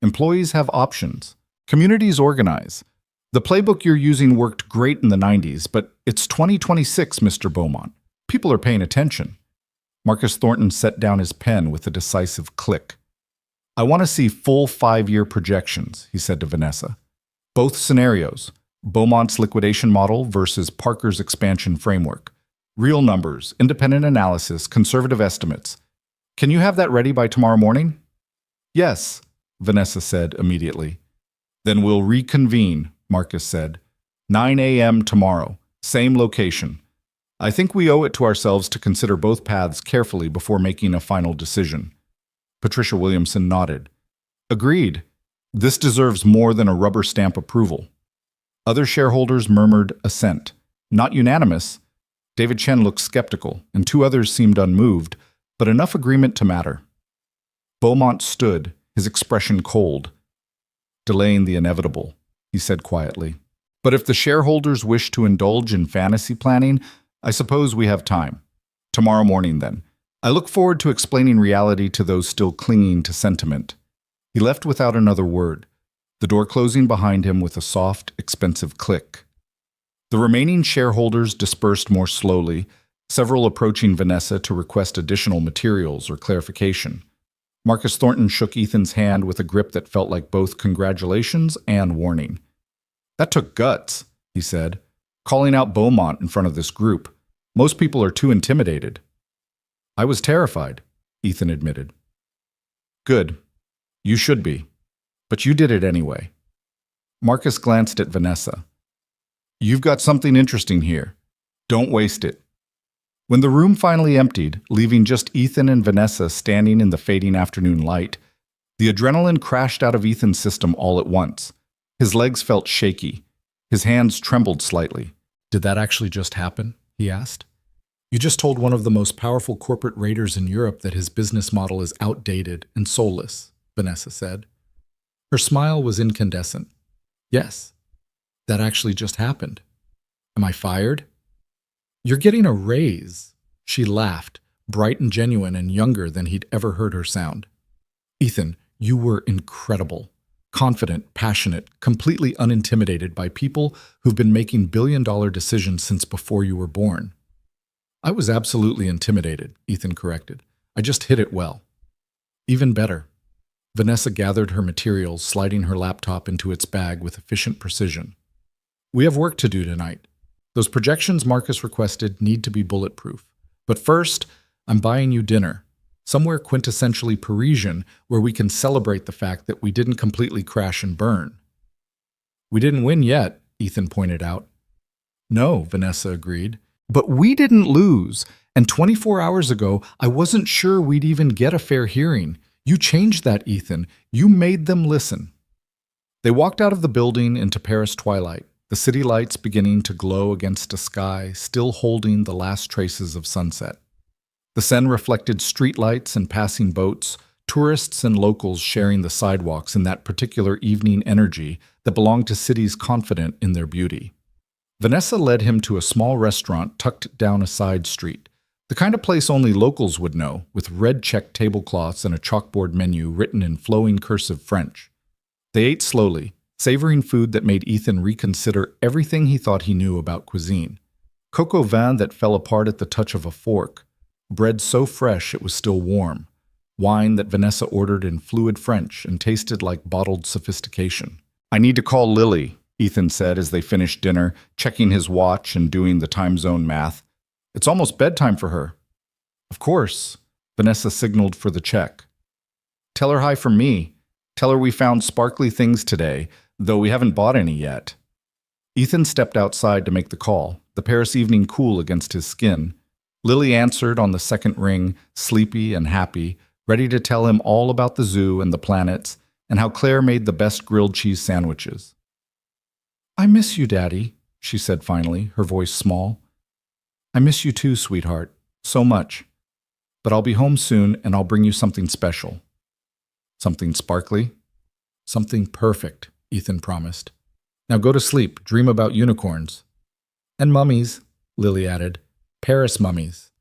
Employees have options. Communities organize. The playbook you're using worked great in the 90s, but it's 2026, Mr. Beaumont. People are paying attention. Marcus Thornton set down his pen with a decisive click. I want to see full 5-year projections, he said to Vanessa. Both scenarios, Beaumont's liquidation model versus Parker's expansion framework. Real numbers, independent analysis, conservative estimates. Can you have that ready by tomorrow morning? Yes, Vanessa said immediately. Then we'll reconvene, Marcus said. 9 a.m. tomorrow, same location. I think we owe it to ourselves to consider both paths carefully before making a final decision. Patricia Williamson nodded. Agreed. This deserves more than a rubber stamp approval. Other shareholders murmured assent. Not unanimous. David Chen looked skeptical, and 2 others seemed unmoved, but enough agreement to matter. Beaumont stood, his expression cold. "Delaying the inevitable," he said quietly. "But if the shareholders wish to indulge in fantasy planning, I suppose we have time. Tomorrow morning, then. I look forward to explaining reality to those still clinging to sentiment." He left without another word, the door closing behind him with a soft, expensive click. The remaining shareholders dispersed more slowly, several approaching Vanessa to request additional materials or clarification. Marcus Thornton shook Ethan's hand with a grip that felt like both congratulations and warning. "That took guts," he said, "calling out Beaumont in front of this group. Most people are too intimidated." "I was terrified," Ethan admitted. "Good. You should be. But you did it anyway." Marcus glanced at Vanessa. "You've got something interesting here. Don't waste it." When the room finally emptied, leaving just Ethan and Vanessa standing in the fading afternoon light, the adrenaline crashed out of Ethan's system all at once. His legs felt shaky. His hands trembled slightly. "Did that actually just happen?" he asked. "You just told one of the most powerful corporate raiders in Europe that his business model is outdated and soulless," Vanessa said. Her smile was incandescent. "Yes, that actually just happened. Am I fired?" "You're getting a raise." She laughed, bright and genuine and younger than he'd ever heard her sound. "Ethan, you were incredible. Confident, passionate, completely unintimidated by people who've been making billion-dollar decisions since before you were born." "I was absolutely intimidated," Ethan corrected. "I just hit it well." "Even better." Vanessa gathered her materials, sliding her laptop into its bag with efficient precision. "We have work to do tonight. Those projections Marcus requested need to be bulletproof. But first, I'm buying you dinner, somewhere quintessentially Parisian where we can celebrate the fact that we didn't completely crash and burn." "We didn't win yet," Ethan pointed out. "No," Vanessa agreed. "But we didn't lose, and 24 hours ago, I wasn't sure we'd even get a fair hearing. You changed that, Ethan. You made them listen." They walked out of the building into Paris twilight, the city lights beginning to glow against a sky still holding the last traces of sunset. The Seine reflected streetlights and passing boats, tourists and locals sharing the sidewalks in that particular evening energy that belonged to cities confident in their beauty. Vanessa led him to a small restaurant tucked down a side street, the kind of place only locals would know, with red check tablecloths and a chalkboard menu written in flowing cursive French. They ate slowly, savoring food that made Ethan reconsider everything he thought he knew about cuisine. Coq au vin that fell apart at the touch of a fork, bread so fresh it was still warm, wine that Vanessa ordered in fluid French and tasted like bottled sophistication. "I need to call Lily," Ethan said as they finished dinner, checking his watch and doing the time zone math. "It's almost bedtime for her." "Of course," Vanessa signaled for the check. "Tell her hi from me. Tell her we found sparkly things today, though we haven't bought any yet." Ethan stepped outside to make the call, the Paris evening cool against his skin. Lily answered on the second ring, sleepy and happy, ready to tell him all about the zoo and the planets, and how Claire made the best grilled cheese sandwiches. "I miss you, Daddy," she said finally, her voice small. "I miss you too, sweetheart. So much. But I'll be home soon, and I'll bring you something special." "Something sparkly?" "Something perfect," Ethan promised. "Now go to sleep, dream about unicorns." "And mummies," Lily added. "Paris mummies."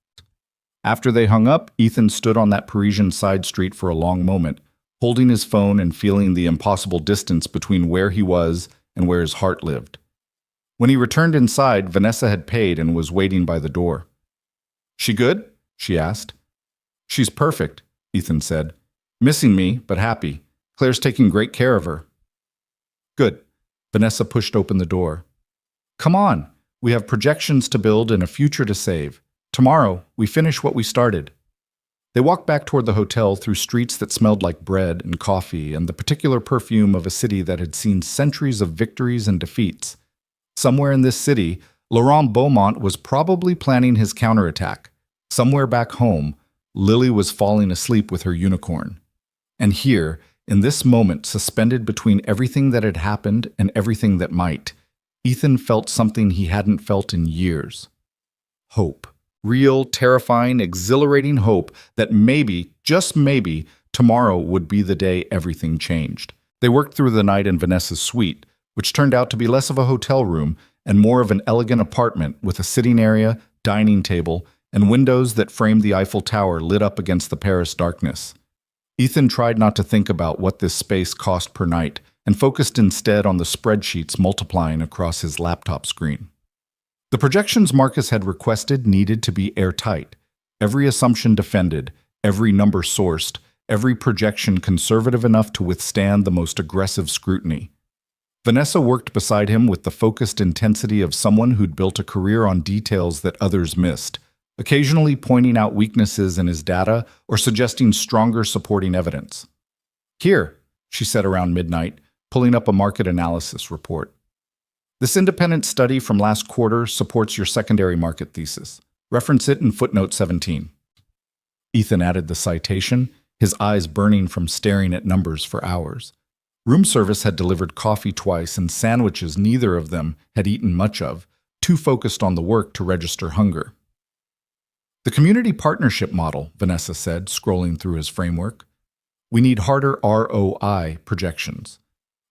After they hung up, Ethan stood on that Parisian side street for a long moment, holding his phone and feeling the impossible distance between where he was and where his heart lived. When he returned inside, Vanessa had paid and was waiting by the door. "She good?" she asked. "She's perfect," Ethan said. "Missing me, but happy. Claire's taking great care of her." "Good." Vanessa pushed open the door. "Come on. We have projections to build and a future to save. Tomorrow, we finish what we started." They walked back toward the hotel through streets that smelled like bread and coffee and the particular perfume of a city that had seen centuries of victories and defeats. Somewhere in this city, Laurent Beaumont was probably planning his counterattack. Somewhere back home, Lily was falling asleep with her unicorn. And here, in this moment suspended between everything that had happened and everything that might, Ethan felt something he hadn't felt in years. Hope. Real, terrifying, exhilarating hope that maybe, just maybe, Tomorrow would be the day everything changed. They worked through the night in Vanessa's suite, which turned out to be less of a hotel room and more of an elegant apartment with a sitting area, dining table, and windows that framed the Eiffel Tower lit up against the Paris darkness. Ethan tried not to think about what this space cost per night and focused instead on the spreadsheets multiplying across his laptop screen. The projections Marcus had requested needed to be airtight, every assumption defended, every number sourced, every projection conservative enough to withstand the most aggressive scrutiny. Vanessa worked beside him with the focused intensity of someone who'd built a career on details that others missed, occasionally pointing out weaknesses in his data or suggesting stronger supporting evidence. "Here," she said around midnight, pulling up a market analysis report. "This independent study from last quarter supports your secondary market thesis. Reference it in footnote 17. Ethan added the citation, his eyes burning from staring at numbers for hours. Room service had delivered coffee twice and sandwiches neither of them had eaten much of, too focused on the work to register hunger. "The community partnership model," Vanessa said, scrolling through his framework. "We need harder ROI projections.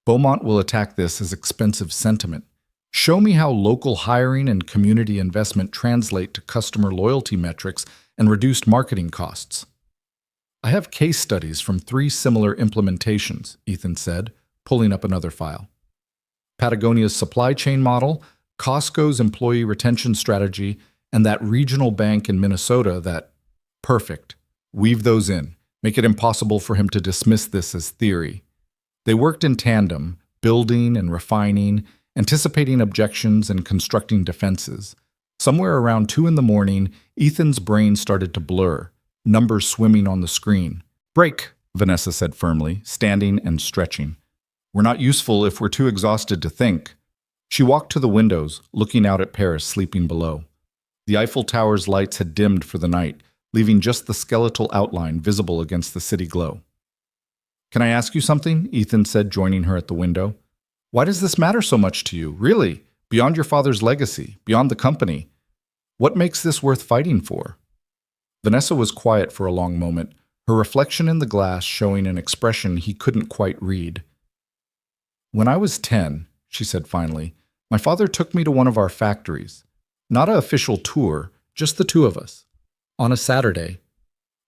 Beaumont will attack this as expensive sentiment. Show me how local hiring and community investment translate to customer loyalty metrics and reduced marketing costs." "I have case studies from 3 similar implementations," Ethan said, pulling up another file. "Patagonia's supply chain model, Costco's employee retention strategy, and that regional bank in Minnesota that—" "Perfect. Weave those in. Make it impossible for him to dismiss this as theory." They worked in tandem, building and refining, anticipating objections and constructing defenses. Somewhere around 2 a.m, Ethan's brain started to blur, numbers swimming on the screen. "Break," Vanessa said firmly, standing and stretching. "We're not useful if we're too exhausted to think." She walked to the windows, looking out at Paris sleeping below. The Eiffel Tower's lights had dimmed for the night, leaving just the skeletal outline visible against the city glow. "Can I ask you something?" Ethan said, joining her at the window. "Why does this matter so much to you, really? Beyond your father's legacy, beyond the company? What makes this worth fighting for?" Vanessa was quiet for a long moment, her reflection in the glass showing an expression he couldn't quite read. "When I was 10, she said finally, my father took me to one of our factories. Not an official tour, just the 2 of us. On a Saturday,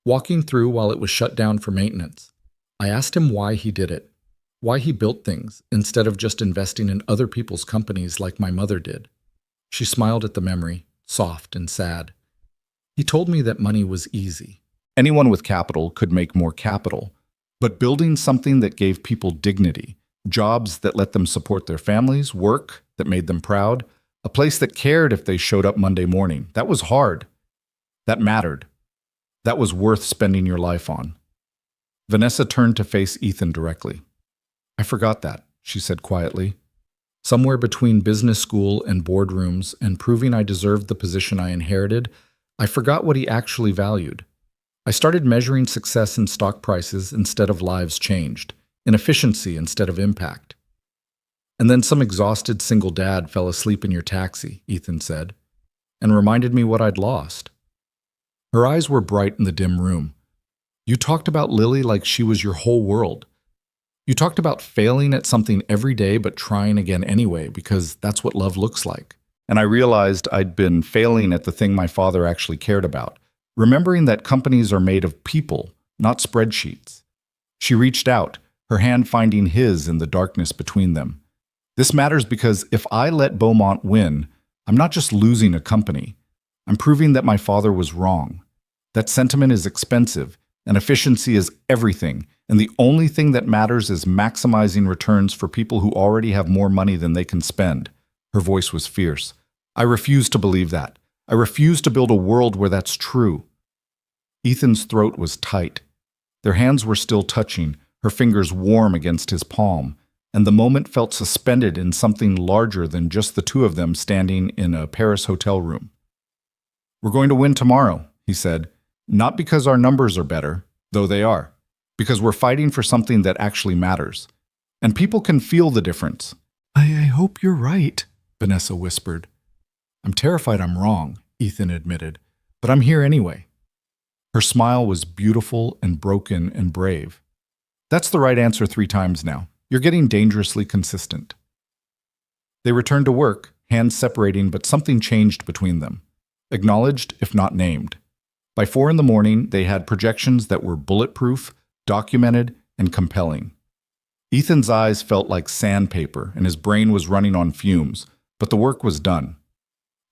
walking through while it was shut down for maintenance. I asked him why he did it, why he built things instead of just investing in other people's companies like my mother did. She smiled at the memory, soft and sad. He told me that money was easy. Anyone with capital could make more capital, but building something that gave people dignity, jobs that let them support their families, work that made them proud, a place that cared if they showed up Monday morning, that was hard. That mattered. That was worth spending your life on." Vanessa turned to face Ethan directly. "I forgot that," she said quietly. "Somewhere between business school and boardrooms and proving I deserved the position I inherited, I forgot what he actually valued. I started measuring success in stock prices instead of lives changed, in efficiency instead of impact." "And then some exhausted single dad fell asleep in your taxi," Ethan said, "and reminded me what I'd lost." Her eyes were bright in the dim room. "You talked about Lily like she was your whole world. You talked about failing at something every day but trying again anyway, because that's what love looks like. And I realized I'd been failing at the thing my father actually cared about, remembering that companies are made of people, not spreadsheets." She reached out, her hand finding his in the darkness between them. "This matters because if I let Beaumont win, I'm not just losing a company. I'm proving that my father was wrong. That sentiment is expensive, and efficiency is everything, and the only thing that matters is maximizing returns for people who already have more money than they can spend." Her voice was fierce. "I refuse to believe that. I refuse to build a world where that's true." Ethan's throat was tight. Their hands were still touching, her fingers warm against his palm, and the moment felt suspended in something larger than just the 2 of them standing in a Paris hotel room. "We're going to win tomorrow," he said, "not because our numbers are better, though they are, because we're fighting for something that actually matters. And people can feel the difference." I hope you're right," Vanessa whispered. "I'm terrified I'm wrong," Ethan admitted, "but I'm here anyway." Her smile was beautiful and broken and brave. That's the right answer 3 times now. You're getting dangerously consistent. They returned to work, hands separating, but something changed between them. Acknowledged, if not named. By 4 in the morning, they had projections that were bulletproof, documented, and compelling. Ethan's eyes felt like sandpaper, and his brain was running on fumes, but the work was done.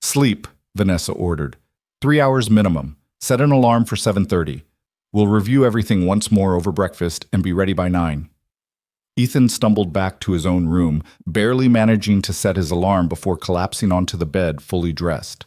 Sleep, Vanessa ordered. 3 hours minimum. Set an alarm for 7:30. We'll review everything once more over breakfast and be ready by 9. Ethan stumbled back to his own room, barely managing to set his alarm before collapsing onto the bed fully dressed.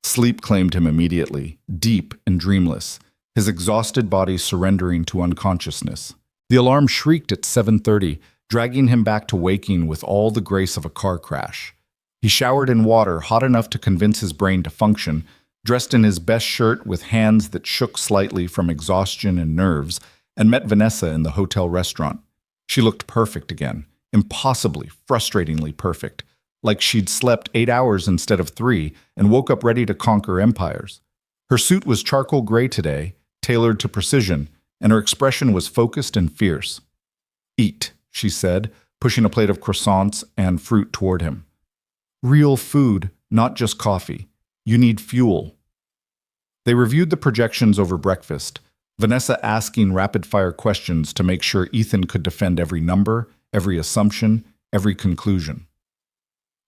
Sleep claimed him immediately, deep and dreamless, his exhausted body surrendering to unconsciousness. The alarm shrieked at 7:30, dragging him back to waking with all the grace of a car crash. He showered in water hot enough to convince his brain to function, dressed in his best shirt with hands that shook slightly from exhaustion and nerves, and met Vanessa in the hotel restaurant. She looked perfect again, impossibly, frustratingly perfect, like she'd slept 8 hours instead of 3 and woke up ready to conquer empires. Her suit was charcoal gray today, tailored to precision, and her expression was focused and fierce. "Eat," she said, pushing a plate of croissants and fruit toward him. "Real food, not just coffee. You need fuel." They reviewed the projections over breakfast, Vanessa asking rapid-fire questions to make sure Ethan could defend every number, every assumption, every conclusion.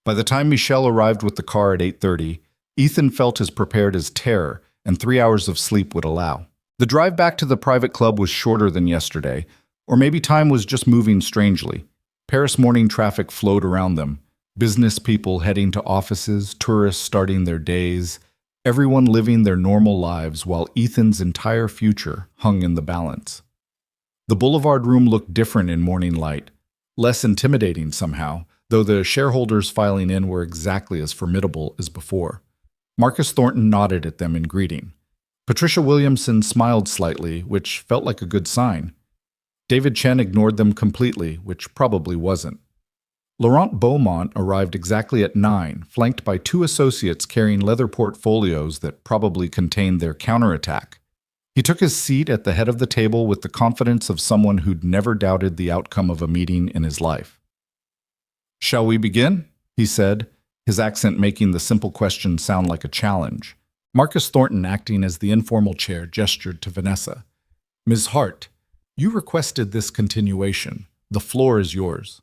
By the time Michelle arrived with the car at 8:30, Ethan felt as prepared as terror, and 3 hours of sleep would allow. The drive back to the private club was shorter than yesterday, or maybe time was just moving strangely. Paris morning traffic flowed around them. Business people heading to offices, tourists starting their days, everyone living their normal lives while Ethan's entire future hung in the balance. The boulevard room looked different in morning light, less intimidating somehow, though the shareholders filing in were exactly as formidable as before. Marcus Thornton nodded at them in greeting. Patricia Williamson smiled slightly, which felt like a good sign. David Chen ignored them completely, which probably wasn't. Laurent Beaumont arrived exactly at 9, flanked by 2 associates carrying leather portfolios that probably contained their counterattack. He took his seat at the head of the table with the confidence of someone who'd never doubted the outcome of a meeting in his life. "Shall we begin?" he said, his accent making the simple question sound like a challenge. Marcus Thornton, acting as the informal chair, gestured to Vanessa. "Ms. Hart, you requested this continuation. The floor is yours."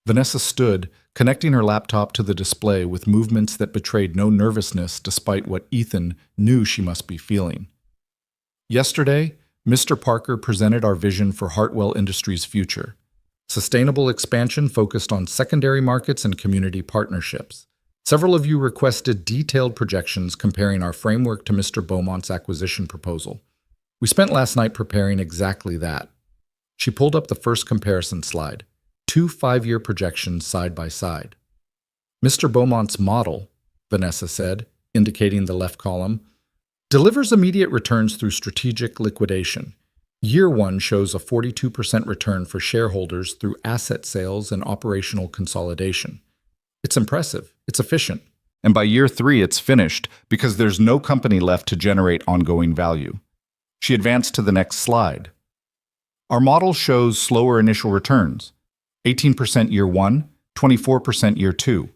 Vanessa stood, connecting her laptop to the display with movements that betrayed no nervousness despite what Ethan knew she must be feeling. Yesterday, Mr. Parker presented our vision for Hartwell Industries' future. Sustainable expansion focused on secondary markets and community partnerships. Several of you requested detailed projections comparing our framework to Mr. Beaumont's acquisition proposal. We spent last night preparing exactly that. She pulled up the first comparison slide. 2 5-year projections side by side. Mr. Beaumont's model, Vanessa said, indicating the left column, delivers immediate returns through strategic liquidation. Year 1 shows a 42% return for shareholders through asset sales and operational consolidation. It's impressive, it's efficient. And by year 3, it's finished because there's no company left to generate ongoing value. She advanced to the next slide. Our model shows slower initial returns. 18% year 1, 24% year 2.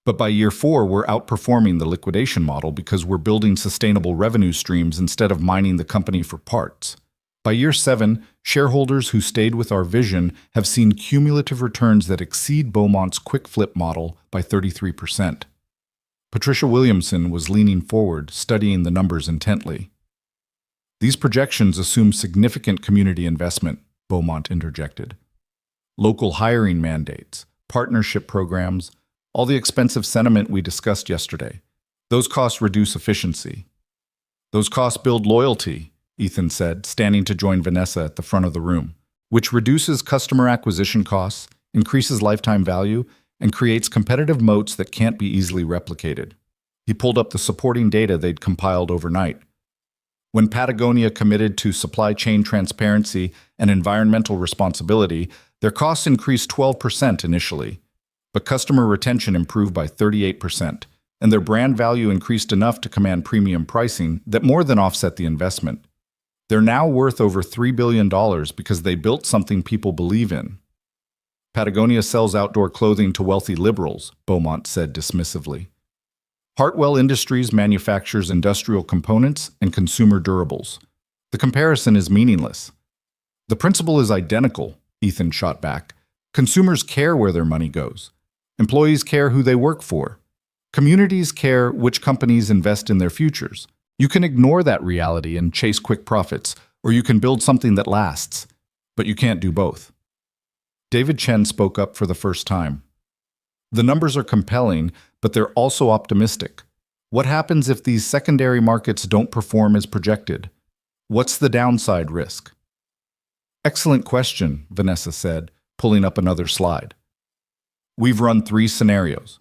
But by year 4, we're outperforming the liquidation model because we're building sustainable revenue streams instead of mining the company for parts. By year 7, shareholders who stayed with our vision have seen cumulative returns that exceed Beaumont's quick flip model by 33%. Patricia Williamson was leaning forward, studying the numbers intently. These projections assume significant community investment, Beaumont interjected. Local hiring mandates, partnership programs, all the expensive sentiment we discussed yesterday. Those costs reduce efficiency. Those costs build loyalty, Ethan said, standing to join Vanessa at the front of the room, which reduces customer acquisition costs, increases lifetime value, and creates competitive moats that can't be easily replicated. He pulled up the supporting data they'd compiled overnight. When Patagonia committed to supply chain transparency and environmental responsibility, their costs increased 12% initially, but customer retention improved by 38%, and their brand value increased enough to command premium pricing that more than offset the investment. They're now worth over $3 billion because they built something people believe in. Patagonia sells outdoor clothing to wealthy liberals, Beaumont said dismissively. Hartwell Industries manufactures industrial components and consumer durables. The comparison is meaningless. The principle is identical, Ethan shot back. Consumers care where their money goes. Employees care who they work for. Communities care which companies invest in their futures. You can ignore that reality and chase quick profits, or you can build something that lasts. But you can't do both. David Chen spoke up for the first time. The numbers are compelling, but they're also optimistic. What happens if these secondary markets don't perform as projected? What's the downside risk? Excellent question, Vanessa said, pulling up another slide. We've run 3 scenarios: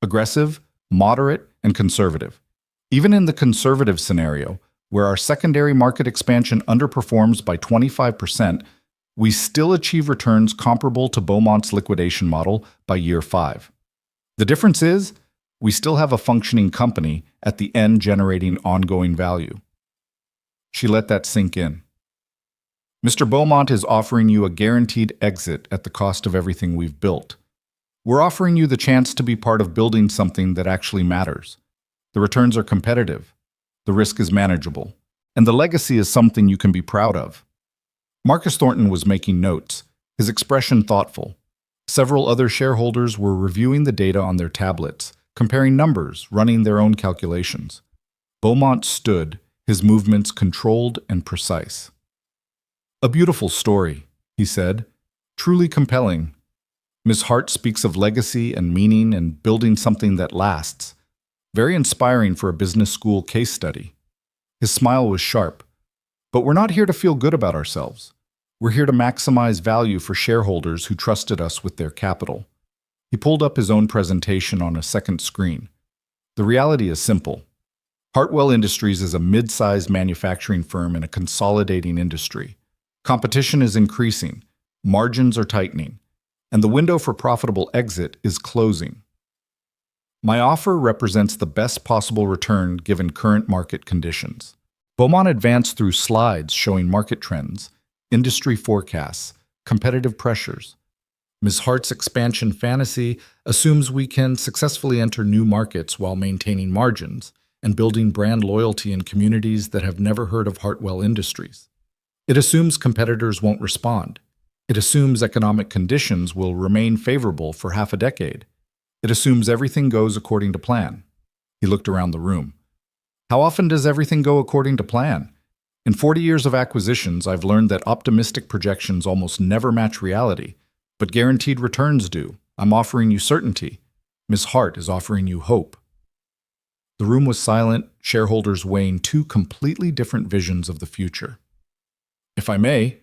aggressive, moderate, and conservative. Even in the conservative scenario, where our secondary market expansion underperforms by 25%, we still achieve returns comparable to Beaumont's liquidation model by year 5. The difference is, we still have a functioning company at the end generating ongoing value. She let that sink in. Mr. Beaumont is offering you a guaranteed exit at the cost of everything we've built. We're offering you the chance to be part of building something that actually matters. The returns are competitive, the risk is manageable, and the legacy is something you can be proud of. Marcus Thornton was making notes, his expression thoughtful. Several other shareholders were reviewing the data on their tablets, comparing numbers, running their own calculations. Beaumont stood, his movements controlled and precise. "A beautiful story," he said, "truly compelling. Ms. Hart speaks of legacy and meaning and building something that lasts. Very inspiring for a business school case study." His smile was sharp. "But we're not here to feel good about ourselves. We're here to maximize value for shareholders who trusted us with their capital." He pulled up his own presentation on a second screen. The reality is simple. Hartwell Industries is a mid-sized manufacturing firm in a consolidating industry. Competition is increasing, margins are tightening, and the window for profitable exit is closing. My offer represents the best possible return given current market conditions. Beaumont advanced through slides showing market trends, industry forecasts, competitive pressures. Ms. Hart's expansion fantasy assumes we can successfully enter new markets while maintaining margins and building brand loyalty in communities that have never heard of Hartwell Industries. It assumes competitors won't respond. It assumes economic conditions will remain favorable for half a decade. It assumes everything goes according to plan. He looked around the room. How often does everything go according to plan? In 40 years of acquisitions, I've learned that optimistic projections almost never match reality, but guaranteed returns do. I'm offering you certainty. Ms. Hart is offering you hope. The room was silent, shareholders weighing 2 completely different visions of the future. "If I may,"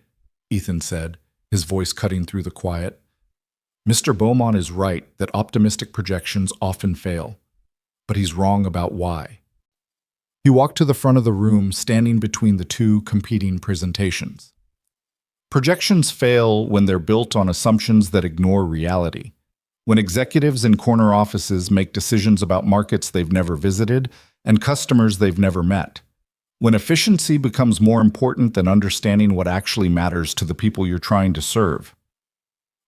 Ethan said, his voice cutting through the quiet, "Mr. Beaumont is right that optimistic projections often fail, but he's wrong about why." He walked to the front of the room, standing between the 2 competing presentations. Projections fail when they're built on assumptions that ignore reality. When executives in corner offices make decisions about markets they've never visited and customers they've never met. When efficiency becomes more important than understanding what actually matters to the people you're trying to serve.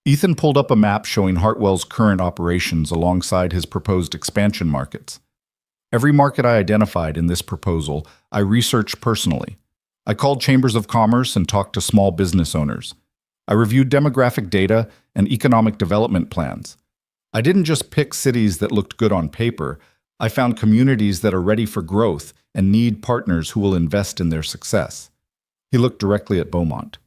Ethan pulled up a map showing Hartwell's current operations alongside his proposed expansion markets. Every market I identified in this proposal, I researched personally. I called chambers of commerce and talked to small business owners. I reviewed demographic data and economic development plans. I didn't just pick cities that looked good on paper. I found communities that are ready for growth and need partners who will invest in their success. He looked directly at Beaumont.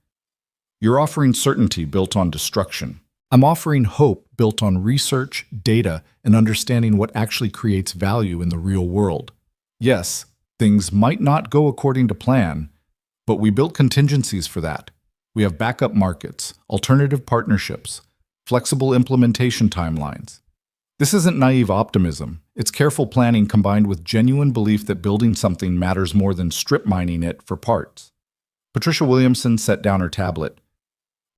"You're offering certainty built on destruction. I'm offering hope built on research, data, and understanding what actually creates value in the real world. Yes, things might not go according to plan, but we built contingencies for that. We have backup markets, alternative partnerships, flexible implementation timelines. This isn't naive optimism. It's careful planning combined with genuine belief that building something matters more than strip mining it for parts." Patricia Williamson set down her tablet.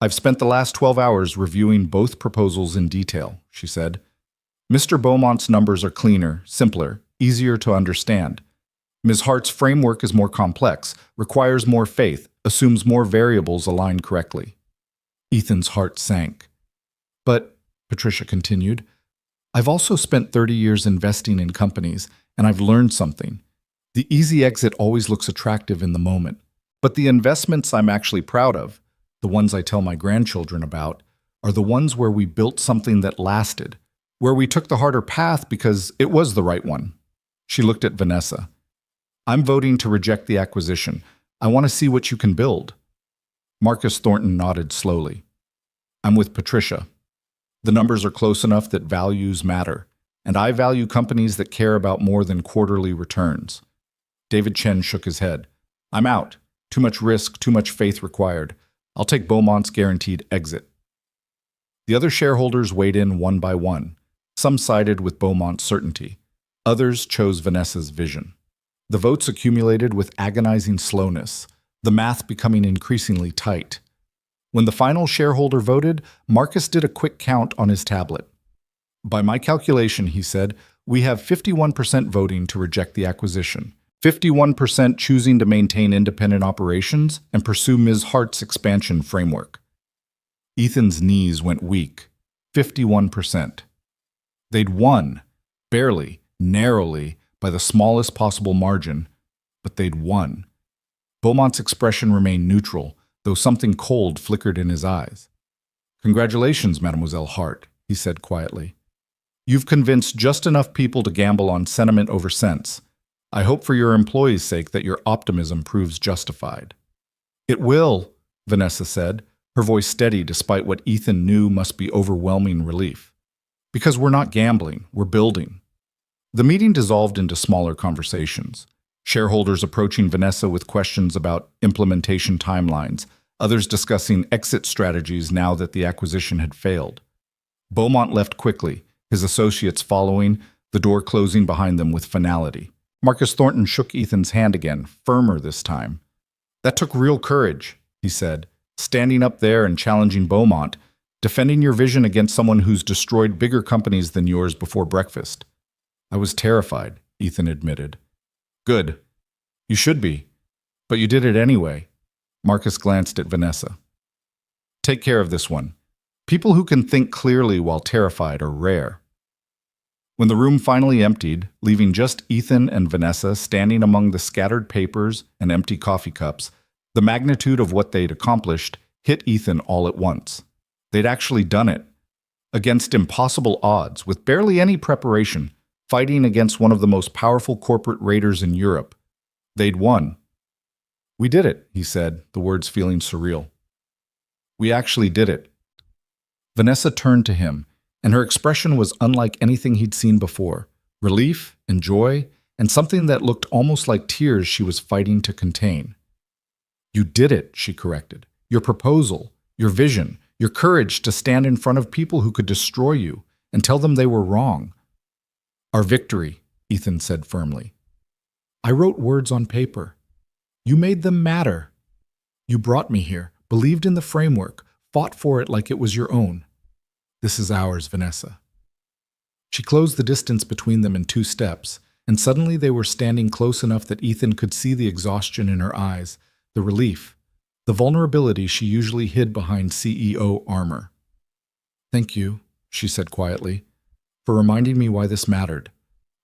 "I've spent the last 12 hours reviewing both proposals in detail," she said. "Mr. Beaumont's numbers are cleaner, simpler, easier to understand. Ms. Hart's framework is more complex, requires more faith, assumes more variables align correctly. Ethan's heart sank. But, Patricia continued, I've also spent 30 years investing in companies, and I've learned something. The easy exit always looks attractive in the moment, but the investments I'm actually proud of, the ones I tell my grandchildren about, are the ones where we built something that lasted, where we took the harder path because it was the right one. She looked at Vanessa. I'm voting to reject the acquisition. I want to see what you can build. Marcus Thornton nodded slowly. I'm with Patricia. The numbers are close enough that values matter, and I value companies that care about more than quarterly returns. David Chen shook his head. I'm out. Too much risk, too much faith required. I'll take Beaumont's guaranteed exit. The other shareholders weighed in one by one. Some sided with Beaumont's certainty. Others chose Vanessa's vision. The votes accumulated with agonizing slowness, the math becoming increasingly tight. When the final shareholder voted, Marcus did a quick count on his tablet. By my calculation, he said, we have 51% voting to reject the acquisition, 51% choosing to maintain independent operations and pursue Ms. Hart's expansion framework. Ethan's knees went weak. 51%. They'd won, barely, narrowly, by the smallest possible margin, but they'd won. Beaumont's expression remained neutral, though something cold flickered in his eyes. Congratulations, Mademoiselle Hart, he said quietly. You've convinced just enough people to gamble on sentiment over sense. I hope for your employees' sake that your optimism proves justified. It will, Vanessa said, her voice steady despite what Ethan knew must be overwhelming relief. Because we're not gambling, we're building. The meeting dissolved into smaller conversations. Shareholders approaching Vanessa with questions about implementation timelines, others discussing exit strategies now that the acquisition had failed. Beaumont left quickly, his associates following, the door closing behind them with finality. Marcus Thornton shook Ethan's hand again, firmer this time. That took real courage, he said, standing up there and challenging Beaumont, defending your vision against someone who's destroyed bigger companies than yours before breakfast. I was terrified, Ethan admitted. Good. You should be. But you did it anyway. Marcus glanced at Vanessa. Take care of this one. People who can think clearly while terrified are rare. When the room finally emptied, leaving just Ethan and Vanessa standing among the scattered papers and empty coffee cups, the magnitude of what they'd accomplished hit Ethan all at once. They'd actually done it. Against impossible odds, with barely any preparation, fighting against one of the most powerful corporate raiders in Europe. They'd won. We did it, he said, the words feeling surreal. We actually did it. Vanessa turned to him, and her expression was unlike anything he'd seen before. Relief and joy, and something that looked almost like tears she was fighting to contain. You did it, she corrected. Your proposal, your vision, your courage to stand in front of people who could destroy you and tell them they were wrong. Our victory, Ethan said firmly. I wrote words on paper. You made them matter. You brought me here, believed in the framework, fought for it like it was your own. This is ours, Vanessa. She closed the distance between them in 2 steps, and suddenly they were standing close enough that Ethan could see the exhaustion in her eyes, the relief, the vulnerability she usually hid behind CEO armor. Thank you, she said quietly, for reminding me why this mattered,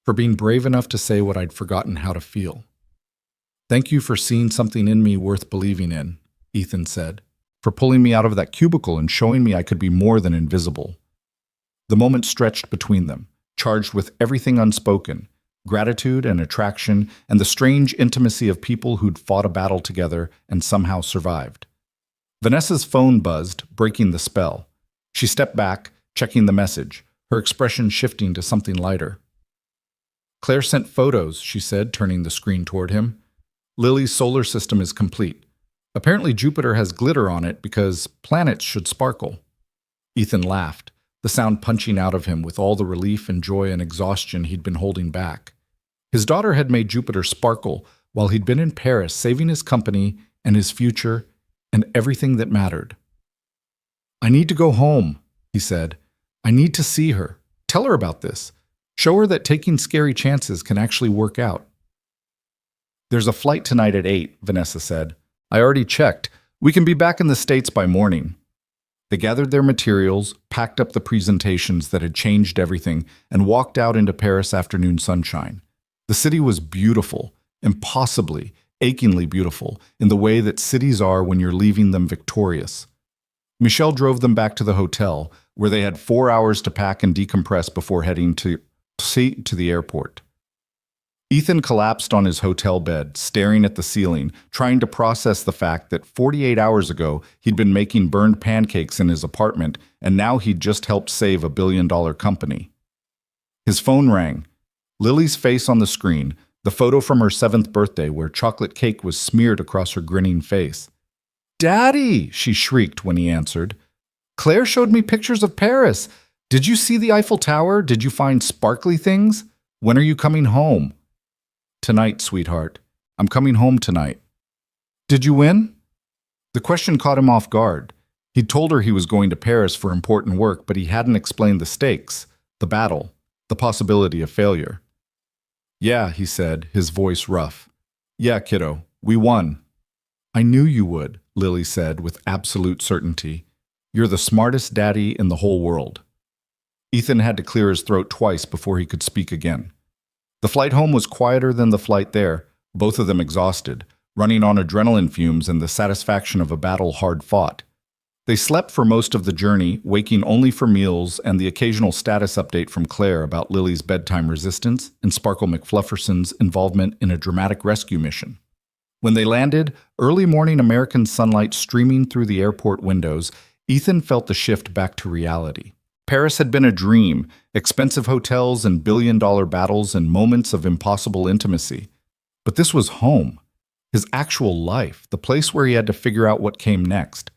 for being brave enough to say what I'd forgotten how to feel. Thank you for seeing something in me worth believing in, Ethan said, for pulling me out of that cubicle and showing me I could be more than invisible. The moment stretched between them, charged with everything unspoken, gratitude and attraction and the strange intimacy of people who'd fought a battle together and somehow survived. Vanessa's phone buzzed, breaking the spell. She stepped back, checking the message, her expression shifting to something lighter. Claire sent photos, she said, turning the screen toward him. Lily's solar system is complete. Apparently Jupiter has glitter on it because planets should sparkle. Ethan laughed, the sound punching out of him with all the relief and joy and exhaustion he'd been holding back. His daughter had made Jupiter sparkle while he'd been in Paris saving his company and his future and everything that mattered. I need to go home, he said. I need to see her. Tell her about this. Show her that taking scary chances can actually work out. There's a flight tonight at 8, Vanessa said. I already checked. We can be back in the States by morning. They gathered their materials, packed up the presentations that had changed everything, and walked out into Paris afternoon sunshine. The city was beautiful, impossibly, achingly beautiful, in the way that cities are when you're leaving them victorious. Michel drove them back to the hotel, where they had 4 hours to pack and decompress before heading to the airport. Ethan collapsed on his hotel bed, staring at the ceiling, trying to process the fact that 48 hours ago he'd been making burned pancakes in his apartment, and now he'd just helped save a billion-dollar company. His phone rang. Lily's face on the screen, the photo from her 7th birthday where chocolate cake was smeared across her grinning face. "Daddy!" she shrieked when he answered. "Claire showed me pictures of Paris. Did you see the Eiffel Tower? Did you find sparkly things? When are you coming home?" "Tonight, sweetheart. I'm coming home tonight." "Did you win?" The question caught him off guard. He'd told her he was going to Paris for important work, but he hadn't explained the stakes, the battle, the possibility of failure. "Yeah," he said, his voice rough. "Yeah, kiddo, we won." "I knew you would," Lily said with absolute certainty. "You're the smartest daddy in the whole world." Ethan had to clear his throat twice before he could speak again. The flight home was quieter than the flight there, both of them exhausted, running on adrenaline fumes and the satisfaction of a battle hard fought. They slept for most of the journey, waking only for meals and the occasional status update from Claire about Lily's bedtime resistance and Sparkle McFlufferson's involvement in a dramatic rescue mission. When they landed, early morning American sunlight streaming through the airport windows, Ethan felt the shift back to reality. Paris had been a dream, expensive hotels and billion-dollar battles and moments of impossible intimacy. But this was home, his actual life, the place where he had to figure out what came next.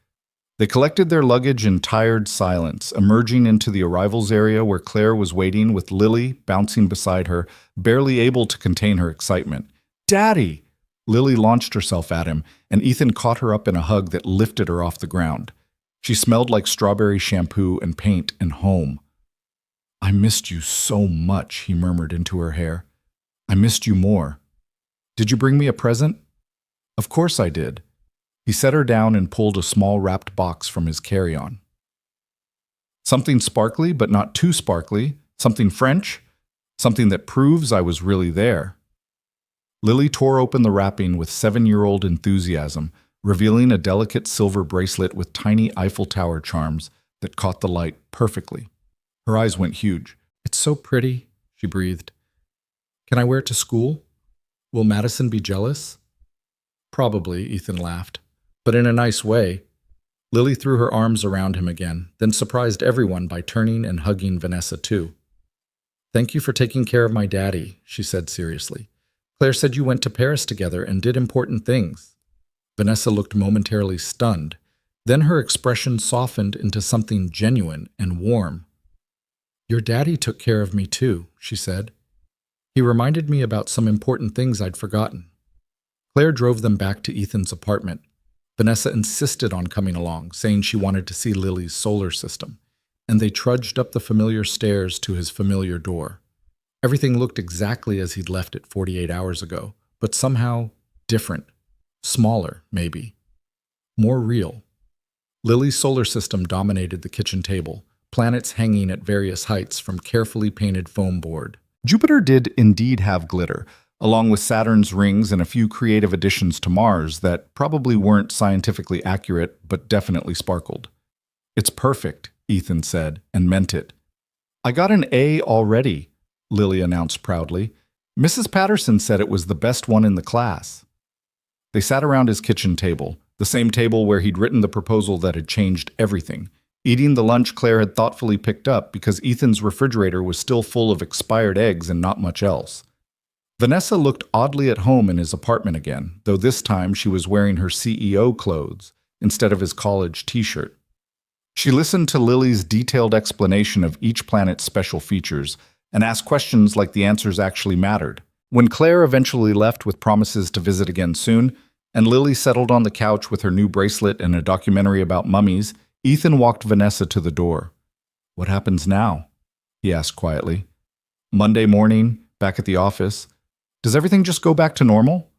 They collected their luggage in tired silence, emerging into the arrivals area where Claire was waiting with Lily bouncing beside her, barely able to contain her excitement. "Daddy!" Lily launched herself at him, and Ethan caught her up in a hug that lifted her off the ground. She smelled like strawberry shampoo and paint and home. "I missed you so much," he murmured into her hair. "I missed you more. Did you bring me a present?" "Of course I did." He set her down and pulled a small wrapped box from his carry-on. "Something sparkly, but not too sparkly. Something French. Something that proves I was really there." Lily tore open the wrapping with 7-year-old enthusiasm, revealing a delicate silver bracelet with tiny Eiffel Tower charms that caught the light perfectly. Her eyes went huge. "It's so pretty," she breathed. "Can I wear it to school? Will Madison be jealous?" "Probably," Ethan laughed, "but in a nice way." Lily threw her arms around him again, then surprised everyone by turning and hugging Vanessa too. "Thank you for taking care of my daddy," she said seriously. "Claire said you went to Paris together and did important things." Vanessa looked momentarily stunned. Then her expression softened into something genuine and warm. "Your daddy took care of me too," she said. "He reminded me about some important things I'd forgotten." Claire drove them back to Ethan's apartment. Vanessa insisted on coming along, saying she wanted to see Lily's solar system, and they trudged up the familiar stairs to his familiar door. Everything looked exactly as he'd left it 48 hours ago, but somehow different. Smaller, maybe. More real. Lily's solar system dominated the kitchen table, planets hanging at various heights from carefully painted foam board. Jupiter did indeed have glitter, along with Saturn's rings and a few creative additions to Mars that probably weren't scientifically accurate but definitely sparkled. "It's perfect," Ethan said, and meant it. "I got an A already," Lily announced proudly. "Mrs. Patterson said it was the best one in the class." They sat around his kitchen table, the same table where he'd written the proposal that had changed everything, eating the lunch Claire had thoughtfully picked up because Ethan's refrigerator was still full of expired eggs and not much else. Vanessa looked oddly at home in his apartment again, though this time she was wearing her CEO clothes instead of his college t-shirt. She listened to Lily's detailed explanation of each planet's special features and asked questions like the answers actually mattered. When Claire eventually left with promises to visit again soon, and Lily settled on the couch with her new bracelet and a documentary about mummies, Ethan walked Vanessa to the door. "What happens now?" he asked quietly. "Monday morning, back at the office. Does everything just go back to normal?"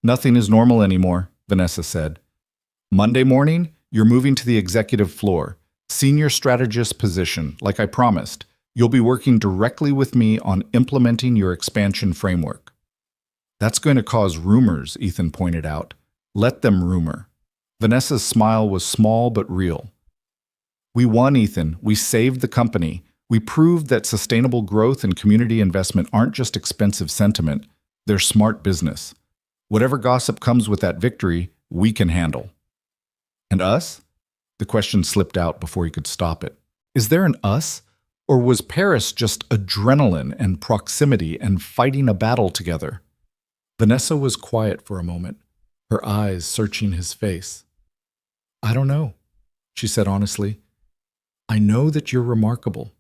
Nothing is normal anymore, Vanessa said. Monday morning, you're moving to the executive floor, senior strategist position, like I promised. You'll be working directly with me on implementing your expansion framework. That's going to cause rumors, Ethan pointed out. Let them rumor. Vanessa's smile was small but real. We won, Ethan. We saved the company. We proved that sustainable growth and community investment aren't just expensive sentiment, they're smart business. Whatever gossip comes with that victory, we can handle. And us? The question slipped out before he could stop it. Is there an us? Or was Paris just adrenaline and proximity and fighting a battle together? Vanessa was quiet for a moment, her eyes searching his face. I don't know, she said honestly. I know that you're remarkable.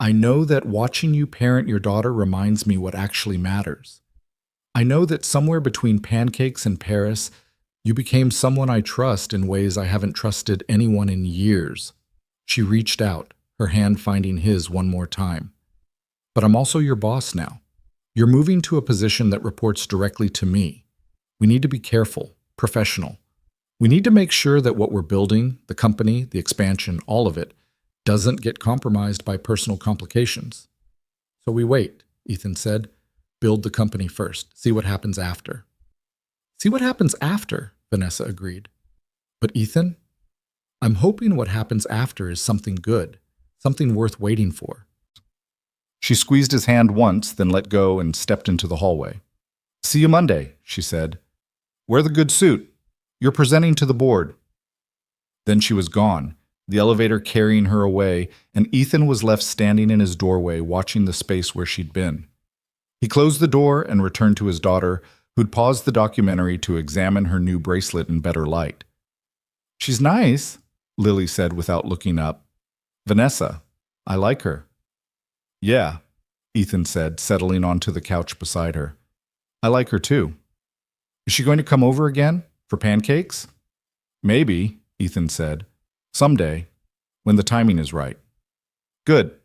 I know that watching you parent your daughter reminds me what actually matters. I know that somewhere between pancakes and Paris, you became someone I trust in ways I haven't trusted anyone in years. She reached out, her hand finding his one more time. But I'm also your boss now. You're moving to a position that reports directly to me. We need to be careful, professional. We need to make sure that what we're building, the company, the expansion, all of it, doesn't get compromised by personal complications. So we wait, Ethan said. Build the company first. See what happens after. See what happens after, Vanessa agreed. But Ethan, I'm hoping what happens after is something good, something worth waiting for. She squeezed his hand once, then let go and stepped into the hallway. See you Monday, she said. Wear the good suit. You're presenting to the board. Then she was gone, the elevator carrying her away, and Ethan was left standing in his doorway watching the space where she'd been. He closed the door and returned to his daughter, who'd paused the documentary to examine her new bracelet in better light. She's nice, Lily said without looking up. Vanessa, I like her. Yeah, Ethan said, settling onto the couch beside her. I like her too. Is she going to come over again? For pancakes? Maybe, Ethan said. Someday, when the timing is right. Good.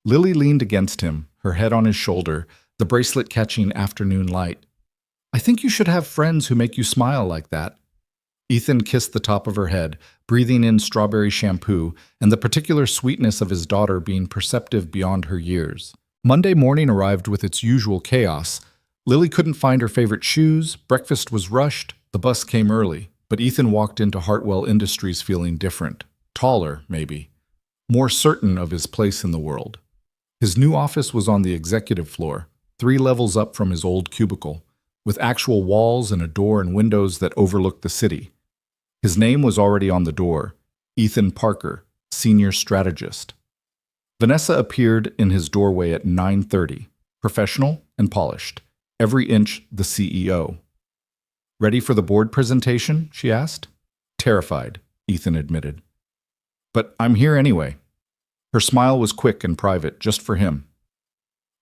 Lily leaned against him, her head on his shoulder, the bracelet catching afternoon light. I think you should have friends who make you smile like that. Ethan kissed the top of her head, breathing in strawberry shampoo and the particular sweetness of his daughter being perceptive beyond her years. Monday morning arrived with its usual chaos. Lily couldn't find her favorite shoes, breakfast was rushed, the bus came early, but Ethan walked into Hartwell Industries feeling different, taller, maybe, more certain of his place in the world. His new office was on the executive floor, 3 levels up from his old cubicle, with actual walls and a door and windows that overlooked the city. His name was already on the door, Ethan Parker, Senior Strategist. Vanessa appeared in his doorway at 9:30, professional and polished, every inch the CEO. Ready for the board presentation? She asked. Terrified, Ethan admitted. But I'm here anyway. Her smile was quick and private, just for him.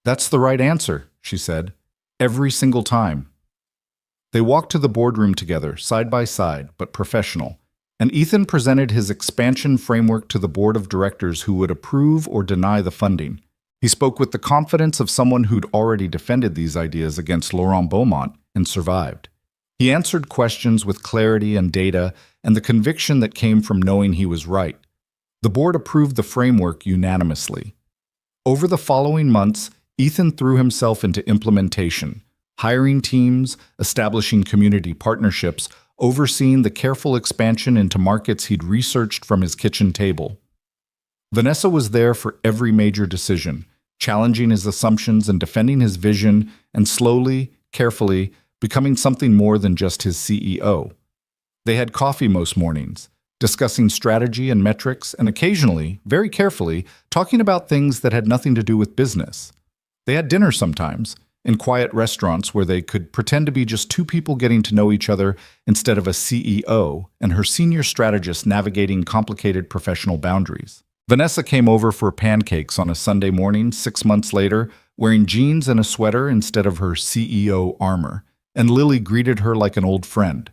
That's the right answer, she said, every single time. They walked to the boardroom together, side by side, but professional, and Ethan presented his expansion framework to the board of directors who would approve or deny the funding. He spoke with the confidence of someone who'd already defended these ideas against Laurent Beaumont and survived. He answered questions with clarity and data and the conviction that came from knowing he was right. The board approved the framework unanimously. Over the following months, Ethan threw himself into implementation, hiring teams, establishing community partnerships, overseeing the careful expansion into markets he'd researched from his kitchen table. Vanessa was there for every major decision, challenging his assumptions and defending his vision, and slowly, carefully, becoming something more than just his CEO. They had coffee most mornings, discussing strategy and metrics, and occasionally, very carefully, talking about things that had nothing to do with business. They had dinner sometimes, in quiet restaurants where they could pretend to be just 2 people getting to know each other instead of a CEO and her senior strategist navigating complicated professional boundaries. Vanessa came over for pancakes on a Sunday morning 6 months later, wearing jeans and a sweater instead of her CEO armor, and Lily greeted her like an old friend.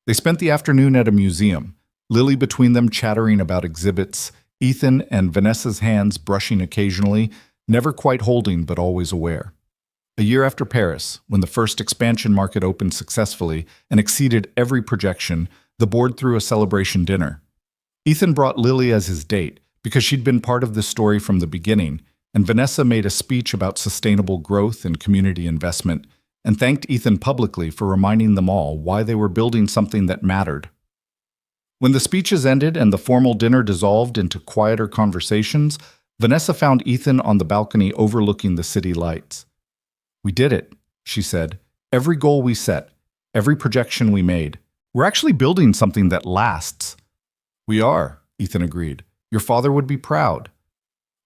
They spent the afternoon at a museum, Lily between them chattering about exhibits, Ethan and Vanessa's hands brushing occasionally, never quite holding but always aware. A year after Paris, when the first expansion market opened successfully and exceeded every projection, the board threw a celebration dinner. Ethan brought Lily as his date because she'd been part of the story from the beginning, and Vanessa made a speech about sustainable growth and community investment and thanked Ethan publicly for reminding them all why they were building something that mattered. When the speeches ended and the formal dinner dissolved into quieter conversations, Vanessa found Ethan on the balcony overlooking the city lights. "We did it," she said. "Every goal we set, every projection we made. We're actually building something that lasts." "We are," Ethan agreed. "Your father would be proud."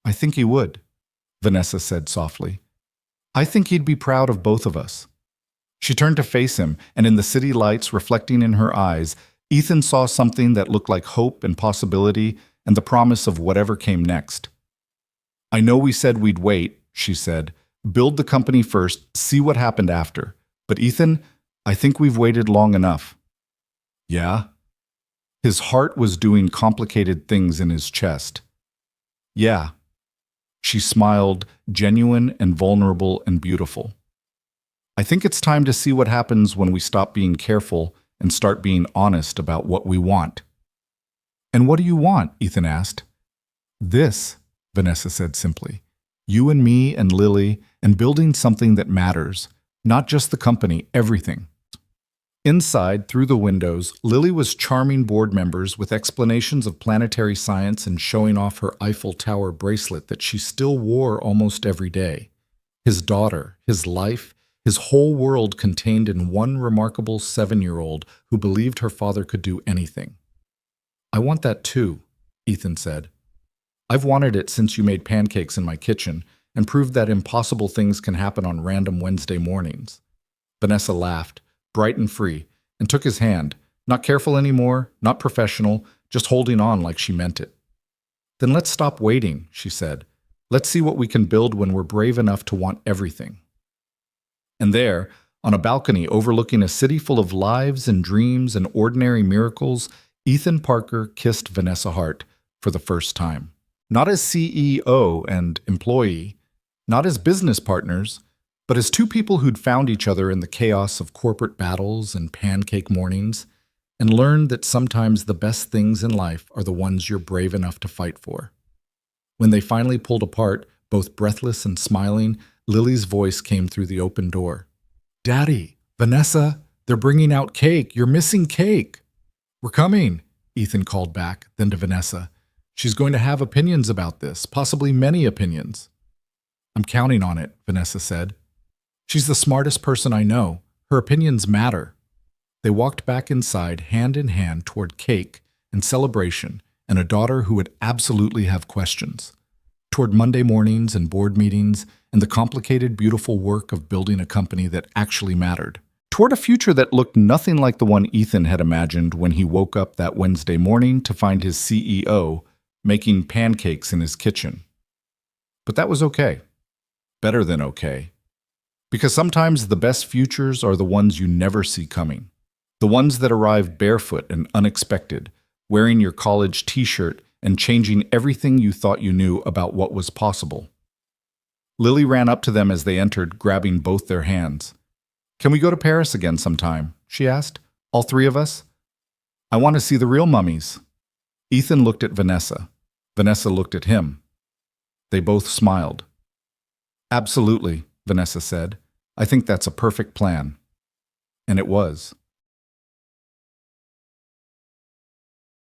"I think he would," Vanessa said softly. "I think he'd be proud of both of us." She turned to face him, and in the city lights reflecting in her eyes, Ethan saw something that looked like hope and possibility and the promise of whatever came next. "I know we said we'd wait," she said. "Build the company first, see what happened after. But Ethan, I think we've waited long enough." "Yeah?" His heart was doing complicated things in his chest. "Yeah." She smiled, genuine and vulnerable and beautiful. "I think it's time to see what happens when we stop being careful and start being honest about what we want." "And what do you want?" Ethan asked. "This," Vanessa said simply. "You and me and Lily, and building something that matters. Not just the company, everything." Inside, through the windows, Lily was charming board members with explanations of planetary science and showing off her Eiffel Tower bracelet that she still wore almost every day. His daughter, his life, his whole world contained in one remarkable 7-year-old who believed her father could do anything. "I want that too," Ethan said. "I've wanted it since you made pancakes in my kitchen and proved that impossible things can happen on random Wednesday mornings." Vanessa laughed, bright and free, and took his hand, not careful anymore, not professional, just holding on like she meant it. "Then let's stop waiting," she said. "Let's see what we can build when we're brave enough to want everything." And there, on a balcony overlooking a city full of lives and dreams and ordinary miracles, Ethan Parker kissed Vanessa Hart for the first time. Not as CEO and employee, not as business partners, but as two people who'd found each other in the chaos of corporate battles and pancake mornings, and learned that sometimes the best things in life are the ones you're brave enough to fight for. When they finally pulled apart, both breathless and smiling, Lily's voice came through the open door. "Daddy, Vanessa, they're bringing out cake. You're missing cake." "We're coming," Ethan called back, then to Vanessa. "She's going to have opinions about this, possibly many opinions." "I'm counting on it," Vanessa said. "She's the smartest person I know. Her opinions matter." They walked back inside, hand in hand, toward cake and celebration and a daughter who would absolutely have questions. Toward Monday mornings and board meetings and the complicated, beautiful work of building a company that actually mattered. Toward a future that looked nothing like the one Ethan had imagined when he woke up that Wednesday morning to find his CEO making pancakes in his kitchen. But that was okay. Better than okay. Because sometimes the best futures are the ones you never see coming. The ones that arrive barefoot and unexpected, wearing your college t-shirt and changing everything you thought you knew about what was possible. Lily ran up to them as they entered, grabbing both their hands. "Can we go to Paris again sometime?" she asked. "All three of us?" "I want to see the real mummies." Ethan looked at Vanessa. Vanessa looked at him. They both smiled. "Absolutely," Vanessa said. "I think that's a perfect plan." And it was.